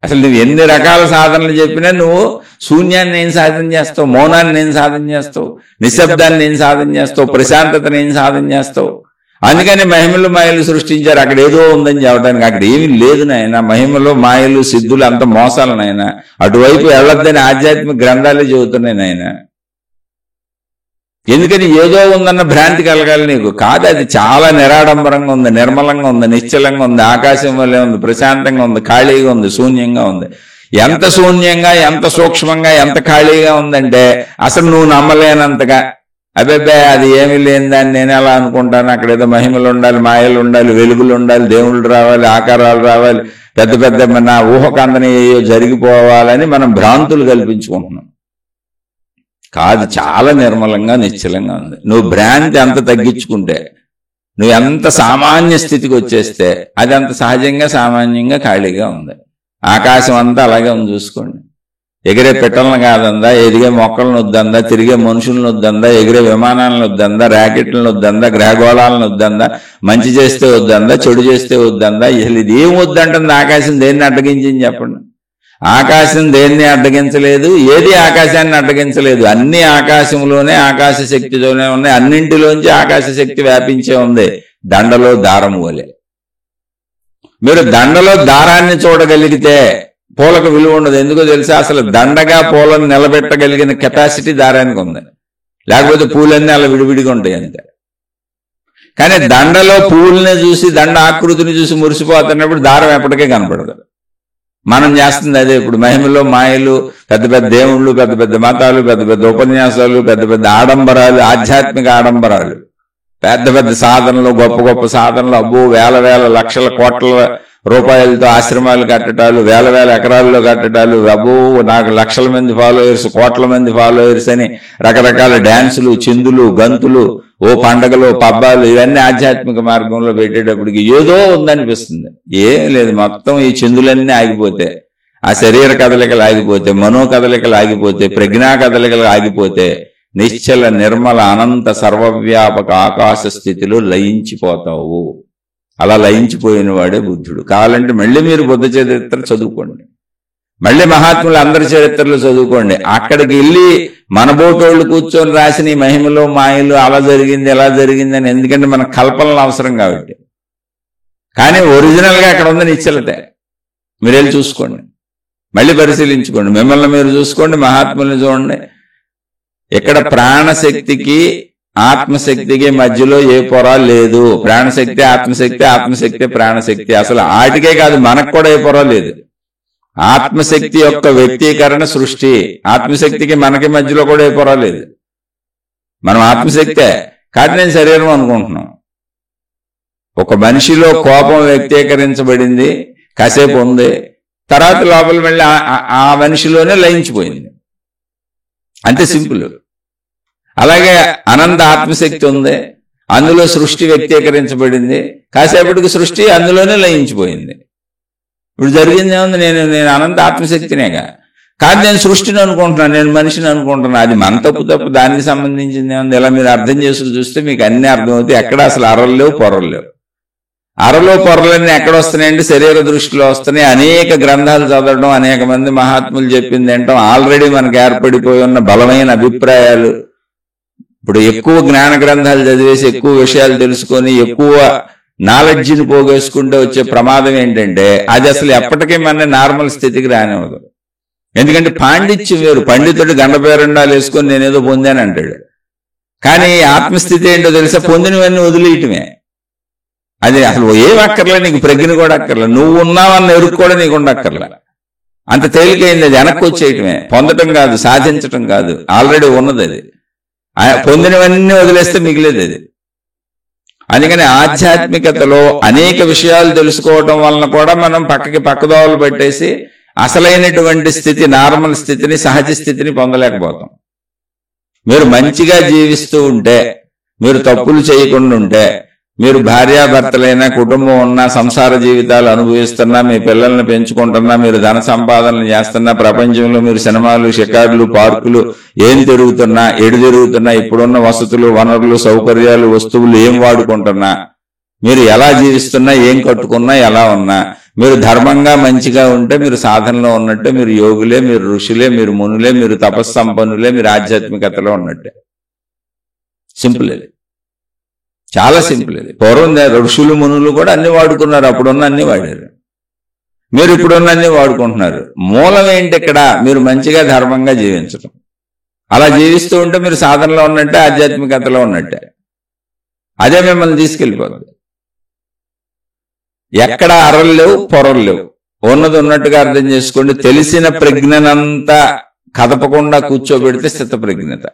అసలు నువ్వు ఎన్ని రకాల సాధనలు చెప్పినా నువ్వు శూన్యాన్ని ఏం సాధన చేస్తావు, మౌనాన్ని ఏం సాధన చేస్తావు, నిశ్శబ్దాన్ని ఏం సాధన చేస్తావు, ప్రశాంతతను ఏం సాధన చేస్తావు. అందుకని మహిమలు మాయలు సృష్టించారు. అక్కడ ఏదో ఉందని చెప్పడానికి. అక్కడ ఏమీ లేదు నాయన. మహిమలు మాయలు సిద్ధులు అంత మోసాలు నాయన. అటువైపు వెళ్ళొద్దని ఆధ్యాత్మిక గ్రంథాలే చెబుతున్నాయి నాయన. ఎందుకని ఏదో ఉందన్న భ్రాంతి కలగాలి నీకు. కాదు, అది చాలా నిరాడంబరంగా ఉంది, నిర్మలంగా ఉంది, నిశ్చలంగా ఉంది, ఆకాశం వల్లే ఉంది, ప్రశాంతంగా ఉంది, ఖాళీగా ఉంది, శూన్యంగా ఉంది. ఎంత శూన్యంగా, ఎంత సూక్ష్మంగా, ఎంత ఖాళీగా ఉందంటే అసలు నువ్వు నమ్మలేనంతగా, అబ్బే అది ఏమీ లేని దాన్ని నేను ఎలా అనుకుంటాను, అక్కడ ఏదో మహిమలు ఉండాలి, మాయలు ఉండాలి, వెలుగులు ఉండాలి, దేవుళ్ళు రావాలి, ఆకారాలు రావాలి, పెద్ద పెద్ద నా ఊహకందని జరిగిపోవాలని మనం భ్రాంతులు కల్పించుకుంటున్నాం. కాదు, చాలా నిర్మలంగా నిశ్చలంగా ఉంది. నువ్వు భ్రాంతి అంత తగ్గించుకుంటే, నువ్వు ఎంత సామాన్య స్థితికి వచ్చేస్తే అది అంత సహజంగా సామాన్యంగా ఖాళీగా ఉంది. ఆకాశం అంతా అలాగే ఉంది. చూసుకోండి. ఎగిరే పిట్టలను కాదందా, ఎదిగే మొక్కలను వద్దందా, తిరిగే మనుషులను వద్దందా, ఎగిరే విమానాలను వద్దందా, ర్యాకెట్లను వద్దందా, గ్రహగోళాలను వద్దందా, మంచి చేస్తే వద్దందా, చెడు చేస్తే వద్దందా, అసలు ఇది ఏం వద్దంటుంది. ఆకాశం దేన్ని అడ్డగించింది చెప్పండి. ఆకాశం దేన్ని అడ్డగించలేదు, ఏది ఆకాశాన్ని అడ్డగించలేదు. అన్ని ఆకాశంలోనే ఆకాశ శక్తితోనే ఉన్నాయి. అన్నింటిలోంచి ఆకాశ శక్తి వ్యాపించే ఉంది, దండలో దారం వలె. మీరు దండలో దారాన్ని చూడగలిగితే పూలకు విలువ ఉండదు. ఎందుకో తెలుసా? అసలు దండగా పూలను నిలబెట్టగలిగిన కెపాసిటీ దారానికి ఉంది. లేకపోతే పూలన్నీ అలా విడివిడిగా ఉంటాయి అంతే. కానీ దండలో పూలని చూసి, దండ ఆకృతిని చూసి మురిసిపోతున్నప్పుడు దారం ఎప్పటికే కనపడదు. మనం చేస్తుంది అదే. ఇప్పుడు మహిమలో మాయలు, పెద్ద పెద్ద దేవుళ్ళు, పెద్ద పెద్ద మతాలు, పెద్ద పెద్ద ఉపన్యాసాలు, పెద్ద పెద్ద ఆడంబరాలు, ఆధ్యాత్మిక ఆడంబరాలు, పెద్ద పెద్ద సాధనలు, గొప్ప గొప్ప సాధనలు, అబ్బో వేల వేల లక్షల కోట్ల రూపాయలతో ఆశ్రమాలు కట్టడాలు, వేల వేల ఎకరాల్లో కట్టడాలు, అబ్బో నాకు లక్షల మంది ఫాలోయర్స్, కోట్ల మంది ఫాలోయర్స్ అని రకరకాల డ్యాన్సులు, చిందులు, గంతులు, ఓ పండగలు, పబ్బాలు, ఇవన్నీ ఆధ్యాత్మిక మార్గంలో పెట్టేటప్పటికి ఏదో ఉందనిపిస్తుంది. ఏం లేదు. మొత్తం ఈ చిందులన్నీ ఆగిపోతే, ఆ శరీర కదలికలు ఆగిపోతే, మనో కదలికలు ఆగిపోతే, ప్రజ్ఞా కదలికలు ఆగిపోతే నిశ్చల నిర్మల అనంత సర్వవ్యాపక ఆకాశ స్థితిలో లయించిపోతావు. అలా లయించిపోయిన వాడే బుద్ధుడు. కావాలంటే మళ్ళీ మీరు బుద్ధ చరిత్ర చదువుకోండి, మళ్ళీ మహాత్ములు అందరి చరిత్రలు చదువుకోండి. అక్కడికి వెళ్ళి మనబోటోళ్ళు కూర్చొని రాసిన ఈ మహిమలో మాయలు అలా జరిగింది ఎలా జరిగింది అని, ఎందుకంటే మన కల్పనలు అవసరం కాబట్టి. కానీ ఒరిజినల్ గా అక్కడ ఉంది నిశ్చలతే. మీరు వెళ్ళి చూసుకోండి, మళ్ళీ పరిశీలించుకోండి, మిమ్మల్ని మీరు చూసుకోండి, మహాత్ముల్ని చూడండి. ఇక్కడ ప్రాణశక్తికి ఆత్మశక్తికి మధ్యలో ఏ పొర లేదు. ప్రాణశక్తి ఆత్మశక్తి, ఆత్మశక్తి ప్రాణశక్తి. అసలు ఆటికే కాదు, మనకు కూడా ఏ పొర లేదు. ఆత్మశక్తి యొక్క వ్యక్తీకరణ సృష్టి. ఆత్మశక్తికి మనకి మధ్యలో కూడా ఏ పొరలేదు. మనం ఆత్మశక్తే కాదు నేను శరీరం అనుకుంటున్నాం. ఒక మనిషిలో కోపం వ్యక్తీకరించబడింది, కాసేపు ఉంది, తర్వాత లోపల వెళ్ళి ఆ మనిషిలోనే లయించిపోయింది. అంతే సింపుల్. అలాగే అనంత ఆత్మశక్తి ఉంది, అందులో సృష్టి వ్యక్తీకరించబడింది, కాసేపటికి సృష్టి అందులోనే లయించిపోయింది. ఇప్పుడు జరిగింది ఏముంది? నేను అనంత ఆత్మశక్తినేగా, కాదు నేను సృష్టిని అనుకుంటున్నాను, నేను మనిషిని అనుకుంటున్నాను. అది మన తప్పు దానికి సంబంధించింది ఏముంది? ఇలా మీరు అర్థం చేసుకుని చూస్తే మీకు అన్ని అర్థమవుతాయి. ఎక్కడ అసలు అరలు లేవు, పొరలు లేవు. అరలో పొరలన్నీ ఎక్కడ వస్తున్నాయండి? శరీర దృష్టిలో వస్తున్నాయి. అనేక గ్రంథాలు చదవడం, అనేక మంది మహాత్ములు చెప్పింది ఏంటో ఆల్రెడీ మనకు ఏర్పడిపోయి ఉన్న బలమైన అభిప్రాయాలు. ఇప్పుడు ఎక్కువ జ్ఞాన గ్రంథాలు చదివేసి ఎక్కువ విషయాలు తెలుసుకొని ఎక్కువ నాలెడ్జిని పోగేసుకుంటే వచ్చే ప్రమాదం ఏంటంటే అది అసలు ఎప్పటికీ మన నార్మల్ స్థితికి రానివ్వదు. ఎందుకంటే పాండిత్యం వేరు. పండితుడు గండపేరండాలు వేసుకొని నేనేదో పొందాను అంటాడు, కానీ ఆత్మస్థితి ఏంటో తెలుసా? పొందినవన్నీ వదిలేయటమే. అది అసలు ఏం అక్కర్లే, నీకు ప్రజ్ఞ కూడా అక్కర్లే, నువ్వు ఉన్నావన్న ఎరుకు కూడా నీకు ఉండక్కర్లే. అంత తేలికైంది. అది వెనక్కి వచ్చేయటమే, పొందటం కాదు, సాధించటం కాదు, ఆల్రెడీ ఉన్నది. అది పొందినవన్నీ వదిలేస్తే మిగిలేదు అది. అందుకని ఆధ్యాత్మికతలో అనేక విషయాలు తెలుసుకోవటం వలన కూడా మనం పక్కదోవలు పెట్టేసి అసలైనటువంటి స్థితి, నార్మల్ స్థితిని, సహజ స్థితిని పొందలేకపోతాం. మీరు మంచిగా జీవిస్తూ ఉంటే, మీరు తప్పులు చేయకుండా ఉంటే, మీరు భార్యాభర్తలైనా, కుటుంబం ఉన్నా, సంసార జీవితాలు అనుభవిస్తున్నా, మీ పిల్లల్ని పెంచుకుంటున్నా, మీరు ధన సంపాదనలు చేస్తున్నా, ప్రపంచంలో మీరు సినిమాలు, షికార్లు, పార్కులు ఏం తిరుగుతున్నా, ఎడు తిరుగుతున్నా, ఇప్పుడున్న వసతులు, వనరులు, సౌకర్యాలు, వస్తువులు ఏం వాడుకుంటున్నా, మీరు ఎలా జీవిస్తున్నా, ఏం కట్టుకున్నా, ఎలా ఉన్నా, మీరు ధర్మంగా మంచిగా ఉంటే మీరు సాధనలో ఉన్నట్టే, మీరు యోగులే, మీరు ఋషులే, మీరు మునులే, మీరు తపస్సంపన్నులే, మీరు ఆధ్యాత్మికతలో ఉన్నట్టే. సింపుల్ ఇది, చాలా సింపుల్ ఇది. పూర్వం ఋషులు మునులు కూడా అన్ని వాడుకున్నారు, అప్పుడున్న అన్ని వాడారు, మీరు ఇప్పుడున్న అన్ని వాడుకుంటున్నారు. మూలం ఏంటి ఇక్కడ? మీరు మంచిగా ధర్మంగా జీవించడం. అలా జీవిస్తూ ఉంటే మీరు సాధనలో ఉన్నట్టే, ఆధ్యాత్మికతలో ఉన్నట్టే. అదే మిమ్మల్ని తీసుకెళ్ళిపోతుంది. ఎక్కడ అరలు లేవు, పొరలు లేవు, ఉన్నది ఉన్నట్టుగా అర్థం చేసుకోండి. తెలిసిన ప్రజ్ఞనంతా కదపకుండా కూర్చోబెడితే స్థిత ప్రజ్ఞత.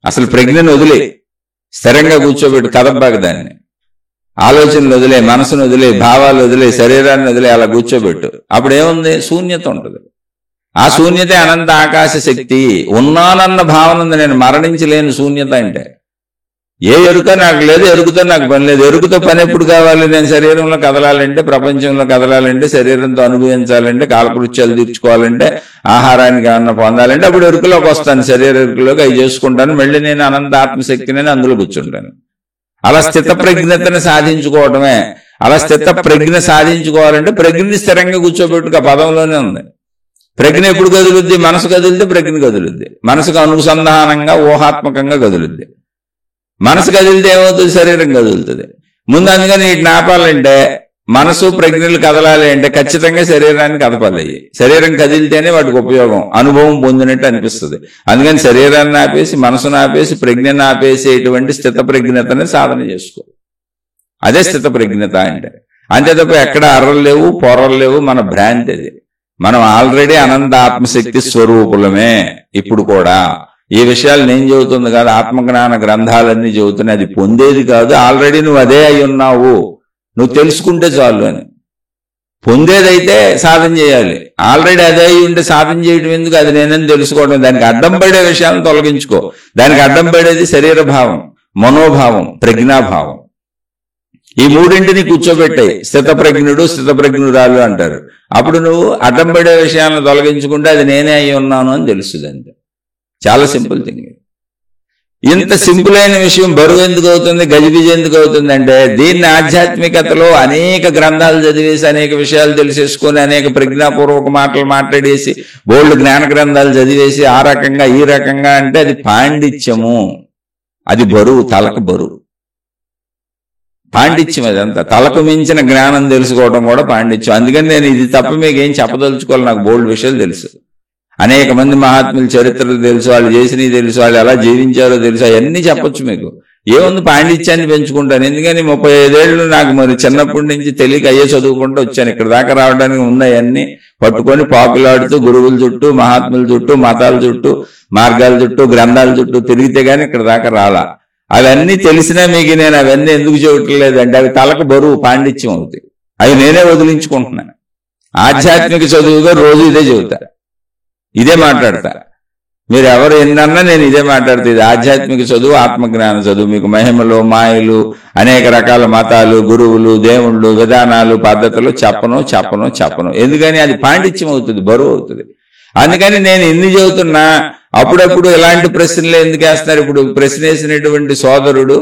అసలు ప్రజ్ఞను వదిలే, స్థిరంగా కూర్చోబెట్టు, కదపబాకు దాన్ని. ఆలోచనలు వదిలే, మనసును వదిలే, భావాలు వదిలే, శరీరాన్ని వదిలే, అలా కూర్చోబెట్టు. అప్పుడు ఏముంది? శూన్యత ఉంటుంది. ఆ శూన్యతే అనంత ఆకాశ శక్తి. ఉన్నానన్న భావన ఉంది, నేను మరణించలేని శూన్యత. అంటే ఏ ఎరుక నాకు లేదు, ఎరుకుతో నాకు పని లేదు. ఎరుకుతో పని ఎప్పుడు కావాలి? నేను శరీరంలో కదలాలంటే, ప్రపంచంలో కదలాలంటే, శరీరంతో అనుభవించాలంటే, కాలకృత్యాలు తీర్చుకోవాలంటే, ఆహారానికి ఏమన్నా పొందాలంటే అప్పుడు ఎరుకలోకి వస్తాను. శరీర ఎరుకలోకి అవి చేసుకుంటాను. మళ్ళీ నేను అనంత ఆత్మశక్తిని అందులో కూర్చుంటాను. అలా స్థిత ప్రజ్ఞతను సాధించుకోవటమే. అలా స్థిత ప్రజ్ఞ సాధించుకోవాలంటే ప్రజ్ఞని స్థిరంగా కూర్చోబెట్టుకు ఆ పదంలోనే ఉంది. ప్రజ్ఞ ఎప్పుడు కదులుద్ది? మనసు కదిలితే ప్రజ్ఞ కదులుద్ది. మనసుకు అనుసంధానంగా ఊహాత్మకంగా కదులుద్ది. మనసు కదిలితే ఏమవుతుంది? శరీరం కదులుతుంది. ముందు అందుకని వీటిని ఆపాలంటే, మనసు ప్రజ్ఞలు కదలాలి అంటే ఖచ్చితంగా శరీరాన్ని కదపాలి. శరీరం కదిలితేనే వాటికి ఉపయోగం, అనుభవం పొందినట్టు అనిపిస్తుంది. అందుకని శరీరాన్ని ఆపేసి, మనసును ఆపేసి, ప్రజ్ఞను ఆపేసేటువంటి స్థిత ప్రజ్ఞతని సాధన చేసుకో. అదే స్థిత ప్రజ్ఞత అంటే. అంతే తప్ప ఎక్కడ అర్రలు లేవు, పొరలు లేవు. మన భ్రాంతి అది. మనం ఆల్రెడీ అనంత ఆత్మశక్తి స్వరూపులమే. ఇప్పుడు కూడా ఈ విషయాలు నేను చెబుతుంది కాదు, ఆత్మజ్ఞాన గ్రంథాలన్నీ చెబుతున్నాయి. అది పొందేది కాదు, ఆల్రెడీ నువ్వు అదే అయి ఉన్నావు, నువ్వు తెలుసుకుంటే చాలు అని. పొందేదైతే సాధన చేయాలి. ఆల్రెడీ అదే అయి ఉంటే సాధన చేయడం ఎందుకు? అది నేనని తెలుసుకోవడం. దానికి అడ్డం పడే విషయాలను తొలగించుకో. దానికి అడ్డం పడేది శరీర భావం, మనోభావం, ప్రజ్ఞాభావం. ఈ మూడింటిని కూర్చోబెట్టాయి. స్థితప్రజ్ఞుడు, స్థితప్రజ్ఞురాలు అంటారు. అప్పుడు నువ్వు అడ్డం పడే విషయాలను తొలగించుకుంటే అది నేనే అయి ఉన్నాను అని తెలుస్తుంది. అంతే. చాలా సింపుల్ థింగ్. ఇంత సింపుల్ అయిన విషయం బరువు ఎందుకు అవుతుంది, గజిబిజి ఎందుకు అవుతుంది అంటే, దీన్ని ఆధ్యాత్మికతలో అనేక గ్రంథాలు చదివేసి, అనేక విషయాలు తెలిసేసుకొని, అనేక ప్రజ్ఞాపూర్వక మాటలు మాట్లాడేసి, బోల్డ్ జ్ఞాన గ్రంథాలు చదివేసి, ఆ రకంగా ఈ రకంగా అంటే అది పాండిత్యము. అది బరువు, తలకు బరువు. పాండిత్యం అదంతా. తలకు మించిన జ్ఞానం తెలుసుకోవడం కూడా పాండిత్యం. అందుకని నేను ఇది తప్ప మీకు ఏం చెప్పదలుచుకోవాలి. నాకు బోల్డ్ విషయాలు తెలుసు. అనేక మంది మహాత్ముల చరిత్రలు తెలుసు, వాళ్ళు చేసినవి తెలుసు, వాళ్ళు ఎలా జీవించారో తెలుసు, అవన్నీ చెప్పొచ్చు మీకు. ఏముంది పాండిత్యాన్ని పెంచుకుంటాను. ఎందుకని 35 ఏళ్ళు నాకు మరి చిన్నప్పటి నుంచి తెలియక అయ్యే చదువుకుంటూ వచ్చాను. ఇక్కడ దాకా రావడానికి ఉన్నాయన్నీ పట్టుకొని పాకులాడుతూ గురువుల చుట్టూ, మహాత్ముల చుట్టూ, మతాల చుట్టూ, మార్గాల చుట్టూ, గ్రంథాల చుట్టూ తిరిగితే గానీ ఇక్కడ దాకా రాలా. అవన్నీ తెలిసినా మీకు నేను అవన్నీ ఎందుకు చెబుతలేదు అంటే అవి తలకు బరువు, పాండిత్యం అవుతాయి. అవి నేనే వదిలించుకుంటున్నాను. ఆధ్యాత్మిక చదువుగా రోజు ఇదే చెబుతా, ఇదే మాట్లాడతా. మీరు ఎవరు ఎన్నన్నా నేను ఇదే మాట్లాడుతా. ఇది ఆధ్యాత్మిక చదువు, ఆత్మజ్ఞాన చదువు. మీకు మహిమలు, మాయలు, అనేక రకాల మతాలు, గురువులు, దేవుళ్ళు, విధానాలు, పద్ధతులు చెప్పను. ఎందుకని అది పాండిత్యం అవుతుంది, బరువు అవుతుంది. అందుకని నేను ఎన్ని చెబుతున్నా అప్పుడప్పుడు ఇలాంటి ప్రశ్నలు ఎందుకు వేస్తున్నారు. ఇప్పుడు ప్రశ్న వేసినటువంటి సోదరుడు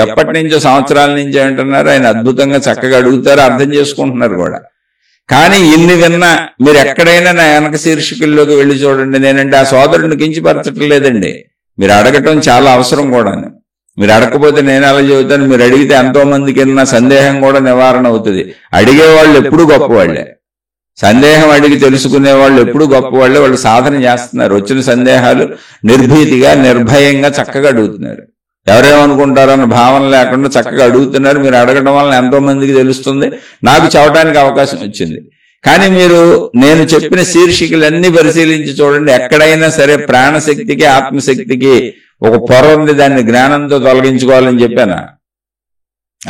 ఎప్పటి నుంచో, సంవత్సరాల నుంచి అంటున్నారు. ఆయన అద్భుతంగా చక్కగా అడుగుతారు, అర్థం చేసుకుంటున్నారు కూడా. కానీ ఇన్ని విన్నా మీరు ఎక్కడైనా నా వెనక శీర్షికల్లోకి వెళ్ళి చూడండి. నేనంటే ఆ సోదరుడిని కించపరచటం లేదండి. మీరు అడగటం చాలా అవసరం కూడా. మీరు అడగకపోతే నేను అలా చెబుతాను. మీరు అడిగితే ఎంతో మందికి నా సందేహం కూడా నివారణ అవుతుంది. అడిగేవాళ్ళు ఎప్పుడూ గొప్పవాళ్లే. సందేహం అడిగి తెలుసుకునే వాళ్ళు ఎప్పుడు గొప్పవాళ్లే. వాళ్ళు సాధన చేస్తున్నారు. వచ్చిన సందేహాలు నిర్భీతిగా, నిర్భయంగా చక్కగా అడుగుతున్నారు. ఎవరేమనుకుంటారన్న భావన లేకుండా చక్కగా అడుగుతున్నారు. మీరు అడగడం వల్ల ఎంతో మందికి తెలుస్తుంది, నాకు చెప్పడానికి అవకాశం వచ్చింది. కానీ మీరు నేను చెప్పిన శీర్షికలన్నీ పరిశీలించి చూడండి. ఎక్కడైనా సరే ప్రాణశక్తికి, ఆత్మశక్తికి ఒక పొర ఉంది, దాన్ని జ్ఞానంతో తొలగించుకోవాలని చెప్పాను.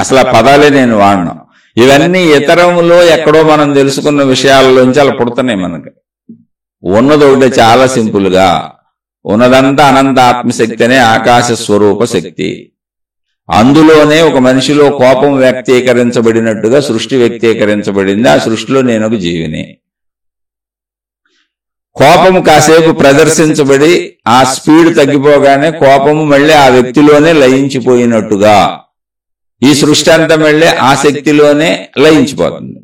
అసలు ఆ పదాలే నేను వాడినా. ఇవన్నీ ఇతరములో ఎక్కడో మనం తెలుసుకున్న విషయాల్లోంచి అలా పుడుతున్నాయి. మనకి ఉన్నది ఒకటే, చాలా సింపుల్ గా ఉన్నదంతా అనంత ఆత్మశక్తి అనే ఆకాశ స్వరూప శక్తి. అందులోనే ఒక మనిషిలో కోపం వ్యక్తీకరించబడినట్టుగా సృష్టి వ్యక్తీకరించబడింది. ఆ సృష్టిలో నేను ఒక జీవిని. కోపము కాసేపు ప్రదర్శించబడి ఆ స్పీడ్ తగ్గిపోగానే కోపము మళ్ళీ ఆ వ్యక్తిలోనే లయించిపోయినట్టుగా ఈ సృష్టి అంతా మళ్ళీ ఆ శక్తిలోనే లయించిపోతుంది.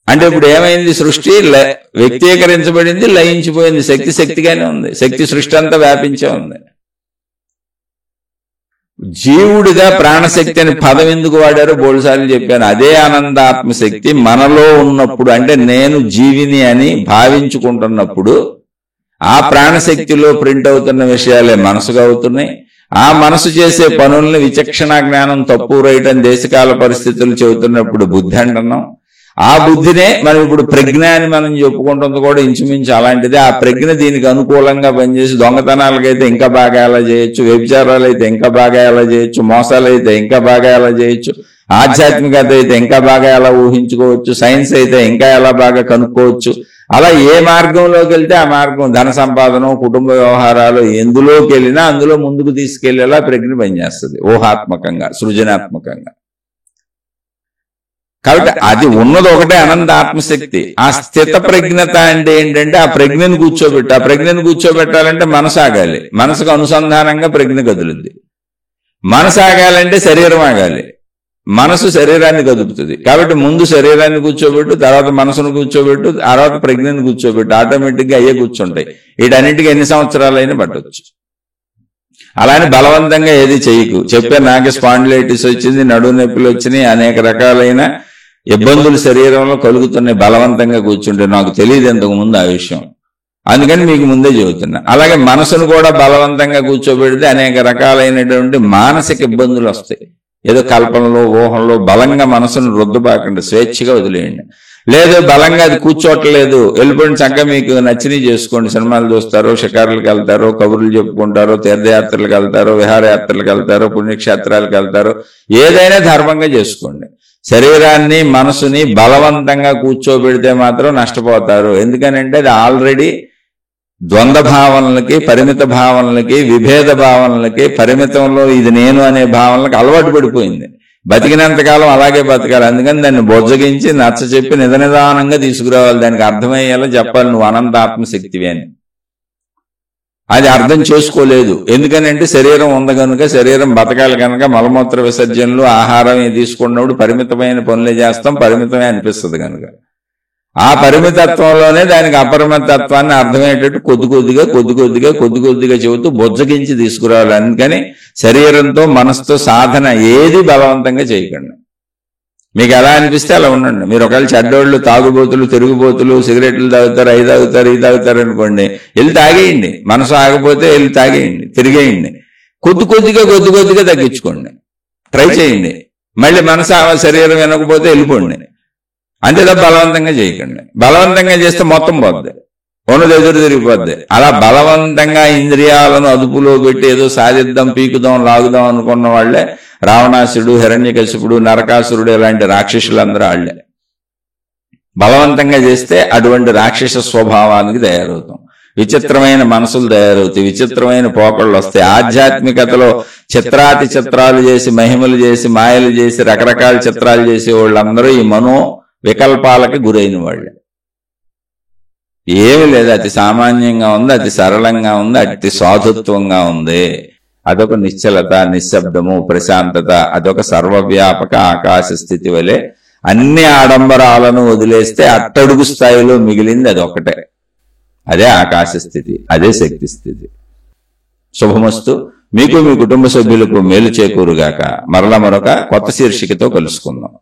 అంటే ఇప్పుడు ఏమైంది? సృష్టి వ్యక్తీకరించబడింది, లయించిపోయింది. శక్తి శక్తిగానే ఉంది. శక్తి సృష్టి అంతా వ్యాపించే ఉంది. జీవుడిగా ప్రాణశక్తి అని పదం ఎందుకు వాడారో బోల్సార్లు చెప్పాను. అదే ఆనందాత్మశక్తి మనలో ఉన్నప్పుడు, అంటే నేను జీవిని అని భావించుకుంటున్నప్పుడు ఆ ప్రాణశక్తిలో ప్రింట్ అవుతున్న విషయాలే మనసుగా అవుతున్నాయి. ఆ మనసు చేసే పనుల్ని విచక్షణ జ్ఞానం, తప్పు రైట్ అని దేశకాల పరిస్థితులు చెబుతున్నప్పుడు బుద్ధి అంటున్నాం. ఆ బుద్ధినే మనం ఇప్పుడు ప్రజ్ఞ అని మనం చెప్పుకుంటుంది కూడా ఇంచుమించు అలాంటిదే. ఆ ప్రజ్ఞ దీనికి అనుకూలంగా పనిచేసి దొంగతనాలకైతే ఇంకా బాగా ఎలా చేయొచ్చు, వ్యభిచారాలు అయితే ఇంకా బాగా ఎలా చేయొచ్చు, మోసాలు అయితే ఇంకా బాగా ఎలా చేయొచ్చు, ఆధ్యాత్మికత అయితే ఇంకా బాగా ఎలా ఊహించుకోవచ్చు, సైన్స్ అయితే ఇంకా ఎలా బాగా కనుక్కోవచ్చు. అలా ఏ మార్గంలోకి వెళ్తే ఆ మార్గం, ధన సంపాదన, కుటుంబ వ్యవహారాలు, ఎందులోకి వెళ్ళినా అందులో ముందుకు తీసుకెళ్లేలా ప్రజ్ఞ పనిచేస్తుంది. ఊహాత్మకంగా, సృజనాత్మకంగా. కాబట్టి అది ఉన్నది ఒకటే అనంత ఆత్మశక్తి. ఆ స్థిత ప్రజ్ఞత అంటే ఏంటంటే ఆ ప్రజ్ఞను కూర్చోబెట్టి, ఆ ప్రజ్ఞను కూర్చోబెట్టాలంటే మనసు ఆగాలి. మనసుకు అనుసంధానంగా ప్రజ్ఞ కదులుద్ది. మనసు ఆగాలంటే శరీరం ఆగాలి. మనసు శరీరాన్ని కదుపుతుంది. కాబట్టి ముందు శరీరాన్ని కూర్చోబెట్టు, తర్వాత మనసును కూర్చోబెట్టు, తర్వాత ప్రజ్ఞను కూర్చోబెట్టు. ఆటోమేటిక్ గా అయ్యే కూర్చుంటాయి. వీటన్నిటికీ ఎన్ని సంవత్సరాలైనా పట్టవచ్చు. అలానే బలవంతంగా ఏది చేయకు. చెప్పే నాకే స్పాండిలైటిస్ వచ్చింది, నడుము నొప్పులు వచ్చినాయి, అనేక రకాలైన ఇబ్బందులు శరీరంలో కలుగుతున్నాయి బలవంతంగా కూర్చుంటే. నాకు తెలియదు ఇంతకు ముందు ఆ విషయం, అందుకని మీకు ముందే చెబుతున్నా. అలాగే మనసును కూడా బలవంతంగా కూర్చోబెడితే అనేక రకాలైనటువంటి మానసిక ఇబ్బందులు వస్తాయి. ఏదో కల్పనలో, ఊహంలో బలంగా మనసును రుద్దబాకండి, స్వేచ్ఛగా వదిలేయండి. లేదు బలంగా అది కూర్చోట్లేదు, వెళ్ళిపోయిన చక్కగా మీకు నచ్చినవి చేసుకోండి. సినిమాలు చూస్తారో, షికారులకు వెళ్తారో, కబుర్లు చెప్పుకుంటారో, తీర్థయాత్రలకు వెళ్తారో, విహారయాత్రలకు వెళ్తారో, పుణ్యక్షేత్రాలకు వెళ్తారో, ఏదైనా ధర్మంగా చేసుకోండి. శరీరాన్ని, మనసుని బలవంతంగా కూర్చోబెడితే మాత్రం నష్టపోతారు. ఎందుకనంటే అది ఆల్రెడీ ద్వంద్వ భావనలకి, పరిమిత భావనలకి, విభేద భావనలకి, పరిమితంలో ఇది నేను అనే భావనలకు అలవాటు పడిపోయింది. బతికినంతకాలం అలాగే బతకాలి. అందుకని దాన్ని బొజ్జగించి నచ్చ చెప్పి నిదానంగా తీసుకురావాలి. దానికి అర్థమయ్యేలా చెప్పాలి, నువ్వు అనంత ఆత్మశక్తివి అని. అది అర్థం చేసుకోలేదు. ఎందుకనంటే శరీరం ఉంది కనుక, శరీరం బతకాలి కనుక మలమూత్ర విసర్జనలు, ఆహారం తీసుకున్నప్పుడు పరిమితమైన పనులే చేస్తాం, పరిమితమే అనిపిస్తుంది కనుక. ఆ పరిమితత్వంలోనే దానికి అపరిమితత్వాన్ని అర్థమయ్యేటట్టు కొద్ది కొద్దిగా చెబుతూ బొజ్జగించి తీసుకురావాలి. అందుకని శరీరంతో, మనసుతో సాధన ఏది బలవంతంగా చేయకండి. మీకు ఎలా అనిపిస్తే అలా ఉండండి. మీరు ఒకవేళ చెడ్డోళ్ళు, తాగుబోతులు, తిరుగుబోతులు, సిగరెట్లు తాగుతారు, అవి తాగుతారు, ఇది తాగుతారు అనుకోండి, వెళ్ళి తాగేయండి. మనసు ఆగిపోతే వెళ్ళి తాగేయండి, తిరిగేయండి. కొద్ది కొద్దిగా తగ్గించుకోండి, ట్రై చేయండి. మళ్ళీ మనసు శరీరం వినకపోతే వెళ్ళిపోండి. అంతేదా బలవంతంగా చేయకండి. బలవంతంగా చేస్తే మొత్తం పోద్ది, ఉన్నది ఎదురు తిరిగిపోద్ది. అలా బలవంతంగా ఇంద్రియాలను అదుపులో పెట్టి ఏదో సాధిద్దాం, పీకుదాం, లాగుదాం అనుకున్న వాళ్లే రావణాసుడు, హిరణ్యకశిపుడు, నరకాసురుడు ఇలాంటి రాక్షసులందరూ వాళ్లే. బలవంతంగా చేస్తే అటువంటి రాక్షస స్వభావానికి తయారవుతాం, విచిత్రమైన మనసులు తయారవుతాయి, విచిత్రమైన పోకళ్ళు వస్తాయి. ఆధ్యాత్మికతలో చిత్రాతి చిత్రాలు చేసి, మహిమలు చేసి, మాయలు చేసి, రకరకాల చిత్రాలు చేసే వాళ్ళందరూ ఈ మనో వికల్పాలకి గురైన వాళ్ళే. ఏమి లేదు, అతి సామాన్యంగా ఉంది, అతి సరళంగా ఉంది, అతి సాధుత్వంగా ఉంది. అదొక నిశ్చలత, నిశ్శబ్దము, ప్రశాంతత, అదొక సర్వవ్యాపక ఆకాశ స్థితి వలె అన్ని ఆడంబరాలను వదిలేస్తే అట్టడుగు స్థాయిలో మిగిలింది అదొకటే. అదే ఆకాశ స్థితి, అదే శక్తి స్థితి. శుభమస్తు. మీకు మీ కుటుంబ సభ్యులకు మేలు చేకూరుగాక. మరలా మరొక కొత్త శీర్షికతో కలుసుకుందాం.